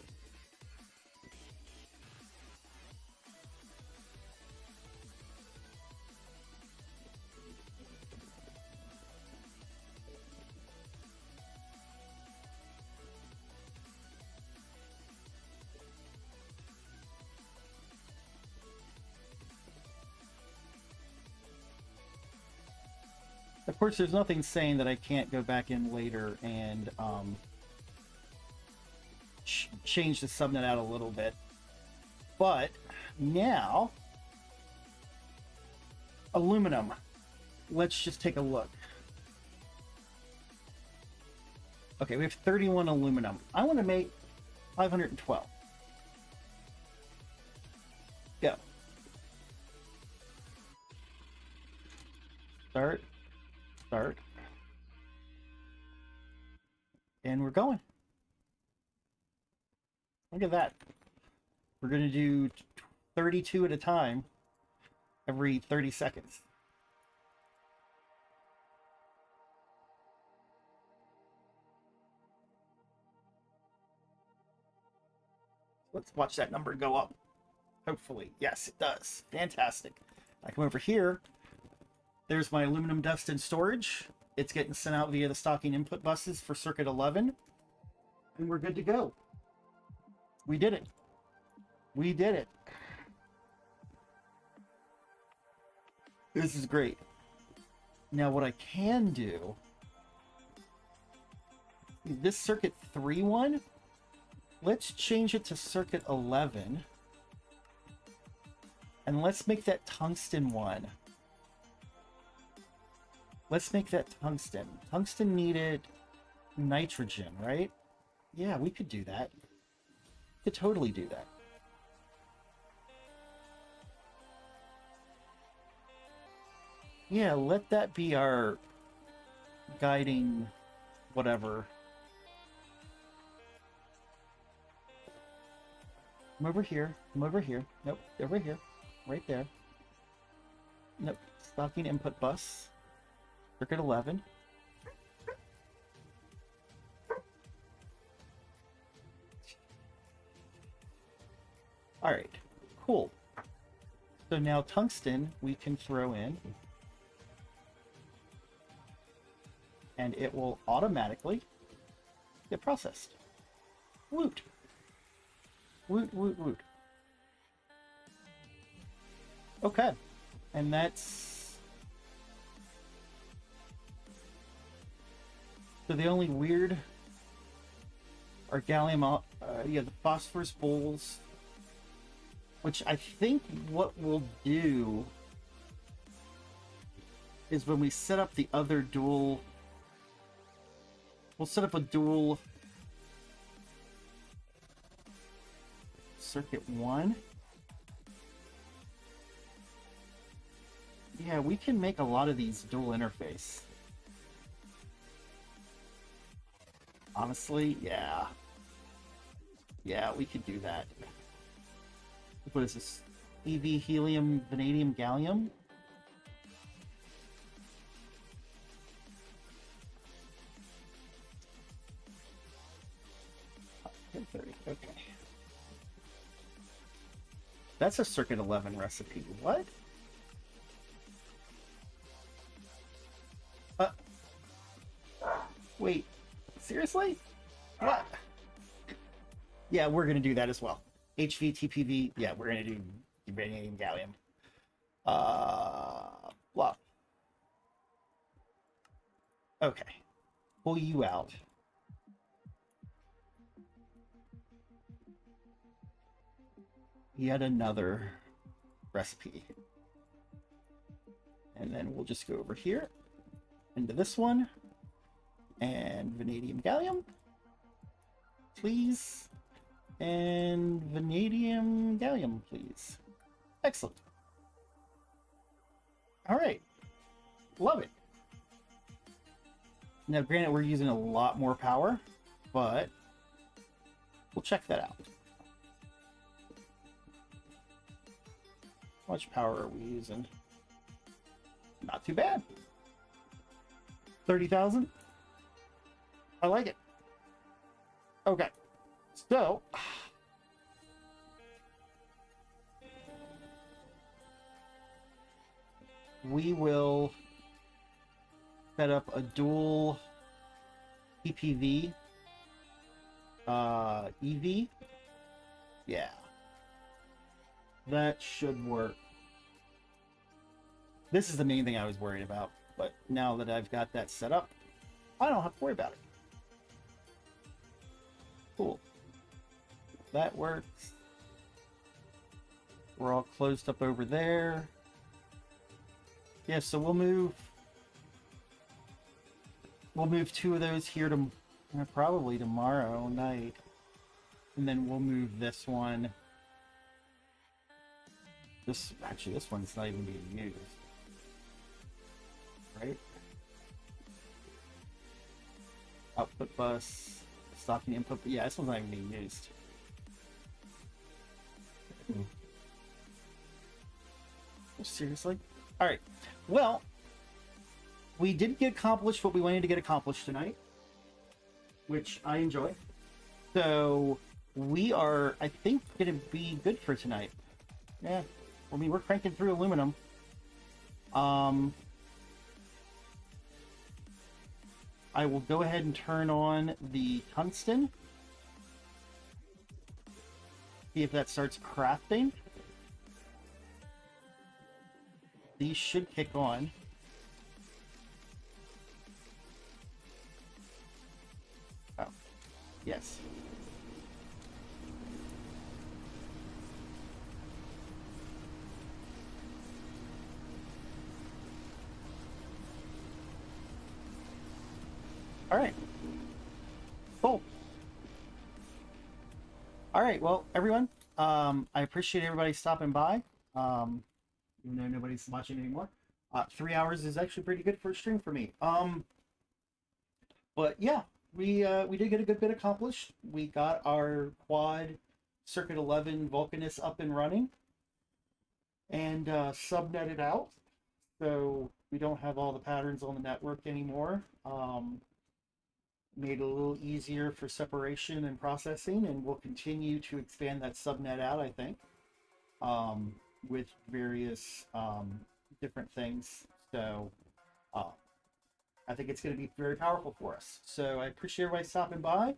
Of course, there's nothing saying that I can't go back in later and change the subnet out a little bit. But now, aluminum. Let's just take a look. Okay, we have 31 aluminum. I want to make 512. Go. Start. Start. And we're going. Look at that. We're going to do 32 at a time every 30 seconds. Let's watch that number go up. Hopefully. Yes, it does. Fantastic. I come over here. There's my aluminum dust and storage. It's getting sent out via the stocking input buses for circuit 11. And we're good to go. We did it. We did it. This is great. Now what I can do, this circuit 3 one, let's change it to circuit 11. And let's make that tungsten one. Let's make that tungsten. Tungsten needed nitrogen, right? Yeah, we could do that. We could totally do that. Yeah, let that be our guiding whatever. Come over here. Come over here. Nope, over here. Right there. Nope. Stocking input bus. Circuit 11. Alright. Cool. So now tungsten we can throw in. And it will automatically get processed. Woot. Woot, woot, woot. Okay. And that's... So the only weird are gallium, yeah, the phosphorus bowls, which I think what we'll do is when we set up the other dual, we'll set up a dual circuit 1. Yeah, we can make a lot of these dual interface. Honestly, yeah. Yeah, we could do that. What is this? EV, helium, vanadium, gallium? Okay. That's a circuit 11 recipe. What? Wait. Seriously? What? Yeah, we're gonna do that as well. HV, TPV, yeah, we're gonna do vanadium, gallium. Blah. Okay. Pull you out. Yet another recipe. And then we'll just go over here into this one. And vanadium gallium, please. And vanadium gallium, please. Excellent. All right. Love it. Now, granted, we're using a lot more power, but we'll check that out. How much power are we using? Not too bad. 30,000? I like it. Okay. So, we will set up a dual PPV EV. Yeah. That should work. This is the main thing I was worried about, but now that I've got that set up, I don't have to worry about it. Cool. That works. We're all closed up over there. Yeah, so we'll move 2 of those here to probably tomorrow night. And then we'll move this one. This one's not even being used. Right? Output bus. Stocking input, but yeah, this one's not even being used. Seriously? Alright. Well, we did get accomplished what we wanted to get accomplished tonight, which I enjoy. So, we are, I think, going to be good for tonight. Yeah. I mean, we're cranking through aluminum. I will go ahead and turn on the tungsten. See if that starts crafting. These should kick on. Oh, yes. All right. Cool. All right. Well, everyone, I appreciate everybody stopping by. Even though nobody's watching anymore. 3 hours is actually pretty good for a stream for me. But yeah, we did get a good bit accomplished. We got our quad Circuit 11 Vulcanus up and running, and subnetted out, so we don't have all the patterns on the network anymore. Made it a little easier for separation and processing, and we'll continue to expand that subnet out, I think, with various different things. So I think it's going to be very powerful for us. So I appreciate everybody stopping by.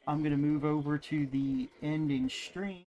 I'm going to move over to the ending stream.